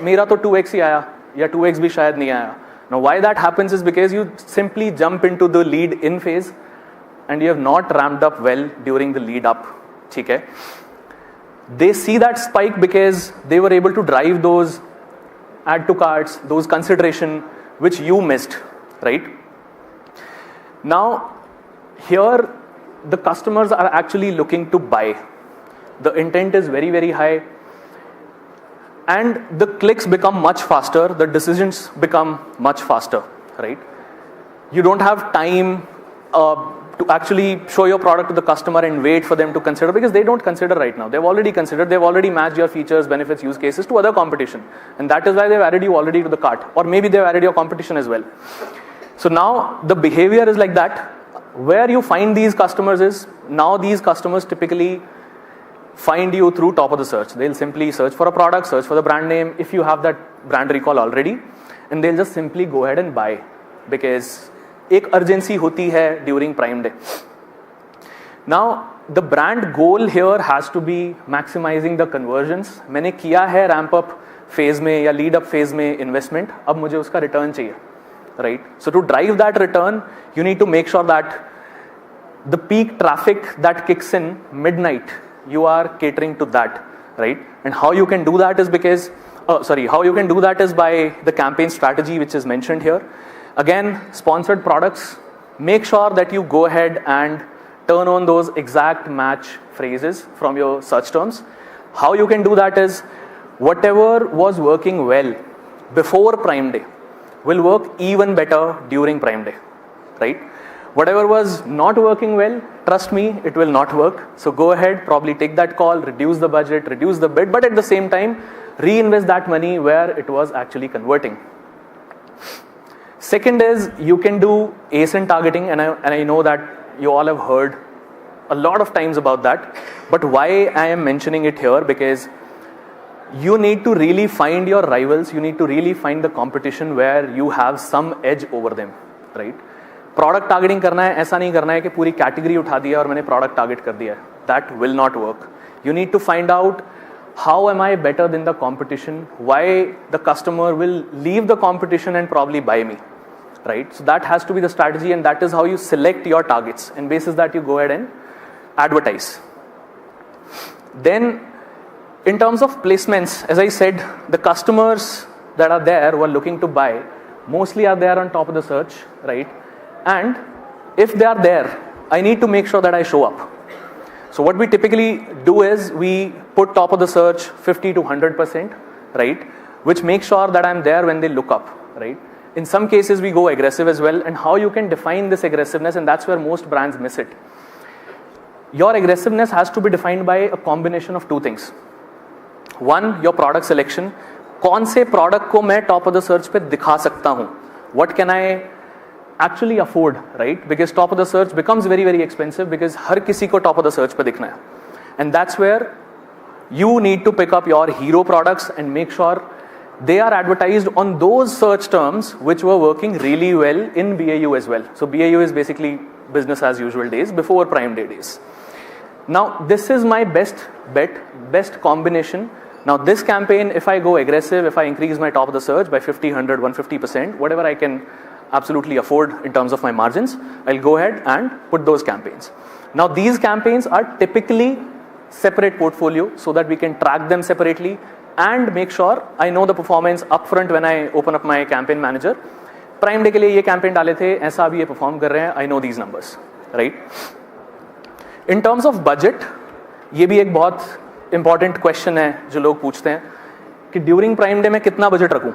मेरा तो 2x ही आया या 2x भी शायद नहीं आया. Now why that happens is because you simply jump into the lead in phase and you have not ramped up well during the lead up. ठीक है? They see that spike because they were able to drive those add to carts, those consideration which you missed, right? Now here the customers are actually looking to buy. The intent is very high and the clicks become much faster, the decisions become much faster, right? You don't have time to actually show your product to the customer and wait for them to consider, because they don't consider right now. They've already considered, they've already matched your features, benefits, use cases to other competition, and that is why they've added you already to the cart, or maybe they've added your competition as well. So now the behavior is like that. Where you find these customers is, now these customers typically find you through top of the search. They'll simply search for a product, search for the brand name, if you have that brand recall already, and they'll just simply go ahead and buy, because एक urgency होती है during Prime Day. Now the brand goal here has to be maximizing the conversions. मैंने किया है ramp up phase में या lead up phase में investment, अब मुझे उसका return चाहिए, right? So to drive that return, you need to make sure that the peak traffic that kicks in midnight, you are catering to that, right? And how you can do that is by the campaign strategy which is mentioned here. Again, sponsored products, make sure that you go ahead and turn on those exact match phrases from your search terms. How you can do that is, whatever was working well before Prime Day will work even better during Prime Day, right? Whatever was not working well, trust me, it will not work. So go ahead, probably take that call, reduce the budget, reduce the bid, but at the same time, reinvest that money where it was actually converting. Second is, you can do ASIN targeting, and I know that you all have heard a lot of times about that, but why I am mentioning it here, because you need to really find your rivals, you need to really find the competition where you have some edge over them, right? Product targeting करना है, ऐसा नहीं करना है कि पूरी category उठा दिया और मैंने product target कर दिया है. That will not work. You need to find out, how am I better than the competition? Why the customer will leave the competition and probably buy me, right? So that has to be the strategy, and that is how you select your targets, and basis that you go ahead and advertise. Then in terms of placements, as I said, the customers that are there who are looking to buy mostly are there on top of the search, right? And if they are there, I need to make sure that I show up. So what we typically do is we put top of the search 50 to 100%, right? Which makes sure that I'm there when they look up, right? In some cases we go aggressive as well, and how you can define this aggressiveness, and that's where most brands miss it. Your aggressiveness has to be defined by a combination of two things. One, your product selection, कौन से product को मैं top of the search पे दिखा सकता हूँ, what can I actually afford, right, because top of the search becomes very very expensive, because हर किसी को टॉप ऑफ द सर्च पे दिखना है, and that's where you need to pick up your hero products and make sure they are advertised on those search terms which were working really well in BAU as well. So BAU is basically business as usual days before Prime Day days. Now this is my best bet, best combination. Now this campaign, if I go aggressive, if I increase my top of the search by 50, 100, 150%, whatever I can absolutely afford in terms of my margins, I'll go ahead and put those campaigns. Now these campaigns are typically separate portfolio so that we can track them separately and make sure I know the performance upfront when I open up my campaign manager. Prime Day के लिए ये campaign डाले थे, ऐसा अभी ये perform कर रहे हैं, I know these numbers, right? In terms of budget, ये भी एक बहुत important question है जो लोग पूछते हैं कि during Prime Day मैं कितना budget रखूं,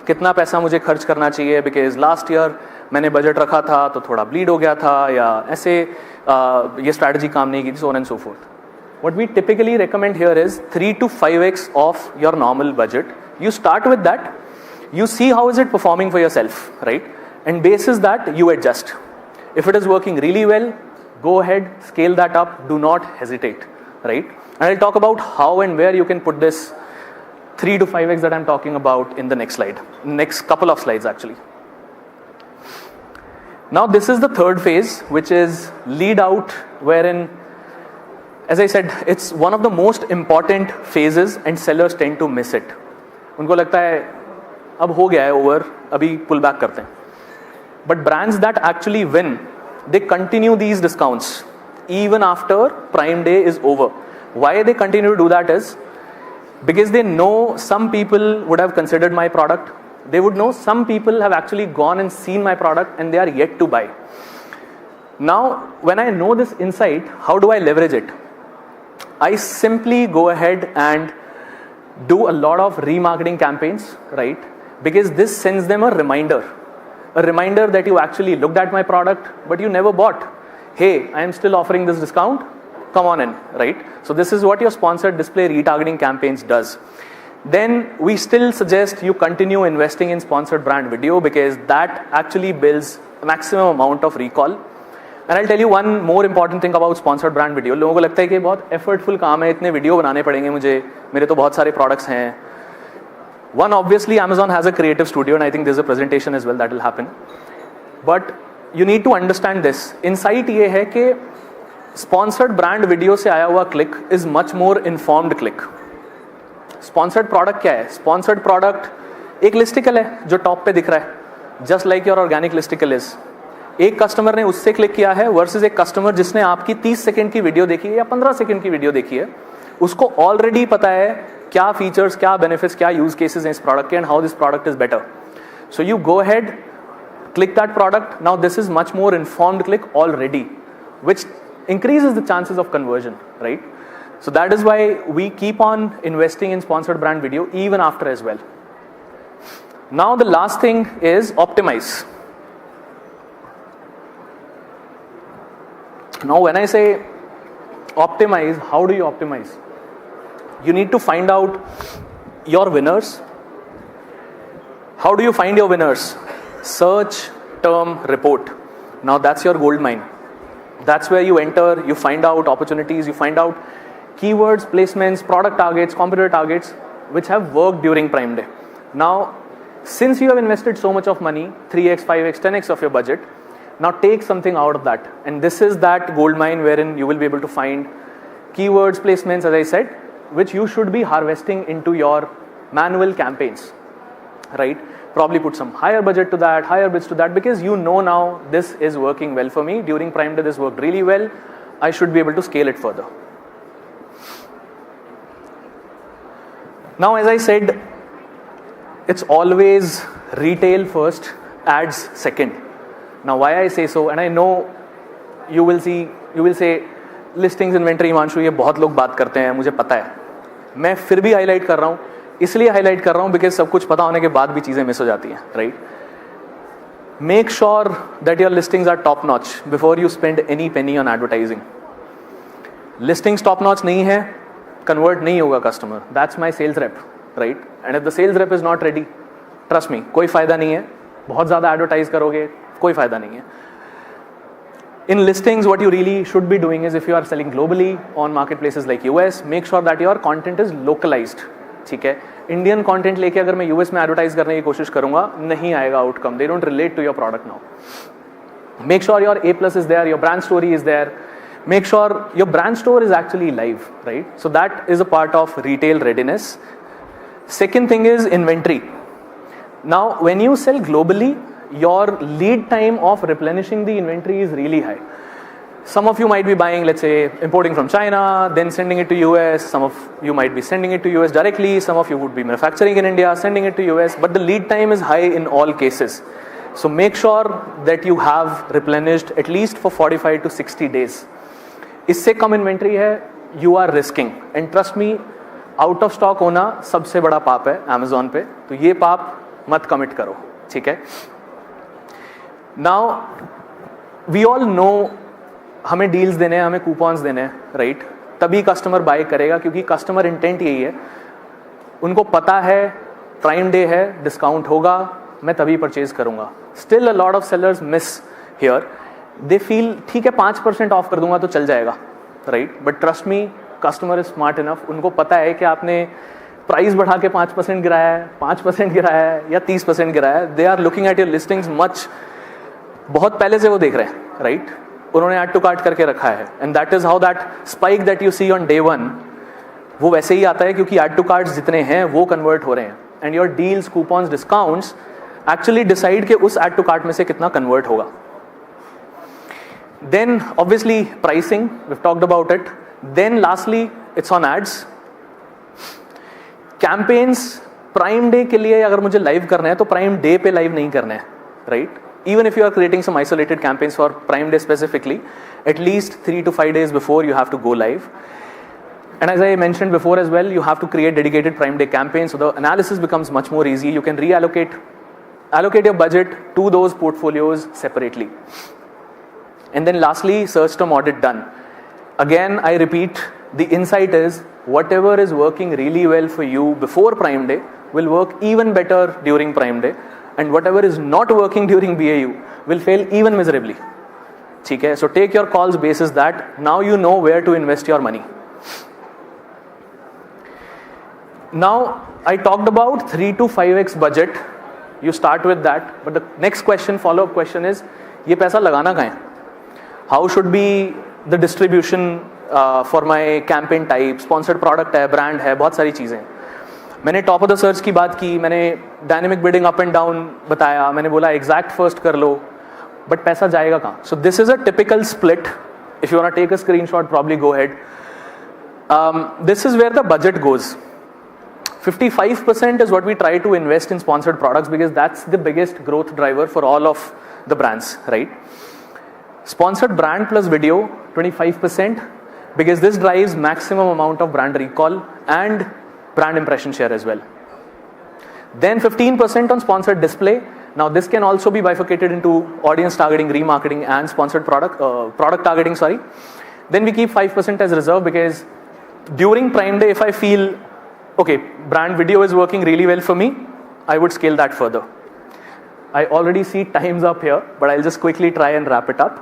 कितना पैसा मुझे खर्च करना चाहिए, because last year मैंने budget रखा था तो थोड़ा bleed हो गया था या ऐसे ये strategy काम नहीं की थी, so on and so forth. What we typically recommend here is 3 to 5x of your normal budget. You start with that, you see how is it performing for yourself, right? And basis that you adjust. If it is working really well, go ahead, scale that up, do not hesitate, right? And I'll talk about how and where you can put this 3 to 5x that I'm talking about in the next slide, next couple of slides actually. Now this is the third phase, which is lead out, wherein, as I said, it's one of the most important phases and sellers tend to miss it. उनको लगता है अब हो गया है over, अभी pull back करते हैं. But brands that actually win, they continue these discounts even after Prime Day is over. Why they continue to do that is because they know some people would have considered my product. They would know some people have actually gone and seen my product and they are yet to buy. Now, when I know this insight, how do I leverage it? I simply go ahead and do a lot of remarketing campaigns, right? Because this sends them a reminder that you actually looked at my product, but you never bought. Hey, I am still offering this discount. Come on in, right? So this is what your sponsored display retargeting campaigns does. Then we still suggest you continue investing in sponsored brand video because that actually builds a maximum amount of recall. And I'll tell you one more important thing about sponsored brand video. लोगों को लगता है कि बहुत effortful काम है, इतने video बनाने पड़ेंगे मुझे, मेरे तो बहुत सारे products हैं. One, obviously Amazon has a creative studio and I think there's a presentation as well that will happen. But you need to understand this. Insight ये है कि sponsored brand video से आया हुआ click is much more informed click. Sponsored product क्या है? Sponsored product एक listicle है जो top पे दिख रहा है, just like your organic listicle is. एक कस्टमर ने उससे क्लिक किया है वर्सेस एक कस्टमर जिसने आपकी 30 सेकंड की वीडियो देखी है या 15 सेकंड की वीडियो देखी है, उसको ऑलरेडी पता है क्या फीचर्स, क्या बेनिफिट्स, क्या यूज केसेस हैं इस प्रोडक्ट के and how this product is better. So you go ahead, click that product. Now this is much more informed click already, which increases the chances of conversion, right? So that is why we keep on investing in sponsored brand video even after as well. Now the last thing is optimize. Now when I say optimize, how do you optimize? You need to find out your winners. How do you find your winners? Search term report. Now that's your gold mine. That's where you enter, you find out opportunities, you find out keywords, placements, product targets, competitor targets which have worked during Prime Day. Now since you have invested so much of money, 3x, 5x, 10x of your budget, now take something out of that, and this is that gold mine wherein you will be able to find keywords, placements, as I said, which you should be harvesting into your manual campaigns, right? Probably put some higher budget to that, higher bids to that, because you know now this is working well for me. During Prime Day this worked really well. I should be able to scale it further. Now as I said, it's always retail first, ads second. Now why I say so, and I know you will say listings, inventory, Himanshu, ये बहुत लोग बात करते हैं, मुझे पता है. मैं फिर भी हाईलाइट कर रहा हूँ, इसलिए हाईलाइट कर रहा हूँ बिकॉज सब कुछ पता होने के बाद भी चीज़ें मिस हो जाती हैं, right? Make sure that your listings are top notch before you spend any penny on advertising. Listings top notch नहीं है, कन्वर्ट नहीं होगा customer, that's my sales rep, right? And if the sales rep is not ready, trust me, कोई फायदा नहीं है. बहुत ज़्यादा एडवर्टाइज करोगे, कोई फायदा नहीं है. In listings, what you really should be doing is, if you are selling globally on marketplaces like US, make sure that your content is localized. ठीक है, इंडियन कंटेंट लेके अगर मैं यूएस में एडवर्टाइज करने की कोशिश करूंगा, नहीं आएगा outcome. They don't relate to your product now. Make sure your A+ is there, your brand story is there. Make sure your brand store is actually live, right? So that is a part of retail readiness. Second thing is inventory. Now, when you sell globally, your lead time of replenishing the inventory is really high. Some of you might be buying, let's say, importing from China, then sending it to US. Some of you might be sending it to US directly. Some of you would be manufacturing in India, sending it to US. But the lead time is high in all cases. So make sure that you have replenished at least for 45 to 60 days. इससे कम inventory है, you are risking. And trust me, out of stock होना सबसे बड़ा पाप है Amazon पे, तो ये पाप मत कमिट करो, ठीक है? नाउ वी ऑल नो हमें डील्स देने हैं, हमें कूपन्स देने हैं, राइट? तभी कस्टमर बाय करेगा, क्योंकि कस्टमर इंटेंट यही है. उनको पता है प्राइम डे है, डिस्काउंट होगा, मैं तभी परचेज करूंगा. Still a lot of sellers miss here. They feel ठीक है 5% ऑफ कर दूंगा तो चल जाएगा, right? But trust me, customer is smart enough. उनको पता है कि आपने प्राइस बढ़ा के 5% गिराया है, 5% गिराया है या 30% गिराया है. They are looking at your listings much, बहुत पहले से वो देख रहे हैं, राइट? उन्होंने ऐड टू कार्ट करके रखा है. And that is how that spike that you see on day 1, वो वैसे ही आता है क्योंकि ऐड टू कार्ट जितने हैं वो कन्वर्ट हो रहे हैं. And your deals, coupons, discounts actually decide कि उस ऐड टू कार्ट में से कितना कन्वर्ट होगा. Then obviously pricing, we talked about it. Then lastly, it's on ads. Campaigns, Prime Day के लिए अगर मुझे लाइव करना है तो Prime Day पे लाइव नहीं करना है, right? Even if you are creating some isolated campaigns for Prime Day specifically, at least 3 to 5 days before you have to go live. And as I mentioned before as well, you have to create dedicated Prime Day campaigns, so the analysis becomes much more easy. You can allocate your budget to those portfolios separately. And then lastly, search term audit done. Again, I repeat, the insight is whatever is working really well for you before Prime Day will work even better during Prime Day, and whatever is not working during BAU will fail even miserably. Okay? So take your calls basis that. Now you know where to invest your money. Now, I talked about 3 to 5x budget. You start with that, but the next question, follow-up question is, ये पैसा लगाना कहाँ है? How should be the distribution for my campaign type? Sponsored product है, brand है, बहुत सारी चीज़ें. मैंने टॉप ऑफ द सर्च की बात की, मैंने dynamic bidding up and down बताया, मैंने बोला एग्जैक्ट फर्स्ट कर लो, बट पैसा जाएगा कहाँ? So this is a typical split. If you want to take a screenshot, probably go ahead. This is where the budget goes. 55% is what we try to invest in sponsored products because that's the biggest growth driver for all of the brands, right? Sponsored brand plus video, 25%, because this drives maximum amount of brand recall and brand impression share as well. Then 15% on sponsored display. Now this can also be bifurcated into audience targeting, remarketing, and sponsored product targeting, sorry. Then we keep 5% as reserve because during Prime Day, if I feel, okay, brand video is working really well for me, I would scale that further. I already see time's up here, but I'll just quickly try and wrap it up.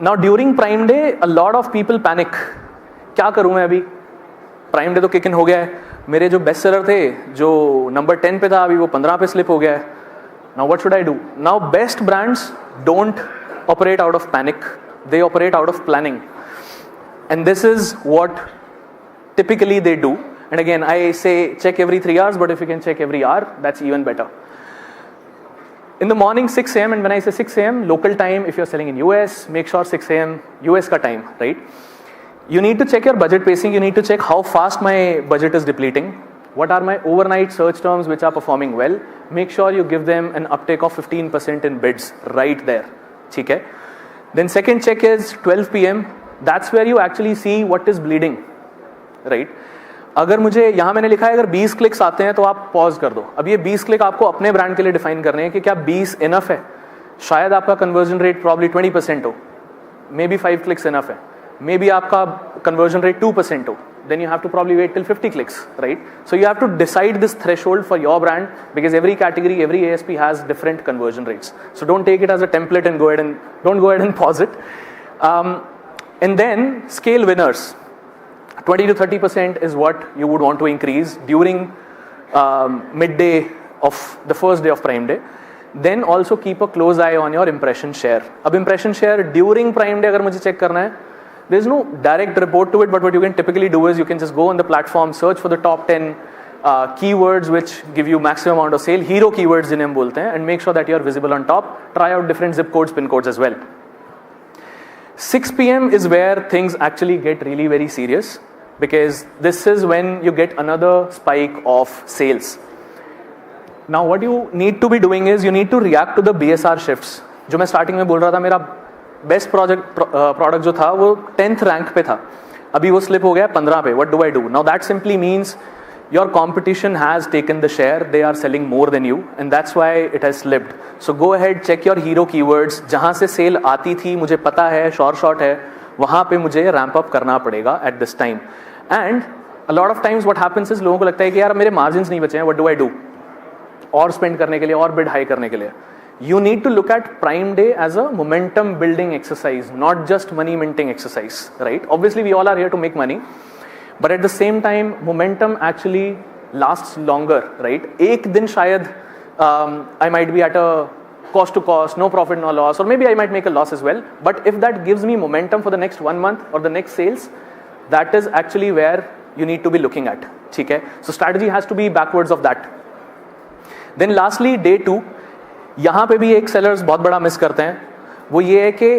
Now during Prime Day, a lot of people panic. क्या करूँ मैं अभी? Prime Day तो kick in हो गया है. मेरे जो बेस्ट सेलर थे, जो नंबर 10 पे था, अभी वो 15 पे स्लिप हो गया है. Now what should I do? Now best brands don't operate out of panic. They operate out of planning. And this is what typically they do. And again, I say check every 3 hours, but if you can check every hour, that's even better. In the morning 6 a.m. and when I say 6 a.m. local time, if you're selling in US, make sure 6 a.m. US ka time, right? You need to check your budget pacing. You need to check how fast my budget is depleting. What are my overnight search terms which are performing well? Make sure you give them an uptake of 15% in bids right there. Okay? Then second check is 12 p.m. That's where you actually see what is bleeding, right? अगर मुझे यहाँ मैंने लिखा है अगर 20 clicks आते हैं तो आप पॉज कर दो. अब ये 20 क्लिक आपको अपने ब्रांड के लिए डिफाइन करने हैं कि क्या 20 इनफ है. शायद आपका कन्वर्जन रेट प्रॉब्ली 20% हो, मे बी 5 क्लिक्स इनफ है, मे बी आपका कन्वर्जन रेट 2% हो. then you have to probably wait till 50 clicks, right? So you have to decide this threshold for your brand, because every category, every ASP has different conversion rates. So don't take it as a template and don't go ahead and pause it. And then scale winners. 20 to 30% is what you would want to increase during midday of the first day of Prime Day. Then also keep a close eye on your impression share. Ab impression share during Prime Day agar mujhe check karna hai, there's no direct report to it, but what you can typically do is you can just go on the platform, search for the top 10 keywords which give you maximum amount of sale, hero keywords jinhe hum bolte hain, and make sure that you are visible on top. Try out different zip codes, pin codes as well. 6 p.m. is where things actually get really very serious, because this is when you get another spike of sales. Now what you need to be doing is you need to react to the BSR shifts. जो मैं starting में बोल रहा था, मेरा best product जो था वो 10th rank पे था, अभी वो slip हो गया 15 पे. What do I do? Now that simply means your competition has taken the share, they are selling more than you, and that's why it has slipped. So go ahead, check your hero keywords. जहाँ से sale आती थी मुझे पता है, short है, वहाँ पे मुझे ramp up करना पड़ेगा at this time. And a lot of times what happens is लोगों को लगता है कि यार मेरे margins नहीं बचे हैं, what do I do? और spend करने के लिए, और bid high करने के लिए. You need to look at Prime Day as a momentum building exercise, not just money minting exercise, right? Obviously we all are here to make money, but at the same time momentum actually lasts longer, right? एक दिन शायद I might be at a cost to cost, no profit no loss, or maybe I might make a loss as well, but if that gives me momentum for the next 1 month or the next sales, that is actually where you need to be looking at. ठीक है? So strategy has to be backwards of that. Then lastly, day 2, यहाँ पे भी एक sellers बहुत बड़ा miss करते हैं, वो ये है कि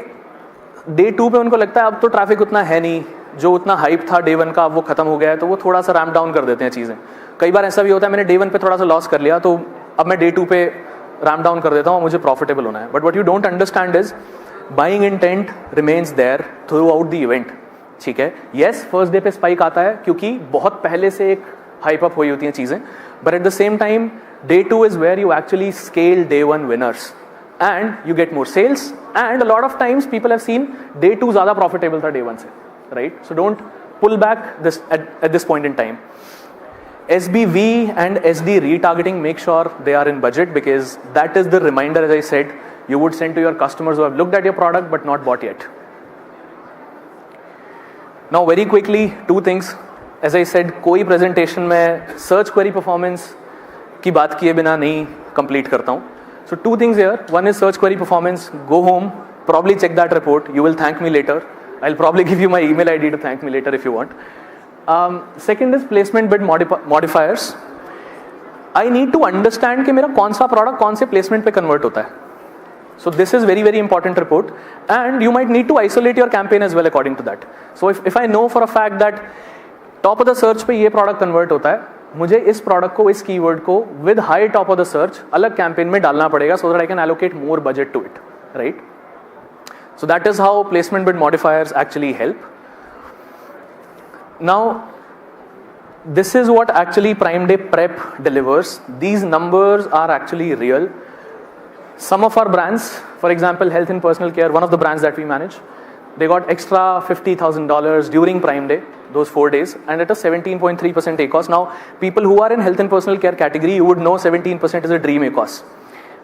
day 2 पे उनको लगता है अब तो ट्रैफिक उतना है नहीं, जो उतना हाइप था day 1 का अब वो खत्म हो गया है, तो वो थोड़ा सा रैम्प डाउन कर देते हैं चीज़ें. कई बार ऐसा भी होता है मैंने day 1 पे थोड़ा सा लॉस कर लिया, तो अब मैं day 2 पे रैम्प डाउन कर देता हूँ, मुझे प्रॉफिटेबल होना है. But what you don't understand is buying intent remains there throughout the event. ठीक है, येस फर्स्ट डे पे स्पाइक आता है क्योंकि बहुत पहले से एक हाइप अप हुई होती हैं चीज़ें, but at the same time day 2 is where you actually scale day 1 winners and you get more sales, and a lot of times people have seen day 2 ज़्यादा profitable था day 1 से, right? So don't pull back this at this point in time. SBV and SD retargeting, make sure they are in budget, because that is the reminder, as I said, you would send to your customers who have looked at your product but not bought yet. Now very quickly, 2 things. As I said, कोई presentation में search query performance की बात किए बिना नहीं complete करता हूँ. So 2 things here. One is search query performance. Go home, probably check that report. You will thank me later. I'll probably give you my email ID to thank me later if you want. Second is placement bid modifiers. I need to understand कि मेरा कौन सा product कौन से placement पे convert होता है. So this is very very important report, and you might need to isolate your campaign as well according to that. So if I know for a fact that top of the search पे ये product convert होता है, मुझे इस product को, इस keyword को with high top of the search अलग campaign में डालना पड़ेगा, so that I can allocate more budget to it, right? So that is how placement bid modifiers actually help. Now this is what actually Prime Day prep delivers. These numbers are actually real. Some of our brands, for example Health and Personal Care, one of the brands that we manage, they got extra $50,000 during Prime Day, those 4 days, and at a 17.3% ACOS. Now people who are in Health and Personal Care category, you would know 17% is a dream ACOS,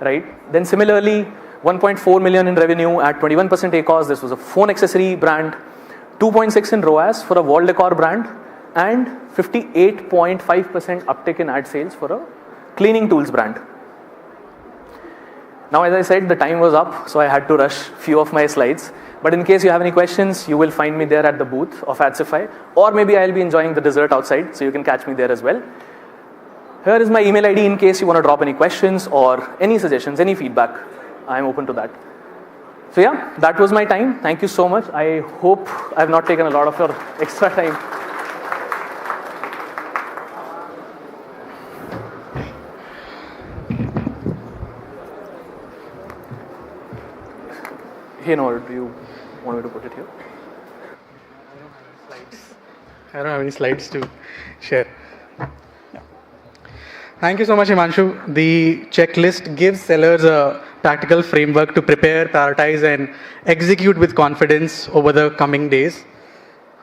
right? Then similarly 1.4 million in revenue at 21% ACOS. This was a phone accessory brand. 2.6 in ROAS for a wall decor brand, and 58.5% uptick in ad sales for a cleaning tools brand. Now, as I said, the time was up, so I had to rush few of my slides. But in case you have any questions, you will find me there at the booth of Adsify, or maybe I'll be enjoying the dessert outside, so you can catch me there as well. Here is my email ID in case you want to drop any questions or any suggestions, any feedback. I'm open to that. So yeah, that was my time. Thank you so much. I hope I've not taken a lot of your extra time. Hey, no, do you want me to put it here? I don't have any slides to share. Yeah. Thank you so much, Himanshu. The checklist gives sellers a practical framework to prepare, prioritize, and execute with confidence over the coming days.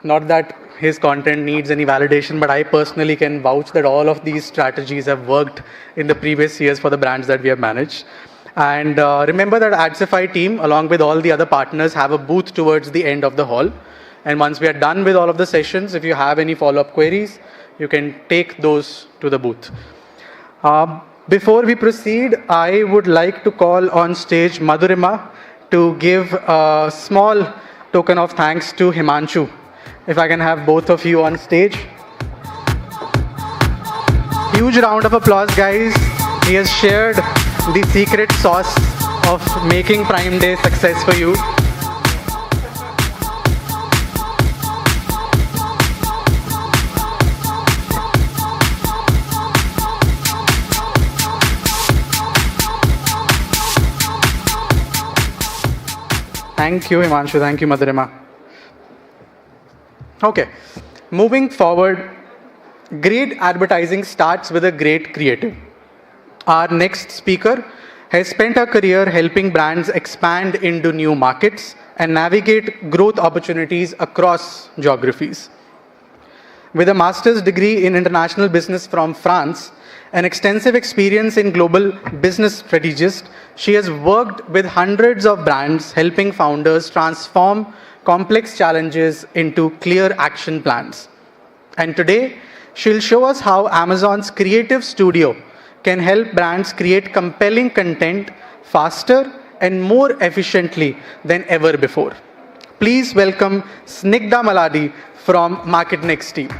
Not that his content needs any validation, but I personally can vouch that all of these strategies have worked in the previous years for the brands that we have managed. And remember that Adsify team, along with all the other partners, have a booth towards the end of the hall. And once we are done with all of the sessions, if you have any follow-up queries, you can take those to the booth. Before we proceed, I would like to call on stage Madhurima to give a small token of thanks to Himanshu. If I can have both of you on stage. Huge round of applause, guys. He has shared the secret sauce of making Prime Day success for you. Thank you, Himanshu. Thank you, Madhurima. Okay, moving forward, great advertising starts with a great creative. Our next speaker has spent her career helping brands expand into new markets and navigate growth opportunities across geographies. With a master's degree in international business from France, an extensive experience in global business strategist, she has worked with hundreds of brands, helping founders transform complex challenges into clear action plans. And today, she'll show us how Amazon's Creative Studio can help brands create compelling content faster and more efficiently than ever before. Please welcome Snigdha Maladi from MarketNext team.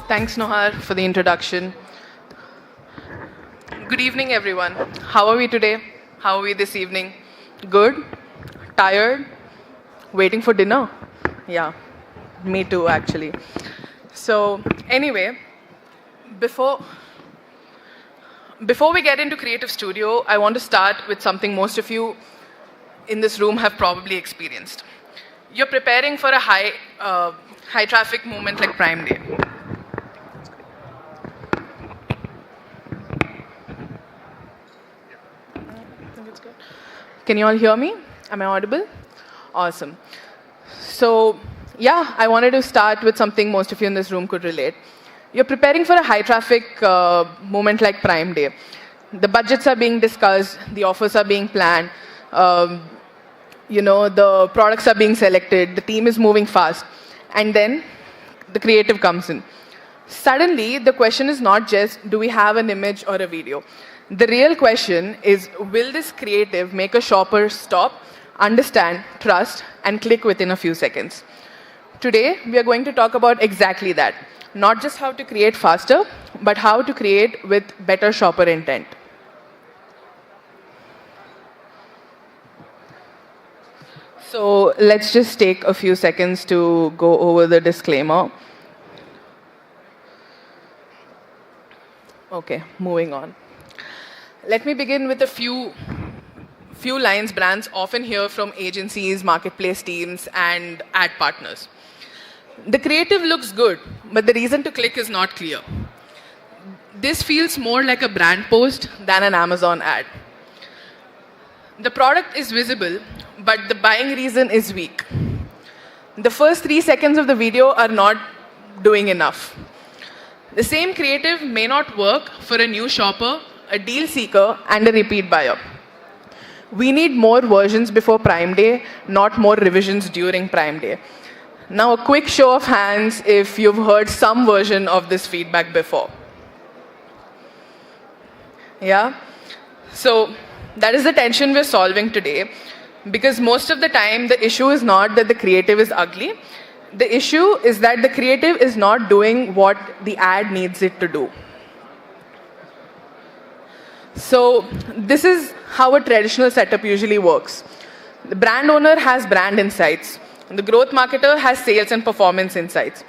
Thanks, Nohar, for the introduction. Good evening, everyone. How are we today? How are we this evening? Good? Tired? Waiting for dinner? Yeah, me too, actually. So, anyway, before we get into Creative Studio, I want to start with something most of you in this room have probably experienced. You're preparing for a high traffic moment like Prime Day. Can you all hear me? Am I audible? Awesome. So, yeah, I wanted to start with something most of you in this room could relate. You're preparing for a high traffic moment like Prime Day. The budgets are being discussed, the offers are being planned, the products are being selected, the team is moving fast, and then the creative comes in. Suddenly, the question is not just, do we have an image or a video? The real question is, will this creative make a shopper stop, understand, trust, and click within a few seconds? Today, we are going to talk about exactly that. Not just how to create faster, but how to create with better shopper intent. So let's just take a few seconds to go over the disclaimer. Okay, moving on. Let me begin with a few lines brands often hear from agencies, marketplace teams, and ad partners. The creative looks good, but the reason to click is not clear. This feels more like a brand post than an Amazon ad. The product is visible, but the buying reason is weak. The first 3 seconds of the video are not doing enough. The same creative may not work for a new shopper, a deal seeker, and a repeat buyer. We need more versions before Prime Day, not more revisions during Prime Day. Now, a quick show of hands if you've heard some version of this feedback before. Yeah? So, that is the tension we're solving today, because most of the time, the issue is not that the creative is ugly. The issue is that the creative is not doing what the ad needs it to do. So this is how a traditional setup usually works. The brand owner has brand insights. The growth marketer has sales and performance insights.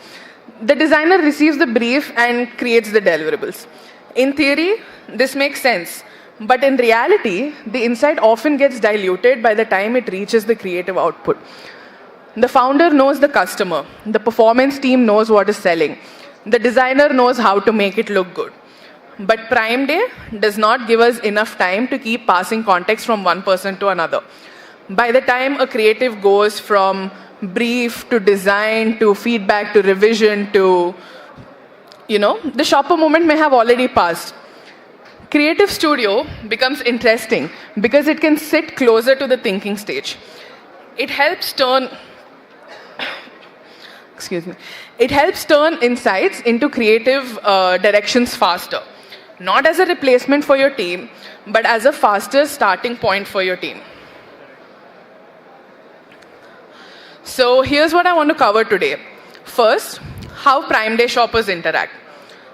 The designer receives the brief and creates the deliverables. In theory, this makes sense. But in reality, the insight often gets diluted by the time it reaches the creative output. The founder knows the customer. The performance team knows what is selling. The designer knows how to make it look good. But Prime Day does not give us enough time to keep passing context from one person to another. By the time a creative goes from brief to design to feedback to revision to, the shopper moment may have already passed. Creative Studio becomes interesting because it can sit closer to the thinking stage. It helps turn insights into creative directions faster. Not as a replacement for your team, but as a faster starting point for your team. So here's what I want to cover today. First, how Prime Day shoppers interact.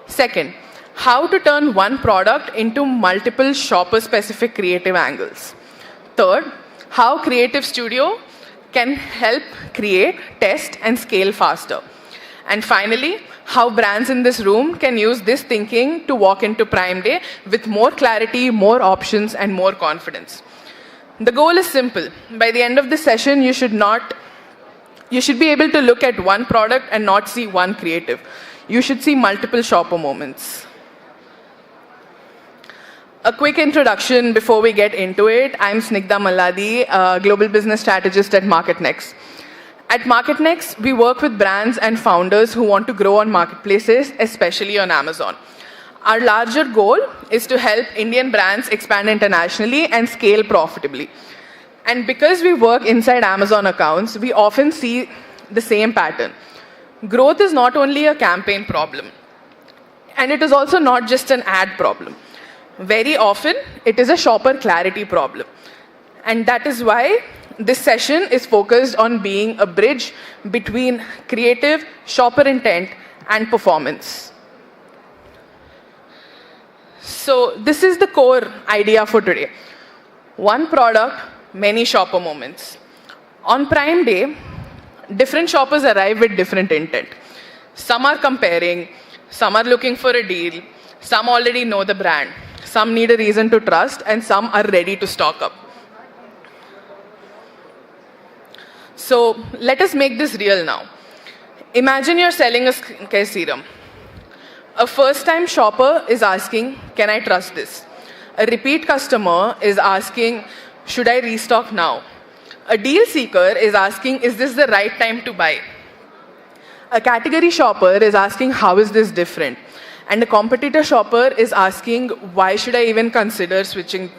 Second, how to turn one product into multiple shopper-specific creative angles. Third, how Creative Studio can help create, test, and scale faster. And finally, how brands in this room can use this thinking to walk into Prime Day with more clarity, more options, and more confidence. The goal is simple. By the end of this session, you should be able to look at one product and not see one creative. You should see multiple shopper moments. A quick introduction before we get into it. I'm Snigdha Malladi, a global business strategist at MarketNext. At MarketNext, we work with brands and founders who want to grow on marketplaces, especially on Amazon. Our larger goal is to help Indian brands expand internationally and scale profitably. And because we work inside Amazon accounts, we often see the same pattern. Growth is not only a campaign problem, and it is also not just an ad problem. Very often, it is a shopper clarity problem. And that is why this session is focused on being a bridge between creative, shopper intent, and performance. So this is the core idea for today. One product, many shopper moments. On Prime Day, different shoppers arrive with different intent. Some are comparing, some are looking for a deal, some already know the brand, some need a reason to trust, and some are ready to stock up. So let us make this real now. Imagine you're selling a skincare serum. A first-time shopper is asking, can I trust this? A repeat customer is asking, should I restock now? A deal seeker is asking, is this the right time to buy? A category shopper is asking, how is this different? And a competitor shopper is asking, why should I even consider switching?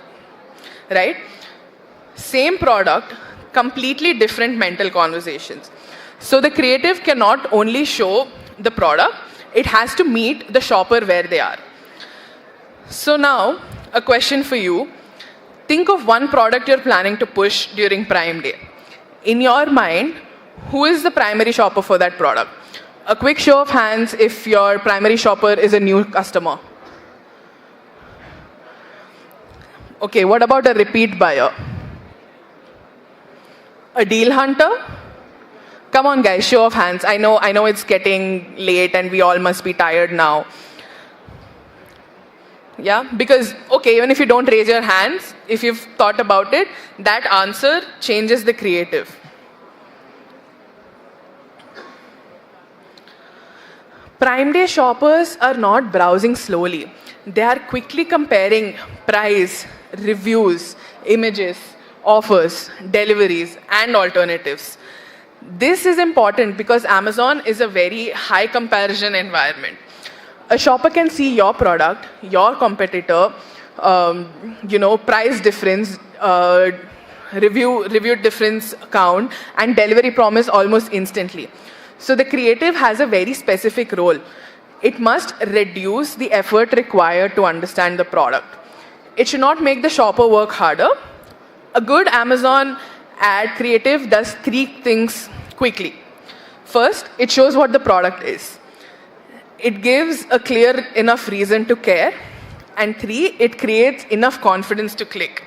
Right? Same product, completely different mental conversations. So the creative cannot only show the product, it has to meet the shopper where they are. So now, a question for you. Think of one product you're planning to push during Prime Day. In your mind, who is the primary shopper for that product? A quick show of hands if your primary shopper is a new customer. Okay, what about a repeat buyer? A deal hunter? Come on guys, show of hands. I know it's getting late and we all must be tired now. Yeah, because, okay, even if you don't raise your hands, if you've thought about it, that answer changes the creative. Prime Day shoppers are not browsing slowly. They are quickly comparing price, reviews, images, offers, deliveries, and alternatives. This is important because Amazon is a very high comparison environment. A shopper can see your product, your competitor, price difference, review difference count, and delivery promise almost instantly. So the creative has a very specific role. It must reduce the effort required to understand the product. It should not make the shopper work harder. A good Amazon ad creative does three things quickly. First, it shows what the product is. It gives a clear enough reason to care. And three, it creates enough confidence to click.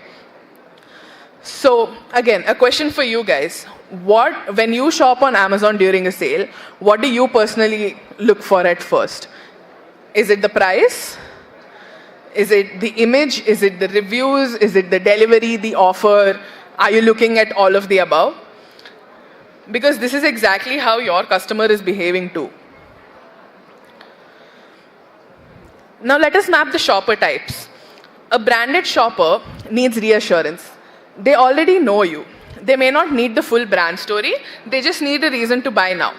So again, a question for you guys. When you shop on Amazon during a sale, what do you personally look for at first? Is it the price? Is it the image? Is it the reviews? Is it the delivery, the offer? Are you looking at all of the above? because this is exactly how your customer is behaving too. Now let us map the shopper types. A branded shopper needs reassurance. They already know you. They may not need the full brand story, they just need a reason to buy now.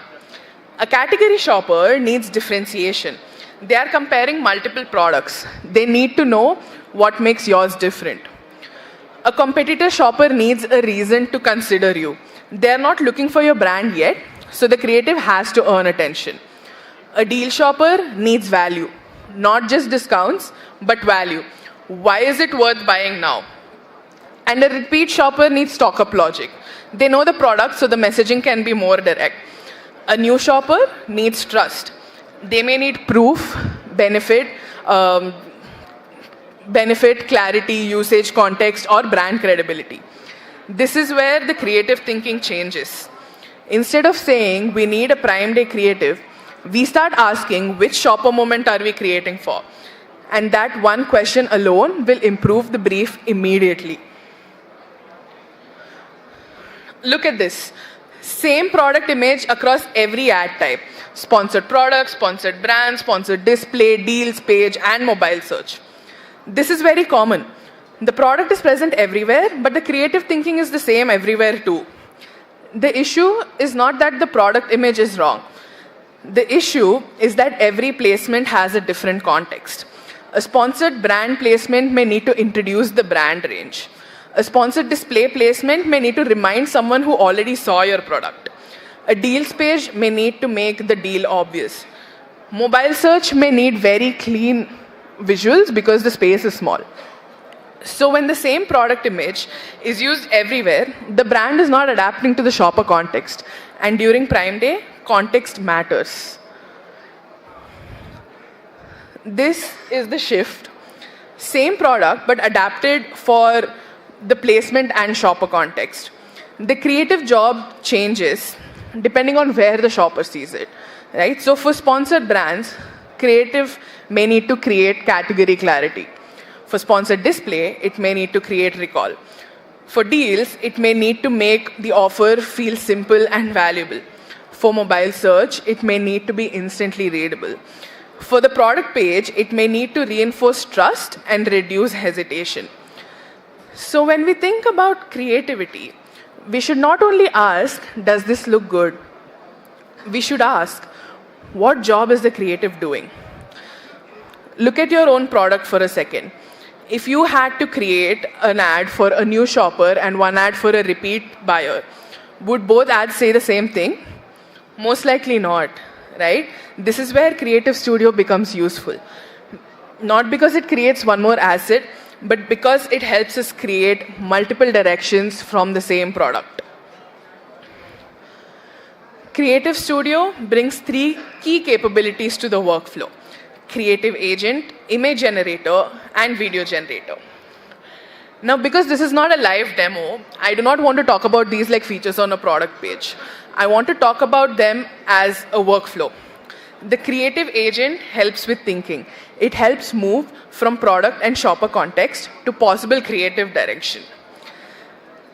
A category shopper needs differentiation. They are comparing multiple products. They need to know what makes yours different. A competitor shopper needs a reason to consider you. They are not looking for your brand yet, so the creative has to earn attention. A deal shopper needs value, not just discounts, but value. Why is it worth buying now? And a repeat shopper needs stock-up logic. They know the product, so the messaging can be more direct. A new shopper needs trust. They may need proof, benefit, clarity, usage, context, or brand credibility. This is where the creative thinking changes. Instead of saying we need a Prime Day creative, we start asking which shopper moment are we creating for? And that one question alone will improve the brief immediately. Look at this. Same product image across every ad type. Sponsored products, sponsored brands, sponsored display, deals page, and mobile search. This is very common. The product is present everywhere, but the creative thinking is the same everywhere too. The issue is not that the product image is wrong. The issue is that every placement has a different context. A sponsored brand placement may need to introduce the brand range. A sponsored display placement may need to remind someone who already saw your product. A deals page may need to make the deal obvious. Mobile search may need very clean visuals because the space is small. So when the same product image is used everywhere, the brand is not adapting to the shopper context. And during Prime Day, context matters. This is the shift. Same product, but adapted for the placement and shopper context. The creative job changes depending on where the shopper sees it, right? So for sponsored brands, creative may need to create category clarity. For sponsored display, it may need to create recall. For deals, it may need to make the offer feel simple and valuable. For mobile search, it may need to be instantly readable. For the product page, it may need to reinforce trust and reduce hesitation. So when we think about creativity, we should not only ask, does this look good? We should ask, what job is the creative doing? Look at your own product for a second. If you had to create an ad for a new shopper and one ad for a repeat buyer, would both ads say the same thing? Most likely not, right? This is where Creative Studio becomes useful. Not because it creates one more asset, but because it helps us create multiple directions from the same product. Creative Studio brings 3 key capabilities to the workflow: creative agent, image generator, and video generator. Now, because this is not a live demo, I do not want to talk about these like features on a product page. I want to talk about them as a workflow. The creative agent helps with thinking. It helps move from product and shopper context to possible creative direction.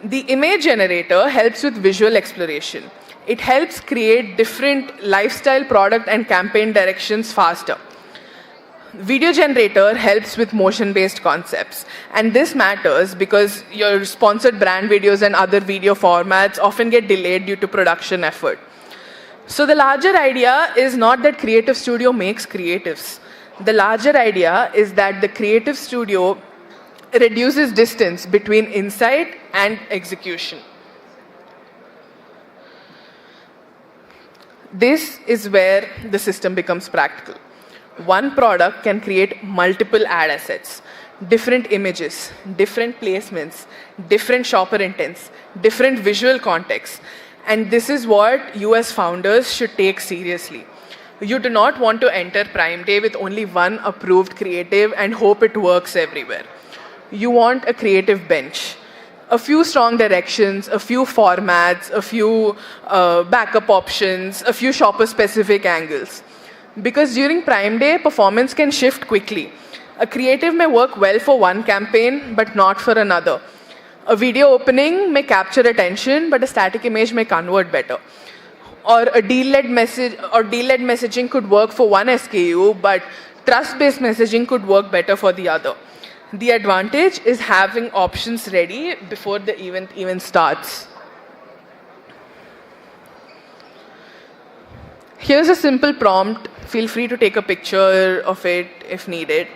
The image generator helps with visual exploration. It helps create different lifestyle, product, and campaign directions faster. Video generator helps with motion-based concepts. And this matters because your sponsored brand videos and other video formats often get delayed due to production effort. So the larger idea is not that Creative Studio makes creatives. The larger idea is that the Creative Studio reduces distance between insight and execution. This is where the system becomes practical. One product can create multiple ad assets, different images, different placements, different shopper intents, different visual contexts. And this is what US founders should take seriously. You do not want to enter Prime Day with only one approved creative and hope it works everywhere. You want a creative bench. A few strong directions, a few formats, a few backup options, a few shopper-specific angles. Because during Prime Day, performance can shift quickly. A creative may work well for one campaign, but not for another. A video opening may capture attention, but a static image may convert better. Or a deal-led messaging could work for one SKU, but trust-based messaging could work better for the other. The advantage is having options ready before the event even starts. Here's a simple prompt. Feel free to take a picture of it if needed.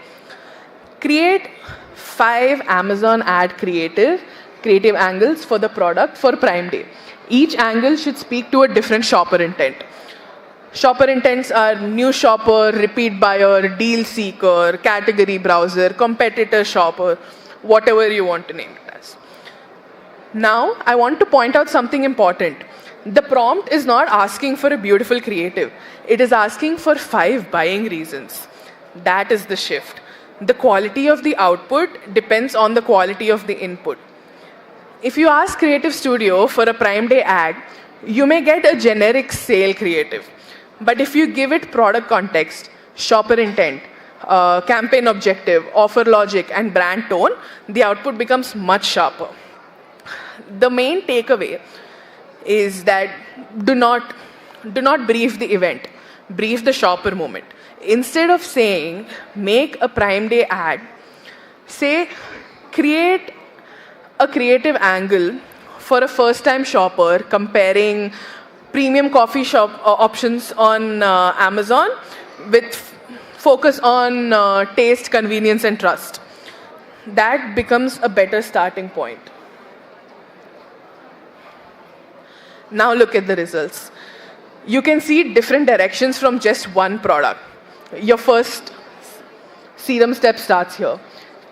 Create 5 Amazon ad creative angles for the product for Prime Day. Each angle should speak to a different shopper intent. Shopper intents are new shopper, repeat buyer, deal seeker, category browser, competitor shopper, whatever you want to name it as. Now, I want to point out something important. The prompt is not asking for a beautiful creative. It is asking for 5 buying reasons. That is the shift. The quality of the output depends on the quality of the input. If you ask Creative Studio for a Prime Day ad, you may get a generic sale creative. But if you give it product context, shopper intent, campaign objective, offer logic, and brand tone, the output becomes much sharper. The main takeaway is that do not brief the event, brief the shopper moment. Instead of saying, make a Prime Day ad, say, create a creative angle for a first-time shopper comparing premium coffee shop options on Amazon with focus on taste, convenience, and trust. That becomes a better starting point. Now look at the results. You can see different directions from just one product. Your first serum step starts here.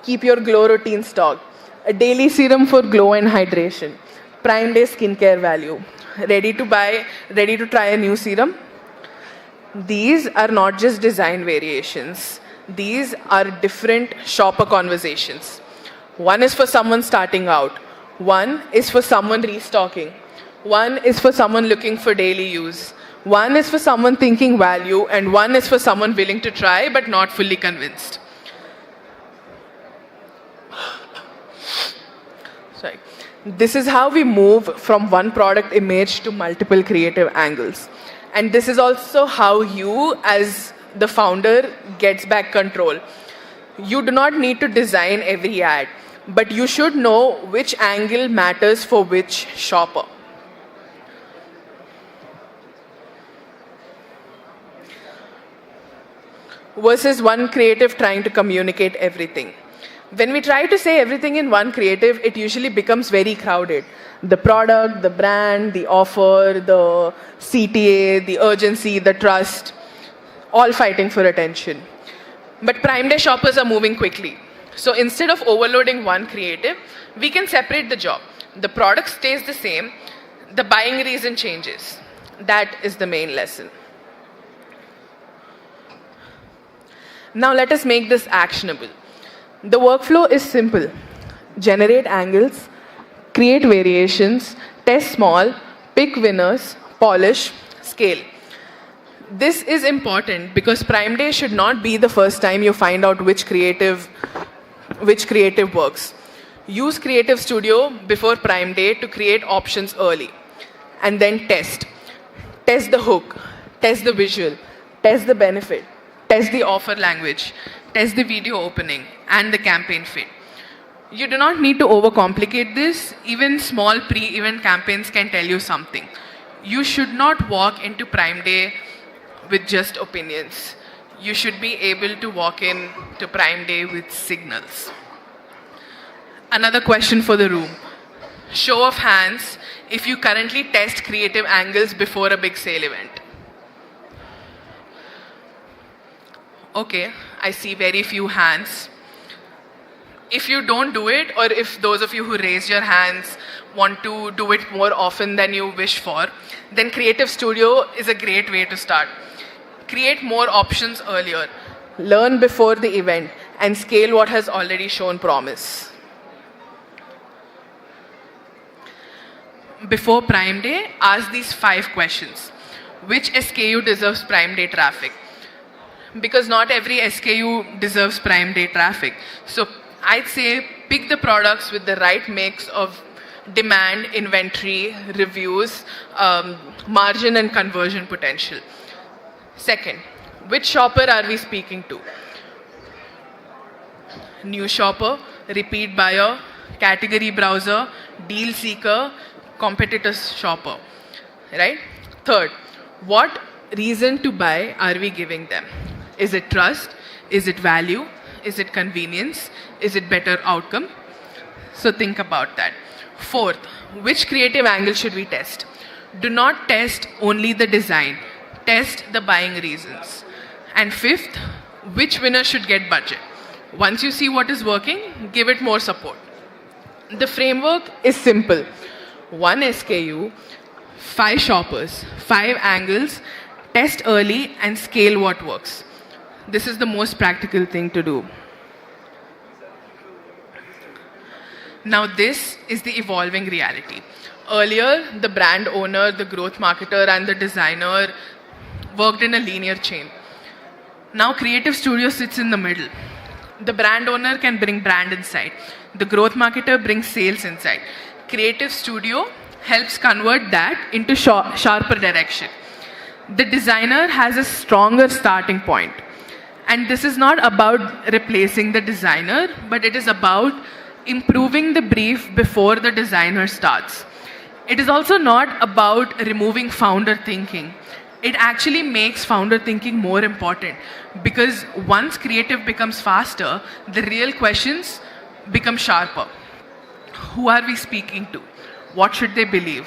Keep your glow routine stocked. A daily serum for glow and hydration. Prime Day skincare value. Ready to buy, ready to try a new serum? These are not just design variations. These are different shopper conversations. One is for someone starting out. One is for someone restocking. One is for someone looking for daily use. One is for someone thinking value, and one is for someone willing to try but not fully convinced. Sorry. This is how we move from one product image to multiple creative angles. And this is also how you, as the founder, gets back control. You do not need to design every ad, but you should know which angle matters for which shopper. Versus one creative trying to communicate everything. When we try to say everything in one creative, it usually becomes very crowded. The product, the brand, the offer, the CTA, the urgency, the trust, all fighting for attention. But Prime Day shoppers are moving quickly. So instead of overloading one creative, we can separate the job. The product stays the same, the buying reason changes. That is the main lesson. Now let us make this actionable. The workflow is simple. Generate angles, create variations, test small, pick winners, polish, scale. This is important because Prime Day should not be the first time you find out which creative works. Use Creative Studio before Prime Day to create options early. And then test. Test the hook, test the visual, test the benefit, test the offer language, test the video opening, and the campaign fit. You do not need to overcomplicate this. Even small pre-event campaigns can tell you something. You should not walk into Prime Day with just opinions. You should be able to walk in to Prime Day with signals. Another question for the room. Show of hands if you currently test creative angles before a big sale event. Okay, I see very few hands. If you don't do it, or if those of you who raised your hands want to do it more often than you wish for, then Creative Studio is a great way to start. Create more options earlier. Learn before the event and scale what has already shown promise. Before Prime Day, ask these 5 questions. Which SKU deserves Prime Day traffic? Because not every SKU deserves Prime Day traffic. So I'd say Pick the products with the right mix of demand, inventory, reviews, margin and conversion potential. Second, which shopper are we speaking to? New shopper, repeat buyer, category browser, deal seeker, competitor shopper, right? Third, what reason to buy are we giving them? Is it trust? Is it value? Is it convenience? Is it better outcome? So think about that. Fourth, which creative angle should we test? Do not test only the design, test the buying reasons. And fifth, which winner should get budget? Once you see what is working, give it more support. The framework is simple. 1 SKU, 5 shoppers, 5 angles, test early and scale what works. This is the most practical thing to do. Now this is the evolving reality. Earlier, the brand owner, the growth marketer and the designer worked in a linear chain. Now creative studio sits in the middle. The brand owner can bring brand insight. The growth marketer brings sales insight. Creative studio helps convert that into sharper direction. The designer has a stronger starting point. And this is not about replacing the designer, but it is about improving the brief before the designer starts. It is also not about removing founder thinking. It actually makes founder thinking more important because once creative becomes faster, the real questions become sharper. Who are we speaking to? What should they believe?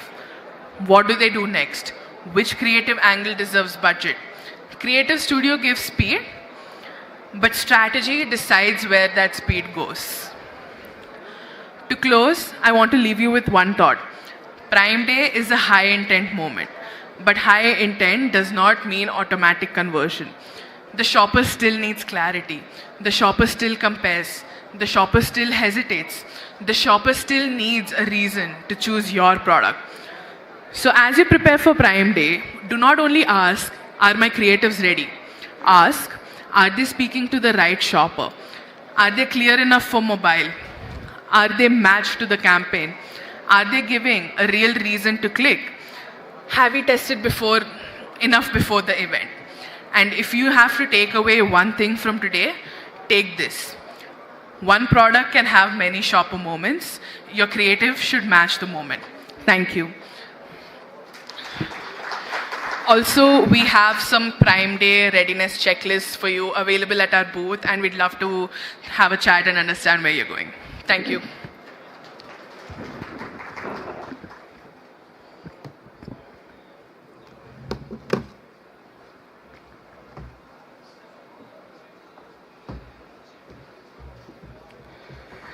What do they do next? Which creative angle deserves budget? Creative studio gives speed, but strategy decides where that speed goes. To close, I want to leave you with one thought. Prime Day is a high intent moment, but high intent does not mean automatic conversion. The shopper still needs clarity. The shopper still compares. The shopper still hesitates. The shopper still needs a reason to choose your product. So as you prepare for Prime Day, do not only ask, are my creatives ready? Ask, are they speaking to the right shopper? Are they clear enough for mobile? Are they matched to the campaign? Are they giving a real reason to click? Have you tested enough before the event? And if you have to take away one thing from today, take this. One product can have many shopper moments. Your creative should match the moment. Thank you. Also, we have some Prime Day readiness checklists for you available at our booth, and we'd love to have a chat and understand where you're going. Thank you.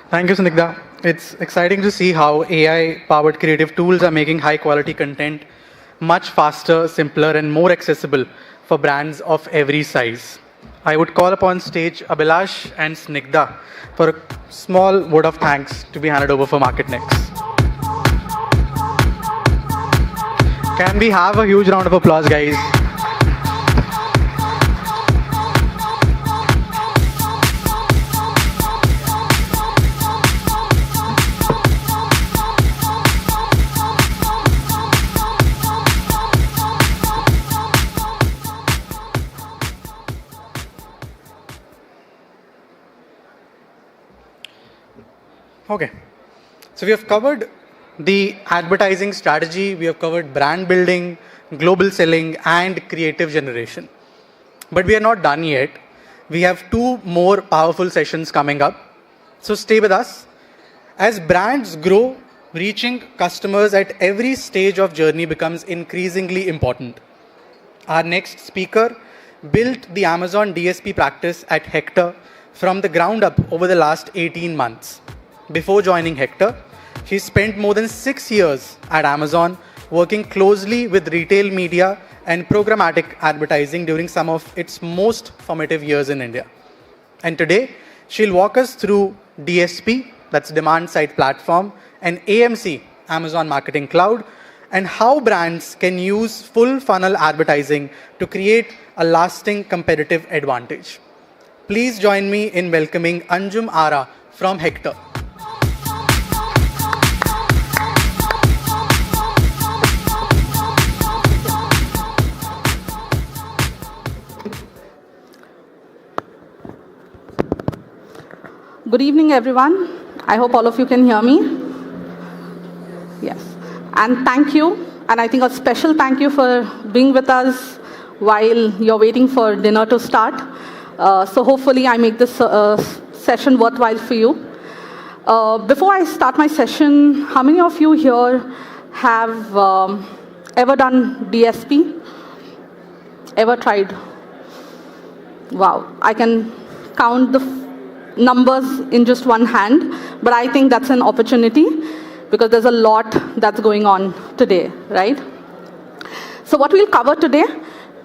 Thank you, Snigdha. It's exciting to see how AI-powered creative tools are making high-quality content much faster, simpler, and more accessible for brands of every size. I would call upon stage Abhilash and Snigdha for a small word of thanks to be handed over for Market Next. Can we have a huge round of applause, guys? Okay, so we have covered the advertising strategy, we have covered brand building, global selling, and creative generation. But we are not done yet. We have 2 more powerful sessions coming up. So stay with us. As brands grow, reaching customers at every stage of journey becomes increasingly important. Our next speaker built the Amazon DSP practice at Hector from the ground up over the last 18 months. Before joining Hector, she spent more than 6 years at Amazon working closely with retail media and programmatic advertising during some of its most formative years in India. And today, she'll walk us through DSP, that's Demand Side Platform, and AMC, Amazon Marketing Cloud, and how brands can use full funnel advertising to create a lasting competitive advantage. Please join me in welcoming Anjum Ara from Hector. Good evening, everyone. I hope all of you can hear me. Yes. And thank you. And I think a special thank you for being with us while you're waiting for dinner to start. So hopefully I make this session worthwhile for you. Before I start my session, how many of you here have ever done DSP? Ever tried? Wow. I can count the numbers in just one hand, but I think that's an opportunity because there's a lot that's going on today, right? So what we'll cover today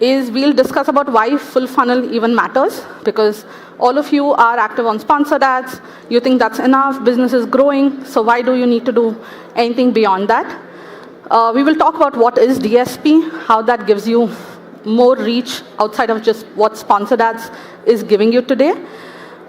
is we'll discuss about why full funnel even matters, because all of you are active on sponsored ads. You think that's enough, business is growing, so why do you need to do anything beyond that? We will talk about what is DSP, how that gives you more reach outside of just what sponsored ads is giving you today.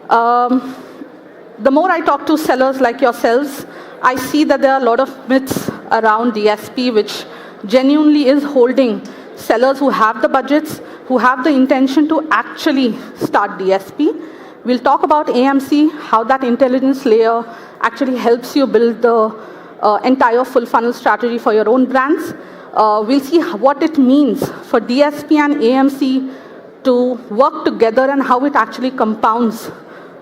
The more I talk to sellers like yourselves, I see that there are a lot of myths around DSP, which genuinely is holding sellers who have the budgets, who have the intention to actually start DSP. We'll talk about AMC, how that intelligence layer actually helps you build the entire full funnel strategy for your own brands. We'll see what it means for DSP and AMC to work together and how it actually compounds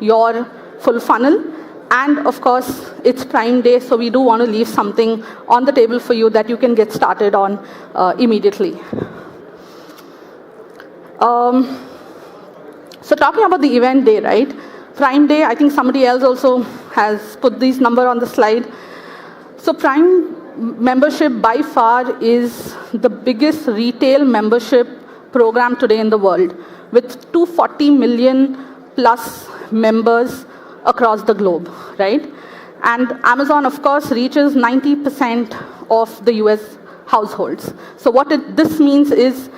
your full funnel. And of course, it's Prime Day, so we do want to leave something on the table for you that you can get started on immediately. So talking about the event day, right? Prime Day, I think somebody else also has put these numbers on the slide. So Prime membership by far is the biggest retail membership program today in the world, with 240 million plus members across the globe, right? And Amazon, of course, reaches 90% of the US households. So what this means is,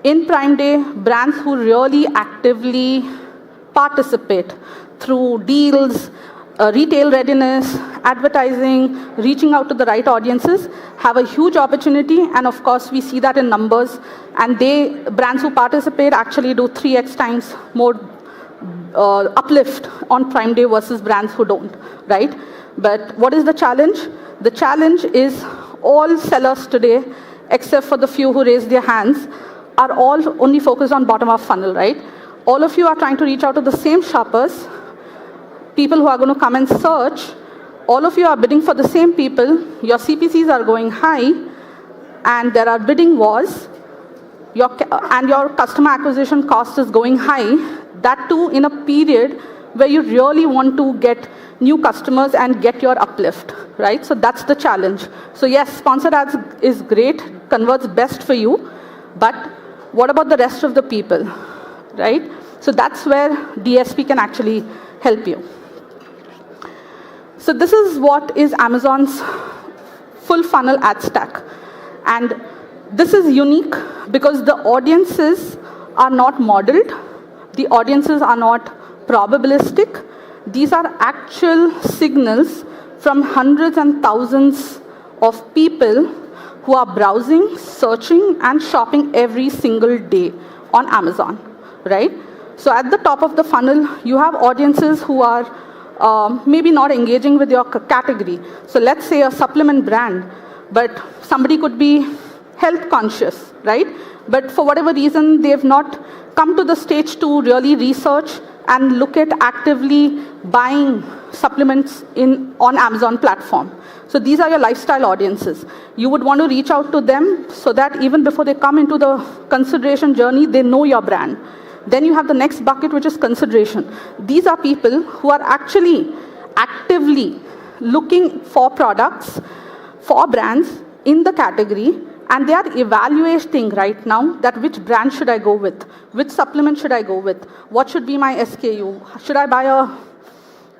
in Prime Day, brands who really actively participate through deals, retail readiness, advertising, reaching out to the right audiences, have a huge opportunity. And of course, we see that in numbers. And brands who participate actually do 3x times more uplift on Prime Day versus brands who don't, right? But what is the challenge? The challenge is all sellers today, except for the few who raise their hands, are all only focused on bottom of funnel, right? All of you are trying to reach out to the same shoppers, people who are going to come and search. All of you are bidding for the same people. Your CPCs are going high, and there are bidding wars. And your customer acquisition cost is going high. That too in a period where you really want to get new customers and get your uplift, right? So that's the challenge. So yes, sponsored ads is great, converts best for you, but what about the rest of the people, right? So that's where DSP can actually help you. So this is what is Amazon's full funnel ad stack. And this is unique because the audiences are not modeled. The audiences are not probabilistic. These are actual signals from hundreds and thousands of people who are browsing, searching, and shopping every single day on Amazon, right? So at the top of the funnel, you have audiences who are maybe not engaging with your category. So let's say a supplement brand, but somebody could be health conscious, right? But for whatever reason, they've not come to the stage to really research and look at actively buying supplements on Amazon platform. So these are your lifestyle audiences. You would want to reach out to them so that even before they come into the consideration journey, they know your brand. Then you have the next bucket, which is consideration. These are people who are actually actively looking for products, for brands in the category, and they are evaluating right now that which brand should I go with, which supplement should I go with, what should be my SKU, should I buy a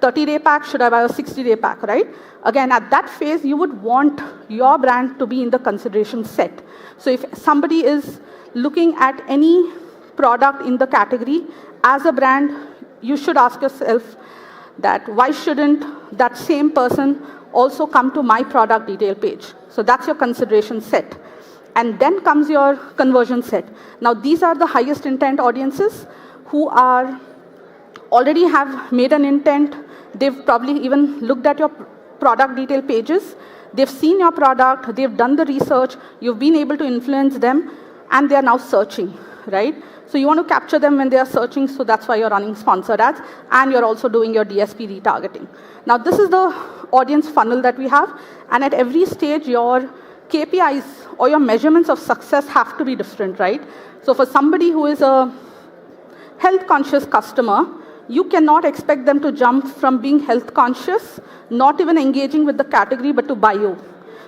30-day pack, should I buy a 60-day pack, right? Again, at that phase, you would want your brand to be in the consideration set. So if somebody is looking at any product in the category, as a brand, you should ask yourself that why shouldn't that same person also come to my product detail page? So that's your consideration set. And then comes your conversion set. Now, these are the highest intent audiences who are already have made an intent, They've probably even looked at your product detail pages. They've seen your product, they've done the research, you've been able to influence them, and they are now searching, right? So you want to capture them when they are searching, so that's why you're running sponsored ads, and you're also doing your DSP retargeting. Now, this is the audience funnel that we have, and at every stage, your KPIs or your measurements of success have to be different, right? So for somebody who is a health-conscious customer, you cannot expect them to jump from being health-conscious, not even engaging with the category, but to buy you.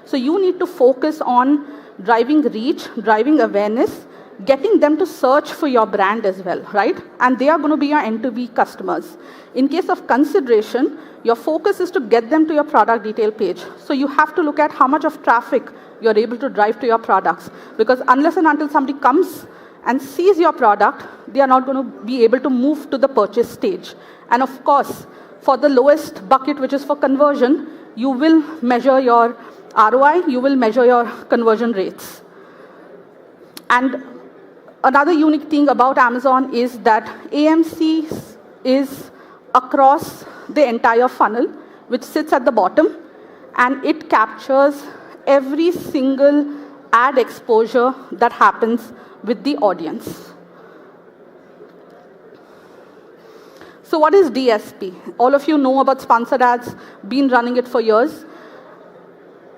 So you need to focus on driving reach, driving awareness, getting them to search for your brand as well, right? And they are going to be your N2B customers. In case of consideration, your focus is to get them to your product detail page. So you have to look at how much of traffic you're able to drive to your products. Because unless and until somebody comes and sees your product, they are not going to be able to move to the purchase stage. And of course, for the lowest bucket, which is for conversion, you will measure your ROI, you will measure your conversion rates. And another unique thing about Amazon is that AMC is across the entire funnel, which sits at the bottom, and it captures every single ad exposure that happens with the audience. So what is DSP? All of you know about sponsored ads, been running it for years.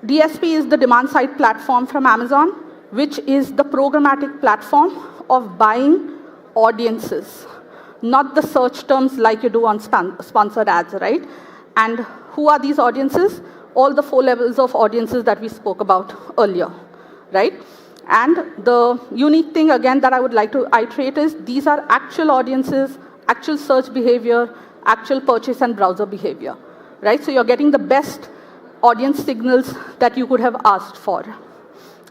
DSP is the demand-side platform from Amazon, which is the programmatic platform of buying audiences, not the search terms like you do on sponsored ads, right? And who are these audiences? All the 4 levels of audiences that we spoke about earlier, right? And the unique thing, again, that I would like to iterate is these are actual audiences, actual search behavior, actual purchase and browser behavior, right? So you're getting the best audience signals that you could have asked for.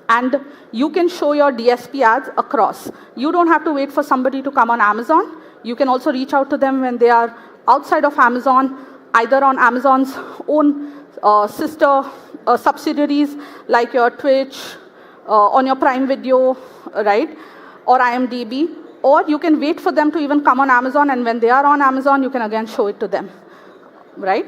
And you can show your DSP ads across. You don't have to wait for somebody to come on Amazon. You can also reach out to them when they are outside of Amazon, either on Amazon's own sister subsidiaries like your Twitch, on your Prime Video, right, or IMDb, or you can wait for them to even come on Amazon, and when they are on Amazon, you can again show it to them, right?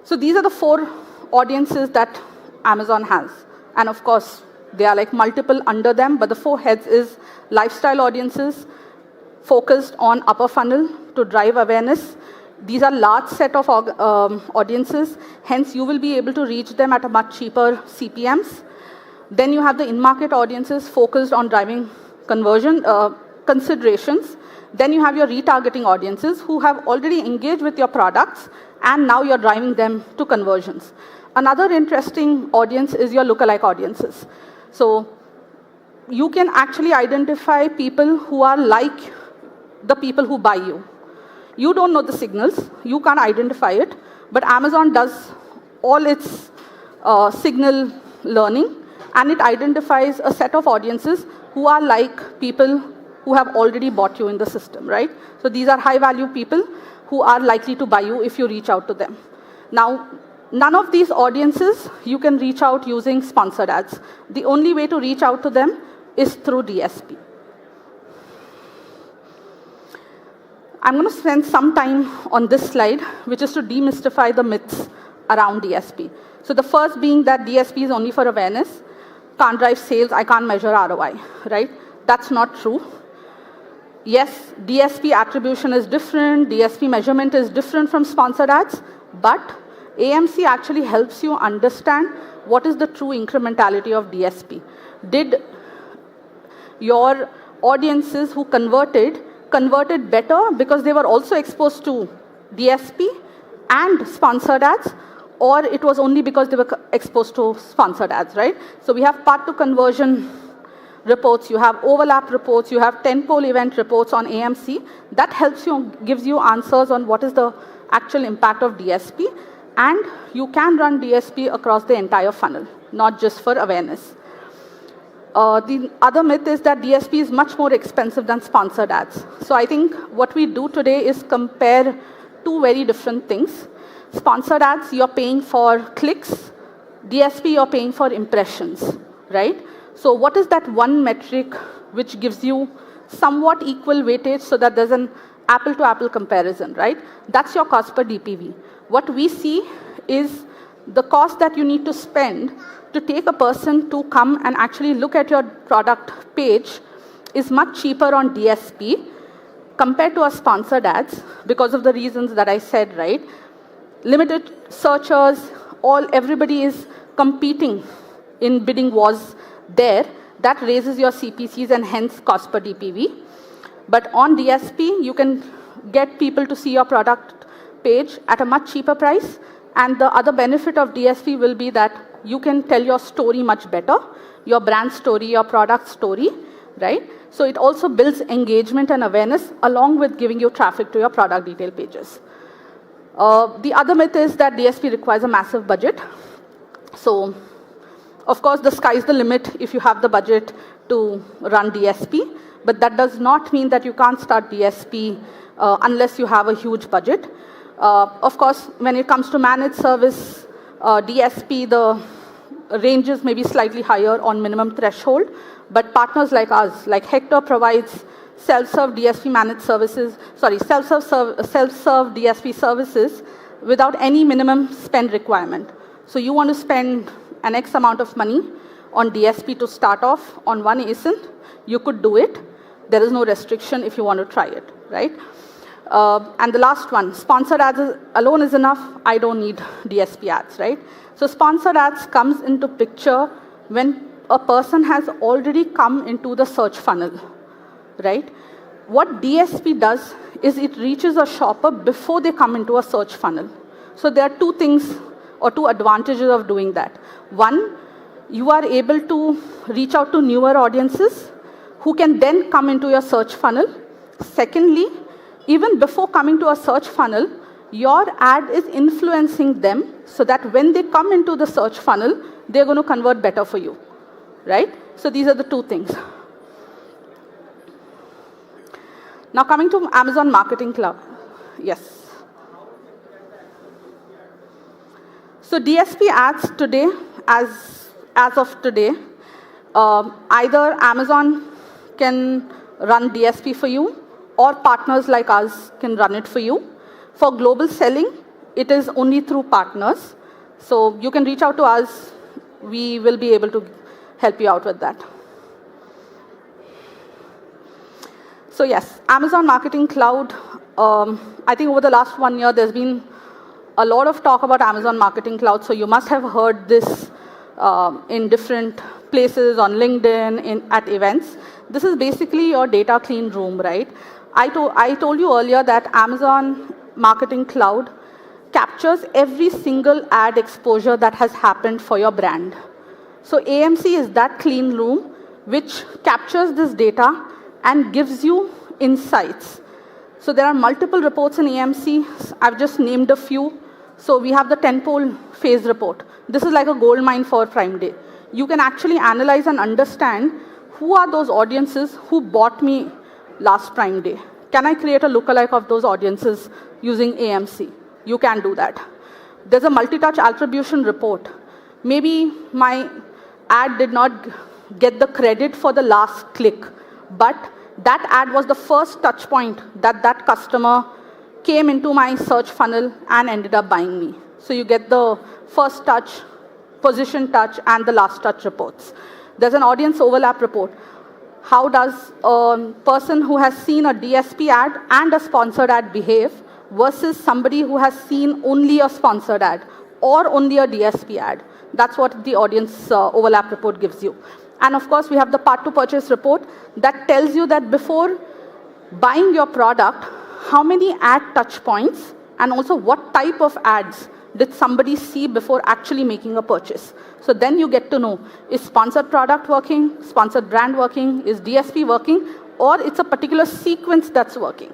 So these are the 4 audiences that Amazon has. And of course, there are like multiple under them, but the 4 heads is lifestyle audiences focused on upper funnel to drive awareness. These are large set of audiences, hence you will be able to reach them at a much cheaper CPMs. Then you have the in-market audiences focused on driving conversion considerations. Then you have your retargeting audiences who have already engaged with your products, and now you're driving them to conversions. Another interesting audience is your lookalike audiences. So you can actually identify people who are like the people who buy you. You don't know the signals, you can't identify it, but Amazon does all its signal learning, and it identifies a set of audiences who are like people who have already bought you in the system, right? So these are high-value people who are likely to buy you if you reach out to them. Now, none of these audiences you can reach out using sponsored ads. The only way to reach out to them is through DSP. I'm going to spend some time on this slide, which is to demystify the myths around DSP. So the first being that DSP is only for awareness, can't drive sales, I can't measure ROI, right? That's not true. Yes, DSP attribution is different, DSP measurement is different from sponsored ads, but AMC actually helps you understand what is the true incrementality of DSP. Did your audiences who converted better because they were also exposed to DSP and sponsored ads, or it was only because they were exposed to sponsored ads, right? So we have part to conversion reports, you have overlap reports, you have tentpole event reports on AMC. That helps you, gives you answers on what is the actual impact of DSP, and you can run DSP across the entire funnel, not just for awareness. The other myth is that DSP is much more expensive than sponsored ads. So I think what we do today is compare 2 very different things. Sponsored ads, you're paying for clicks. DSP, you're paying for impressions, right? So what is that one metric which gives you somewhat equal weightage so that there's an apple-to-apple comparison, right? That's your cost per DPV. What we see is the cost that you need to spend to take a person to come and actually look at your product page is much cheaper on DSP compared to our sponsored ads because of the reasons that I said, right? Limited searchers, everybody is competing in bidding wars there. That raises your CPCs and hence cost per DPV. But on DSP, you can get people to see your product page at a much cheaper price. And the other benefit of DSP will be that you can tell your story much better, your brand story, your product story, right? So it also builds engagement and awareness along with giving you traffic to your product detail pages. The other myth is that DSP requires a massive budget. So, of course, the sky's the limit if you have the budget to run DSP, but that does not mean that you can't start DSP unless you have a huge budget. Of course, when it comes to managed service, DSP, the ranges may be slightly higher on minimum threshold, but partners like us, like Hector provides self-serve DSP managed services, self-serve DSP services without any minimum spend requirement. So you want to spend an X amount of money on DSP to start off on one ASIN, you could do it. There is no restriction if you want to try it, right? And the last one, sponsored ads alone is enough. I don't need DSP ads, right? So sponsored ads comes into picture when a person has already come into the search funnel, right? What DSP does is it reaches a shopper before they come into a search funnel. So there are two things or two advantages of doing that. One, you are able to reach out to newer audiences who can then come into your search funnel. Secondly, even before coming to a search funnel, your ad is influencing them so that when they come into the search funnel, they're going to convert better for you, right? So these are the two things. Now coming to Amazon Marketing Cloud. Yes. So DSP ads today, as of today, either Amazon can run DSP for you or partners like us can run it for you. For global selling, it is only through partners. So you can reach out to us. We will be able to help you out with that. So yes, Amazon Marketing Cloud, I think over the last 1 year, there's been a lot of talk about Amazon Marketing Cloud. So you must have heard this in different places, on LinkedIn, at events. This is basically your data clean room, right? I told you earlier that Amazon Marketing Cloud captures every single ad exposure that has happened for your brand. So AMC is that clean room which captures this data and gives you insights. So there are multiple reports in AMC. I've just named a few. So we have the 10-pole phase report. This is like a gold mine for Prime Day. You can actually analyze and understand who are those audiences who bought me last Prime Day. Can I create a lookalike of those audiences using AMC? You can do that. There's a multi-touch attribution report. Maybe my ad did not get the credit for the last click, but that ad was the first touch point that that customer came into my search funnel and ended up buying me. So you get the first touch, position touch, and the last touch reports. There's an audience overlap report. How does a person who has seen a DSP ad and a sponsored ad behave versus somebody who has seen only a sponsored ad or only a DSP ad? That's what the audience overlap report gives you. And of course, we have the part to purchase report that tells you that before buying your product, how many ad touch points and also what type of ads did somebody see before actually making a purchase. So then you get to know, is sponsored product working, sponsored brand working, is DSP working, or it's a particular sequence that's working.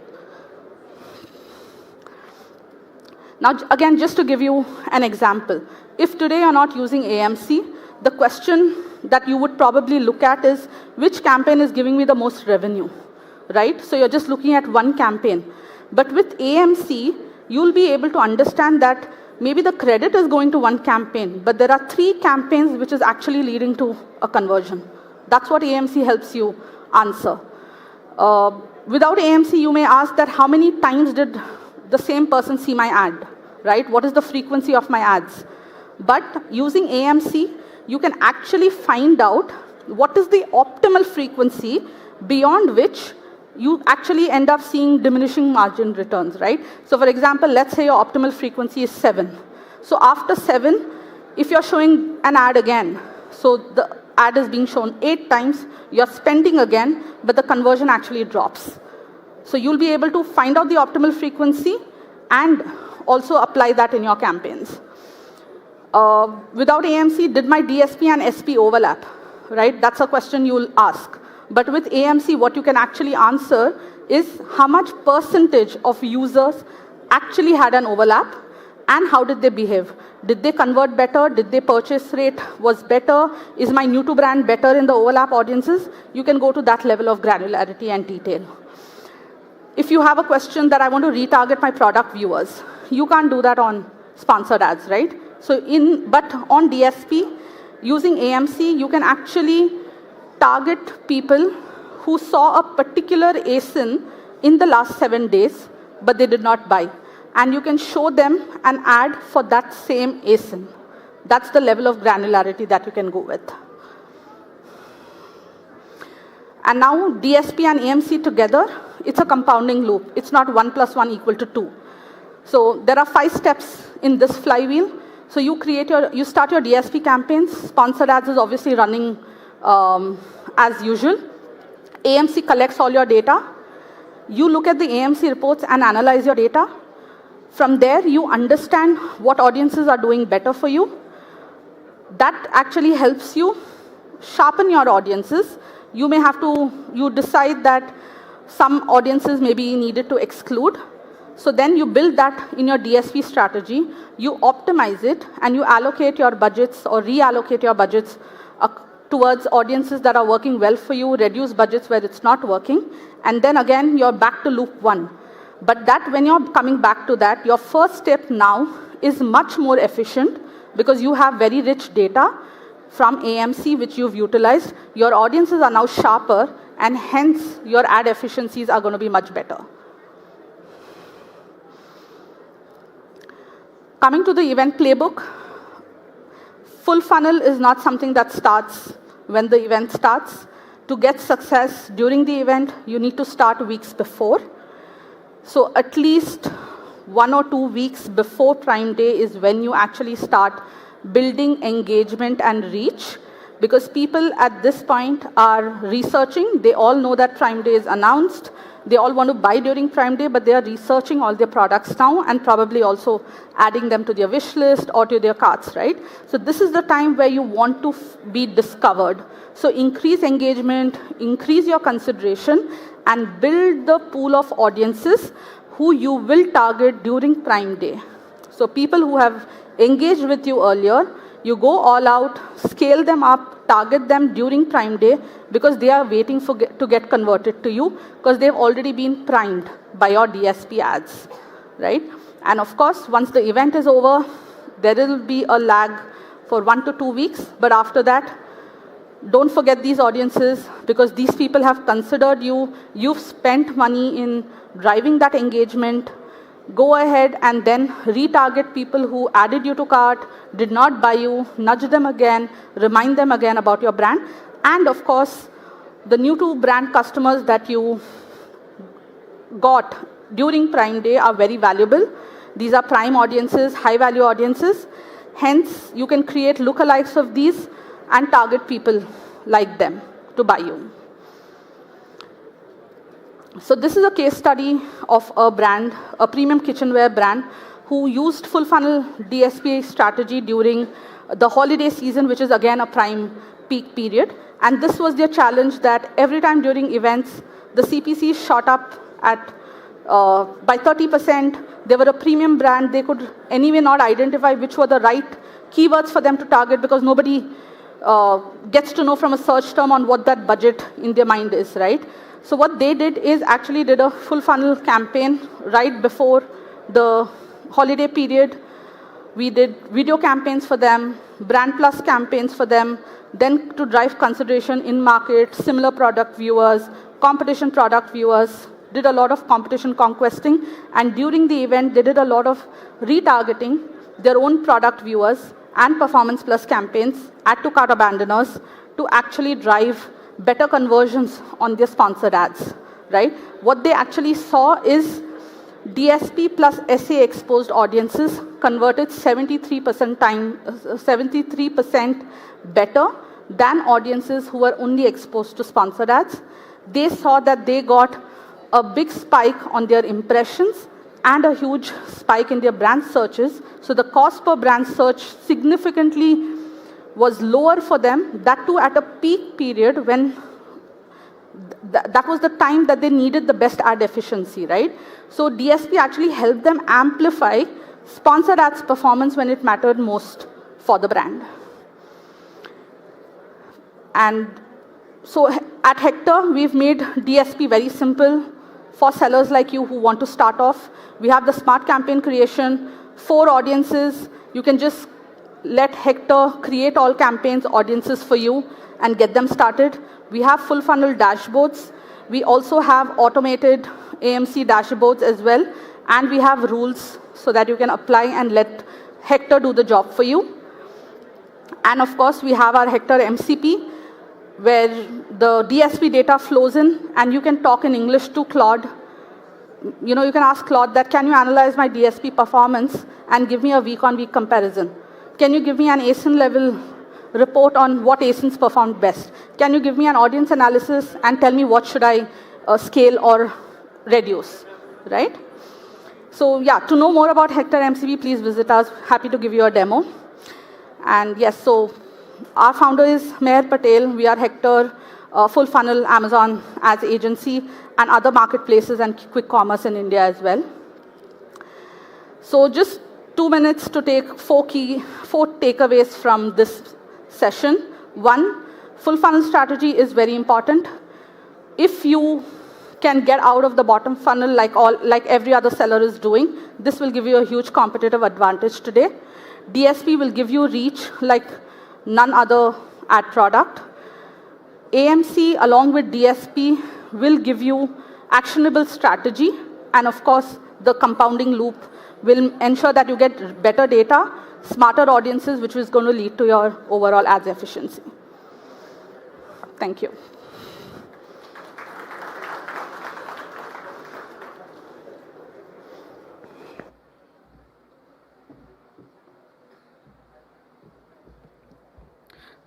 Now, again, just to give you an example, if today you're not using AMC, the question that you would probably look at is, which campaign is giving me the most revenue, right? So you're just looking at one campaign. But with AMC, you'll be able to understand that maybe the credit is going to one campaign, but there are 3 campaigns which is actually leading to a conversion. That's what AMC helps you answer. Without AMC, you may ask that how many times did the same person see my ad, right? What is the frequency of my ads? But using AMC, you can actually find out what is the optimal frequency beyond which you actually end up seeing diminishing margin returns, right? So for example, let's say your optimal frequency is 7. So after 7, if you're showing an ad again, so the ad is being shown 8 times, you're spending again, but the conversion actually drops. So you'll be able to find out the optimal frequency and also apply that in your campaigns. Without AMC, did my DSP and SP overlap? Right? That's a question you'll ask. But with AMC, what you can actually answer is how much percentage of users actually had an overlap and how did they behave? Did they convert better? Did their purchase rate was better? Is my new to brand better in the overlap audiences? You can go to that level of granularity and detail. If you have a question that I want to retarget my product viewers, you can't do that on sponsored ads, right? But on DSP, using AMC, you can actually target people who saw a particular ASIN in the last 7 days, but they did not buy. And you can show them an ad for that same ASIN. That's the level of granularity that you can go with. And now DSP and AMC together, it's a compounding loop. It's not 1 + 1 = 2. So there are 5 steps in this flywheel. So you start your DSP campaigns. Sponsored ads is obviously running as usual. AMC collects all your data. You look at the AMC reports and analyze your data. From there, you understand what audiences are doing better for you. That actually helps you sharpen your audiences. You may have to, you decide that some audiences may be needed to exclude. So then you build that in your DSP strategy, you optimize it, and you allocate your budgets or reallocate your budgets towards audiences that are working well for you, reduce budgets where it's not working, and then again, you're back to loop 1. But that, when you're coming back to that, your first step now is much more efficient because you have very rich data from AMC, which you've utilized. Your audiences are now sharper, and hence your ad efficiencies are going to be much better. Coming to the event playbook, full funnel is not something that starts when the event starts. To get success during the event, you need to start weeks before. So at least 1 or 2 weeks before Prime Day is when you actually start building engagement and reach, because people at this point are researching. They all know that Prime Day is announced. They all want to buy during Prime Day, but they are researching all their products now and probably also adding them to their wish list or to their carts, right? So this is the time where you want to be discovered. So increase engagement, increase your consideration, and build the pool of audiences who you will target during Prime Day. So people who have engaged with you earlier, you go all out, scale them up, target them during Prime Day because they are waiting to get converted to you because they've already been primed by your DSP ads, right? And of course, once the event is over, there will be a lag for 1 to 2 weeks, but after that, don't forget these audiences because these people have considered you. You've spent money in driving that engagement. Go ahead and then retarget people who added you to cart, did not buy you, nudge them again, remind them again about your brand. And of course, the new to brand customers that you got during Prime Day are very valuable. These are prime audiences, high value audiences. Hence, you can create lookalikes of these and target people like them to buy you. So this is a case study of a brand, a premium kitchenware brand, who used full funnel DSP strategy during the holiday season, which is again a prime peak period. And this was their challenge, that every time during events, the CPC shot up at by 30%. They were a premium brand. They could anyway not identify which were the right keywords for them to target because nobody gets to know from a search term on what that budget in their mind is, right? So what they did is actually did a full funnel campaign right before the holiday period. We did video campaigns for them, brand plus campaigns for them, then to drive consideration in market, similar product viewers, competition product viewers, did a lot of competition conquesting, and during the event, they did a lot of retargeting their own product viewers and Performance Plus campaigns, add to cart abandoners, to actually drive better conversions on their sponsored ads, right? What they actually saw is DSP plus SA exposed audiences converted 73% better than audiences who were only exposed to sponsored ads. They saw that they got a big spike on their impressions and a huge spike in their brand searches. So the cost per brand search significantly was lower for them, that too at a peak period when that was the time that they needed the best ad efficiency, right? So DSP actually helped them amplify sponsored ads performance when it mattered most for the brand. And so at Hector, we've made DSP very simple for sellers like you who want to start off. We have the smart campaign creation, 4 audiences. You can just let Hector create all campaigns, audiences for you, and get them started. We have full funnel dashboards. We also have automated AMC dashboards as well. And we have rules so that you can apply and let Hector do the job for you. And of course, we have our Hector MCP, where the DSP data flows in, and you can talk in English to Claude. You can ask Claude that, can you analyze my DSP performance and give me a week-on-week comparison? Can you give me an ASIN level report on what ASINs performed best? Can you give me an audience analysis and tell me what should I scale or reduce, right? So yeah, to know more about Hector MCP, please visit us. Happy to give you a demo. And yes, so our founder is Meher Patel. We are Hector, full funnel Amazon ads agency, and other marketplaces and quick commerce in India as well. So just 2 minutes to take 4 takeaways from this session. 1, full funnel strategy is very important. If you can get out of the bottom funnel like every other seller is doing, this will give you a huge competitive advantage today. DSP will give you reach like none other ad product. AMC along with DSP will give you actionable strategy, and of course the compounding loop will ensure that you get better data, smarter audiences, which is going to lead to your overall ads efficiency. Thank you.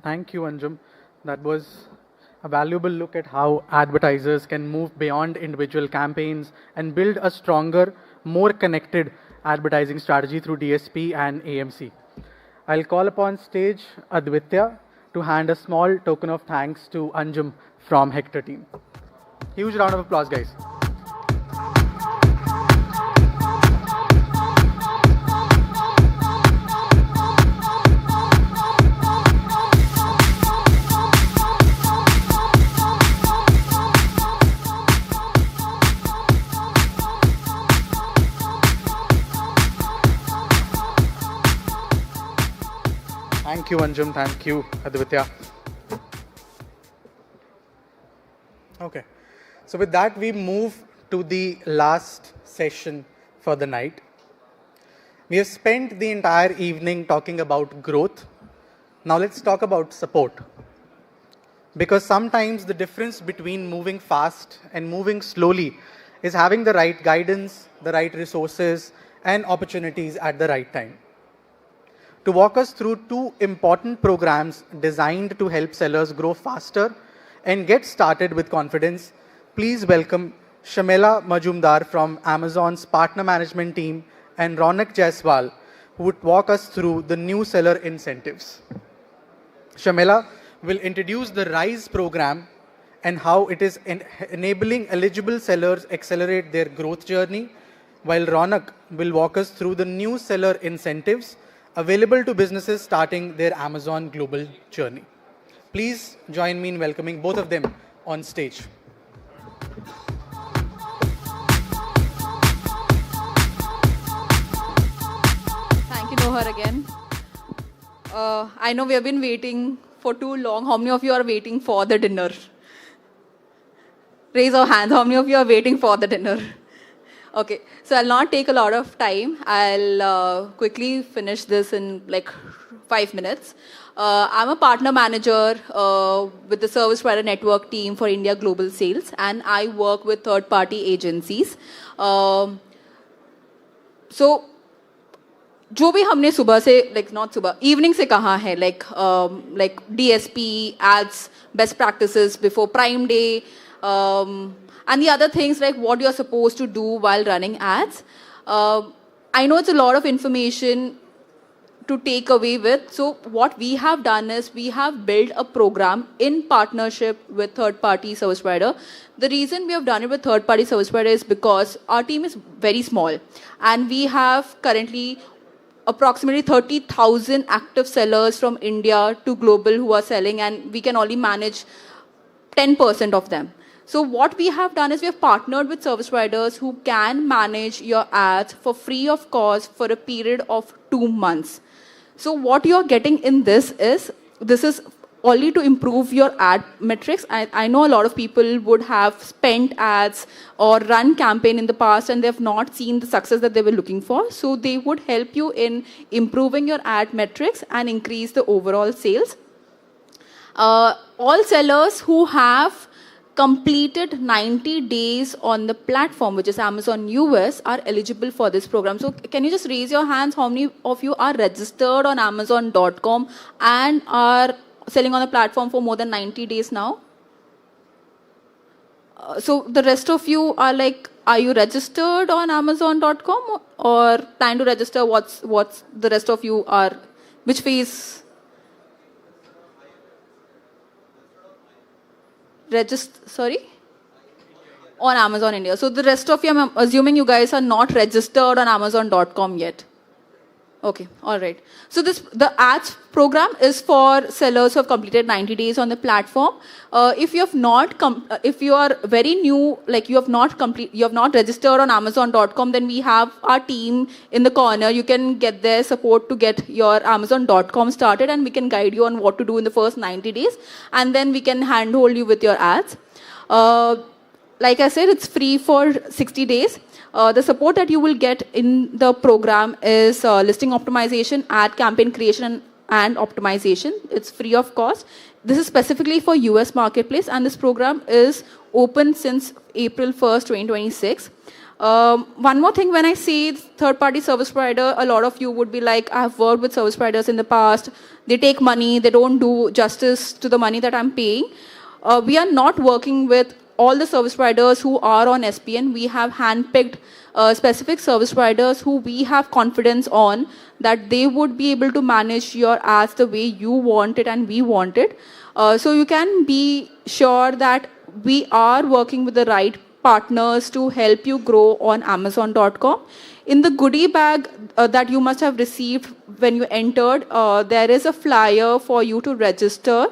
Thank you, Anjum. That was a valuable look at how advertisers can move beyond individual campaigns and build a stronger, more connected advertising strategy through DSP and AMC. I'll call upon stage Advitya to hand a small token of thanks to Anjum from Hector team. Huge round of applause, guys. Thank you, Anjum. Thank you, Advitya. Okay. So with that, we move to the last session for the night. We have spent the entire evening talking about growth. Now let's talk about support. Because sometimes the difference between moving fast and moving slowly is having the right guidance, the right resources, and opportunities at the right time. To walk us through 2 important programs designed to help sellers grow faster and get started with confidence, please welcome Shamela Majumdar from Amazon's partner management team and Ronak Jaiswal, who would walk us through the new seller incentives. Shamela will introduce the RISE program and how it is enabling eligible sellers accelerate their growth journey, while Ronak will walk us through the new seller incentives available to businesses starting their Amazon global journey. Please join me in welcoming both of them on stage. Thank you, Nohar, again. I know we have been waiting for too long. How many of you are waiting for the dinner? Raise your hands. How many of you are waiting for the dinner? Okay, so I'll not take a lot of time. I'll quickly finish this in like 5 minutes. I'm a partner manager with the service provider network team for India Global Sales, and I work with third-party agencies. So जो भी हमने सुबह से like not सुबह evening से कहा है like DSP ads, best practices before Prime Day, and the other things like what you're supposed to do while running ads. I know it's a lot of information to take away with. So what we have done is we have built a program in partnership with third-party service provider. The reason we have done it with third-party service provider is because our team is very small, and we have currently approximately 30,000 active sellers from India to global who are selling, and we can only manage 10% of them. So what we have done is we have partnered with service providers who can manage your ads for free of cost for a period of 2 months. So what you're getting in this is only to improve your ad metrics. I know a lot of people would have spent ads or run campaign in the past and they have not seen the success that they were looking for. So they would help you in improving your ad metrics and increase the overall sales. All sellers who have completed 90 days on the platform, which is Amazon US, are eligible for this program. So can you just raise your hands? How many of you are registered on Amazon.com and are selling on the platform for more than 90 days now? So the rest of you are like, are you registered on Amazon.com or plan to register? What's the rest of you are? Which phase? Sorry? On Amazon India. So the rest of you, I'm assuming you guys are not registered on Amazon.com yet. Okay, all right. So the ads program is for sellers who have completed 90 days on the platform. If you are very new, like you have not registered on Amazon.com, then we have our team in the corner. You can get their support to get your Amazon.com started, and we can guide you on what to do in the first 90 days, and then we can handhold you with your ads. Like I said, it's free for 60 days. The support that you will get in the program is listing optimization, ad campaign creation, and optimization. It's free of cost. This is specifically for US marketplace, and this program is open since April 1st, 2026. One more thing, when I say third-party service provider, a lot of you would be like, I've worked with service providers in the past. They take money. They don't do justice to the money that I'm paying. We are not working with all the service providers who are on SPN. We have handpicked specific service providers who we have confidence on that they would be able to manage your ads the way you want it and we want it. So you can be sure that we are working with the right partners to help you grow on Amazon.com. In the goodie bag that you must have received when you entered, there is a flyer for you to register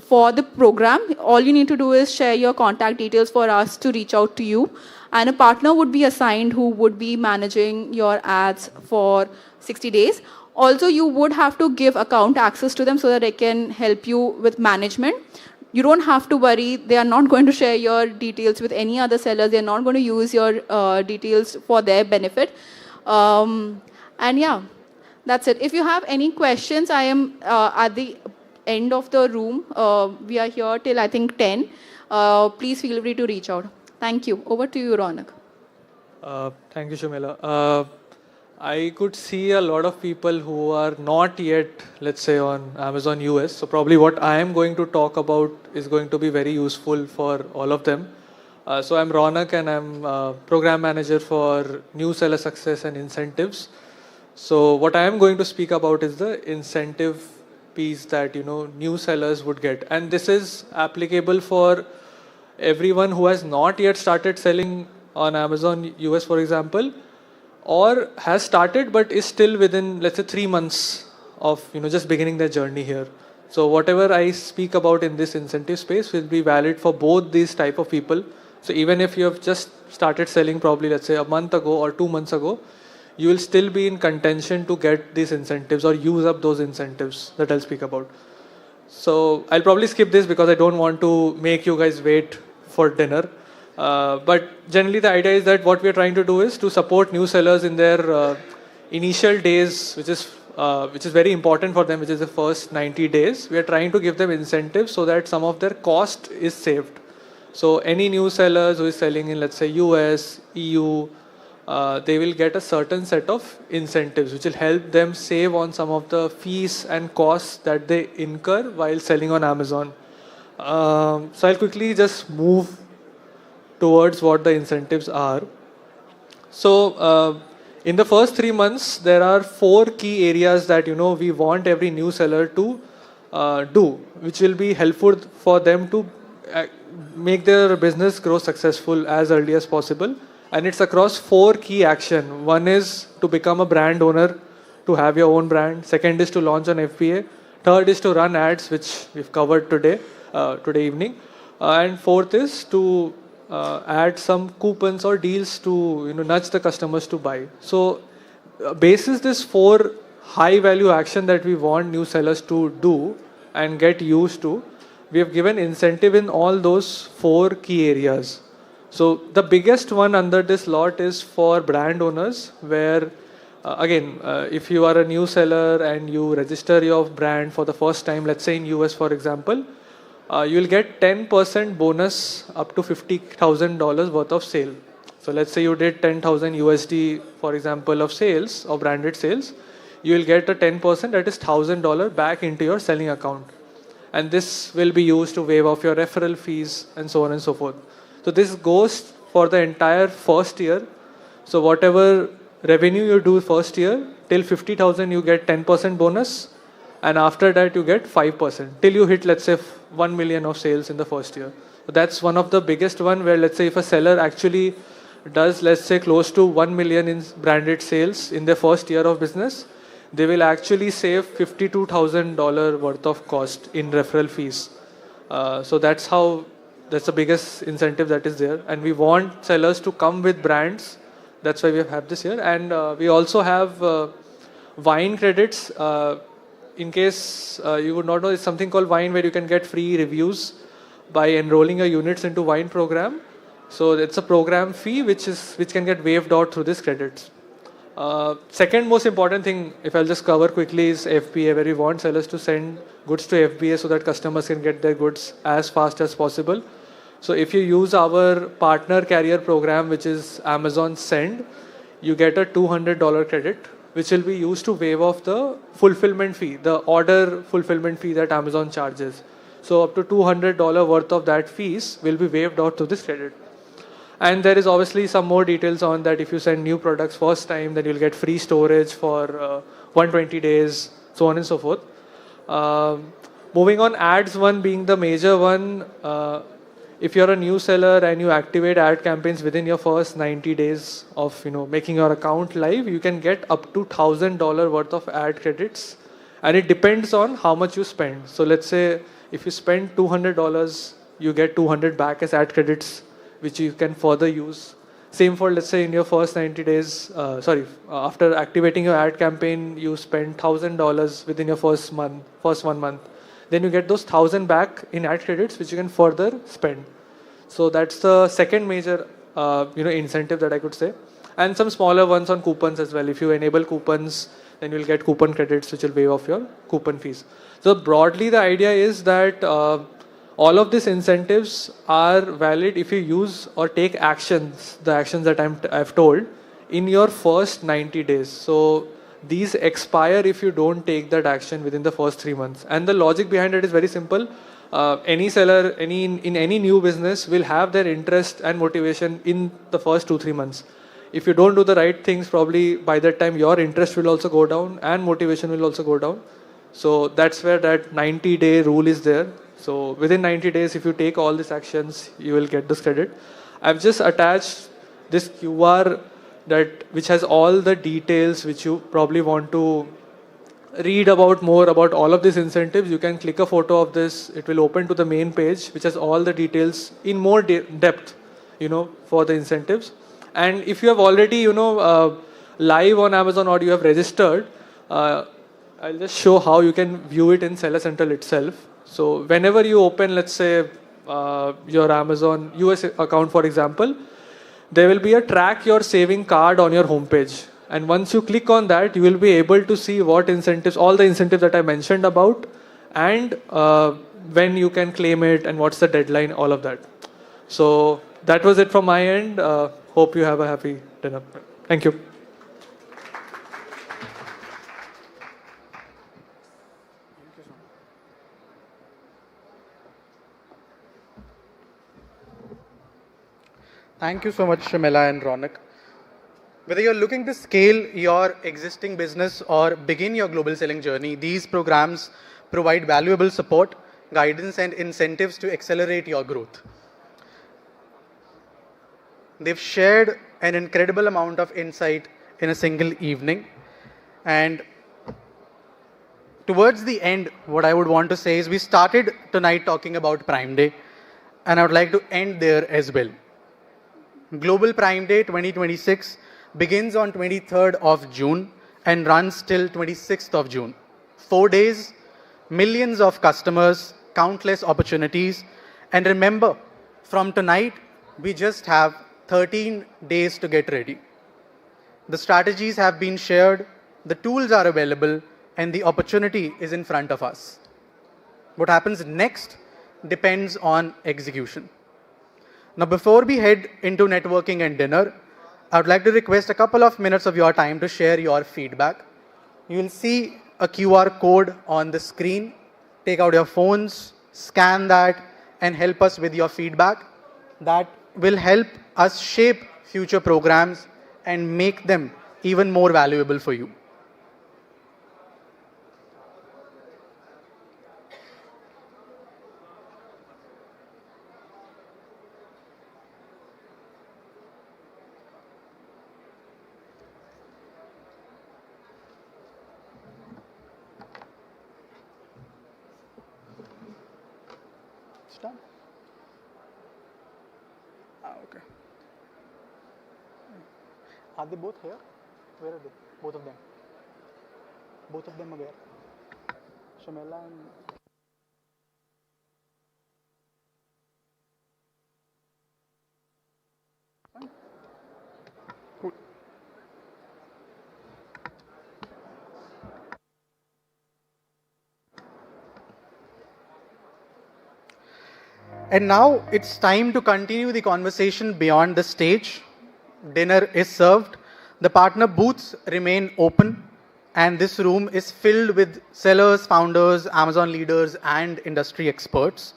for the program. All you need to do is share your contact details for us to reach out to you, and a partner would be assigned who would be managing your ads for 60 days. Also, you would have to give account access to them so that they can help you with management. You don't have to worry. They are not going to share your details with any other sellers. They are not going to use your details for their benefit. And yeah, that's it. If you have any questions, I am at the end of the room. We are here till I think 10. Please feel free to reach out. Thank you. Over to you, Ronak. Thank you, Shumila. I could see a lot of people who are not yet, let's say, on Amazon US. So probably what I am going to talk about is going to be very useful for all of them. So I'm Ronak, and I'm program manager for new seller success and incentives. So what I am going to speak about is the incentive piece that new sellers would get, and this is applicable for everyone who has not yet started selling on Amazon US, for example, or has started but is still within, let's say, 3 months of just beginning their journey here. So whatever I speak about in this incentive space will be valid for both these type of people. So even if you have just started selling probably, let's say, a month ago or 2 months ago, you will still be in contention to get these incentives or use up those incentives that I'll speak about. So I'll probably skip this because I don't want to make you guys wait for dinner. But generally the idea is that what we are trying to do is to support new sellers in their initial days, which is very important for them, which is the first 90 days. We are trying to give them incentives so that some of their cost is saved. So any new sellers who is selling in, let's say, US, EU, they will get a certain set of incentives which will help them save on some of the fees and costs that they incur while selling on Amazon. So I'll quickly just move towards what the incentives are. So in the first 3 months, there are 4 key areas that we want every new seller to do, which will be helpful for them to make their business grow successful as early as possible. And it's across 4 key actions. One is to become a brand owner, to have your own brand. Second is to launch on FBA. Third is to run ads, which we've covered today evening. And fourth is to add some coupons or deals to nudge the customers to buy. So basis this 4 high value action that we want new sellers to do and get used to, we have given incentive in all those 4 key areas. So the biggest one under this lot is for brand owners, where again, if you are a new seller and you register your brand for the first time, let's say in US for example, you will get 10% bonus up to $50,000 worth of sale. So let's say you did 10,000 USD, for example, of sales or branded sales, you will get a 10%, that is $1,000 back into your selling account. And this will be used to waive off your referral fees and so on and so forth. So this goes for the entire first year. So whatever revenue you do first year, till 50,000 you get 10% bonus. And after that you get 5% till you hit, let's say, 1 million of sales in the first year. So that's one of the biggest one, where let's say if a seller actually does, let's say, close to 1 million in branded sales in their first year of business, they will actually save $52,000 worth of cost in referral fees. So that's the biggest incentive that is there. And we want sellers to come with brands. That's why we have this here. And we also have wine credits. In case you would not know, it's something called Wine, where you can get free reviews by enrolling your units into Wine program. So it's a program fee which can get waived out through this credits. Second most important thing, if I'll just cover quickly, is FBA, where we want sellers to send goods to FBA so that customers can get their goods as fast as possible. So if you use our partner carrier program, which is Amazon Send, you get a $200 credit, which will be used to waive off the fulfillment fee, the order fulfillment fee that Amazon charges. So up to $200 worth of that fees will be waived out to this credit. And there is obviously some more details on that. If you send new products first time, then you'll get free storage for 120 days, so on and so forth. Moving on, ads one being the major one. If you're a new seller and you activate ad campaigns within your first 90 days of making your account live, you can get up to $1,000 worth of ad credits, and it depends on how much you spend. So let's say if you spend $200, you get 200 back as ad credits, which you can further use. Same for, let's say, in your first 90 days, after activating your ad campaign, you spend $1,000 within your first 1 month. Then you get those 1,000 back in ad credits, which you can further spend. So that's the second major, incentive that I could say. And some smaller ones on coupons as well. If you enable coupons, then you'll get coupon credits, which will waive off your coupon fees. So broadly, the idea is that all of these incentives are valid if you use or take actions, the actions that I've told, in your first 90 days. So these expire if you don't take that action within the first 3 months. And the logic behind it is very simple. Any seller, in any new business will have their interest and motivation in the first 2-3 months. If you don't do the right things, probably by that time your interest will also go down and motivation will also go down. So that's where that 90-day rule is there. So within 90 days, if you take all these actions, you will get this credit. I've just attached this QR which has all the details which you probably want to read about more about all of these incentives. You can click a photo of this. It will open to the main page, which has all the details in more depth, for the incentives. And if you have already, live on Amazon or you have registered, I'll just show how you can view it in Seller Central itself. So whenever you open, let's say, your Amazon US account, for example, there will be a track your saving card on your homepage. And once you click on that, you will be able to see what incentives, all the incentives that I mentioned about, and when you can claim it and what's the deadline, all of that. So that was it from my end. Hope you have a happy dinner. Thank you. Thank you so much, Shamila and Ronak. Whether you're looking to scale your existing business or begin your global selling journey, these programs provide valuable support, guidance, and incentives to accelerate your growth. They've shared an incredible amount of insight in a single evening. And towards the end, what I would want to say is we started tonight talking about Prime Day, and I would like to end there as well. Global Prime Day 2026 begins on 23rd of June and runs till 26th of June. 4 days, millions of customers, countless opportunities. And remember, from tonight, we just have 13 days to get ready. The strategies have been shared, the tools are available, and the opportunity is in front of us. What happens next depends on execution. Now, before we head into networking and dinner, I would like to request a couple of minutes of your time to share your feedback. You will see a QR code on the screen. Take out your phones, scan that, and help us with your feedback. That will help us shape future programs and make them even more valuable for you. Okay. Are they both here? Where are they? Both of them. Both of them are where? Shamela and... Cool. And now it's time to continue the conversation beyond the stage. Dinner is served. The partner booths remain open. And this room is filled with sellers, founders, Amazon leaders, and industry experts.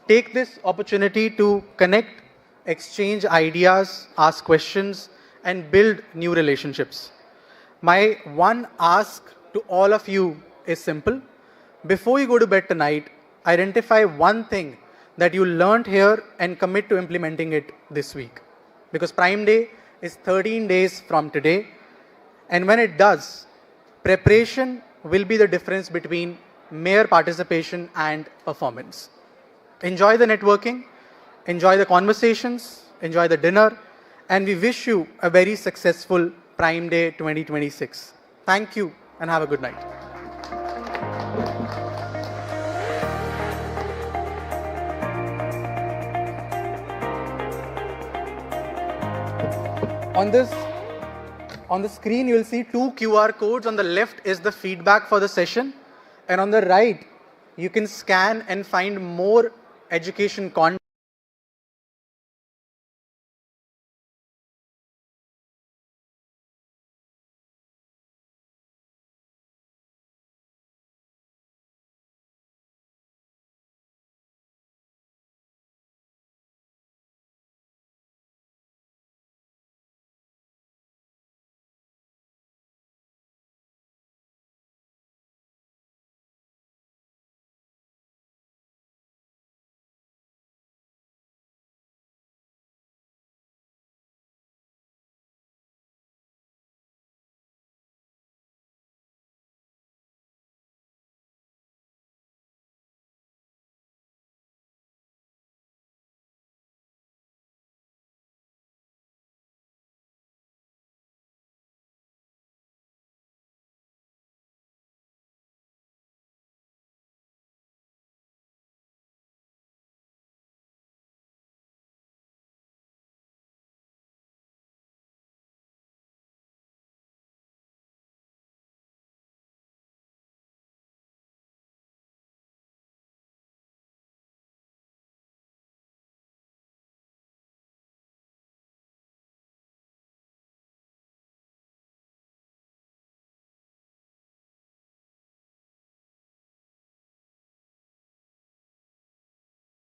Take this opportunity to connect, exchange ideas, ask questions, and build new relationships. My one ask to all of you is simple. Before you go to bed tonight, identify one thing that you learned here and commit to implementing it this week. Because Prime Day is 13 days from today. And when it does, preparation will be the difference between mere participation and performance. Enjoy the networking, enjoy the conversations, enjoy the dinner, and we wish you a very successful Prime Day 2026. Thank you and have a good night. On the screen, you will see 2 QR codes. On the left is the feedback for the session. And on the right, you can scan and find more education content.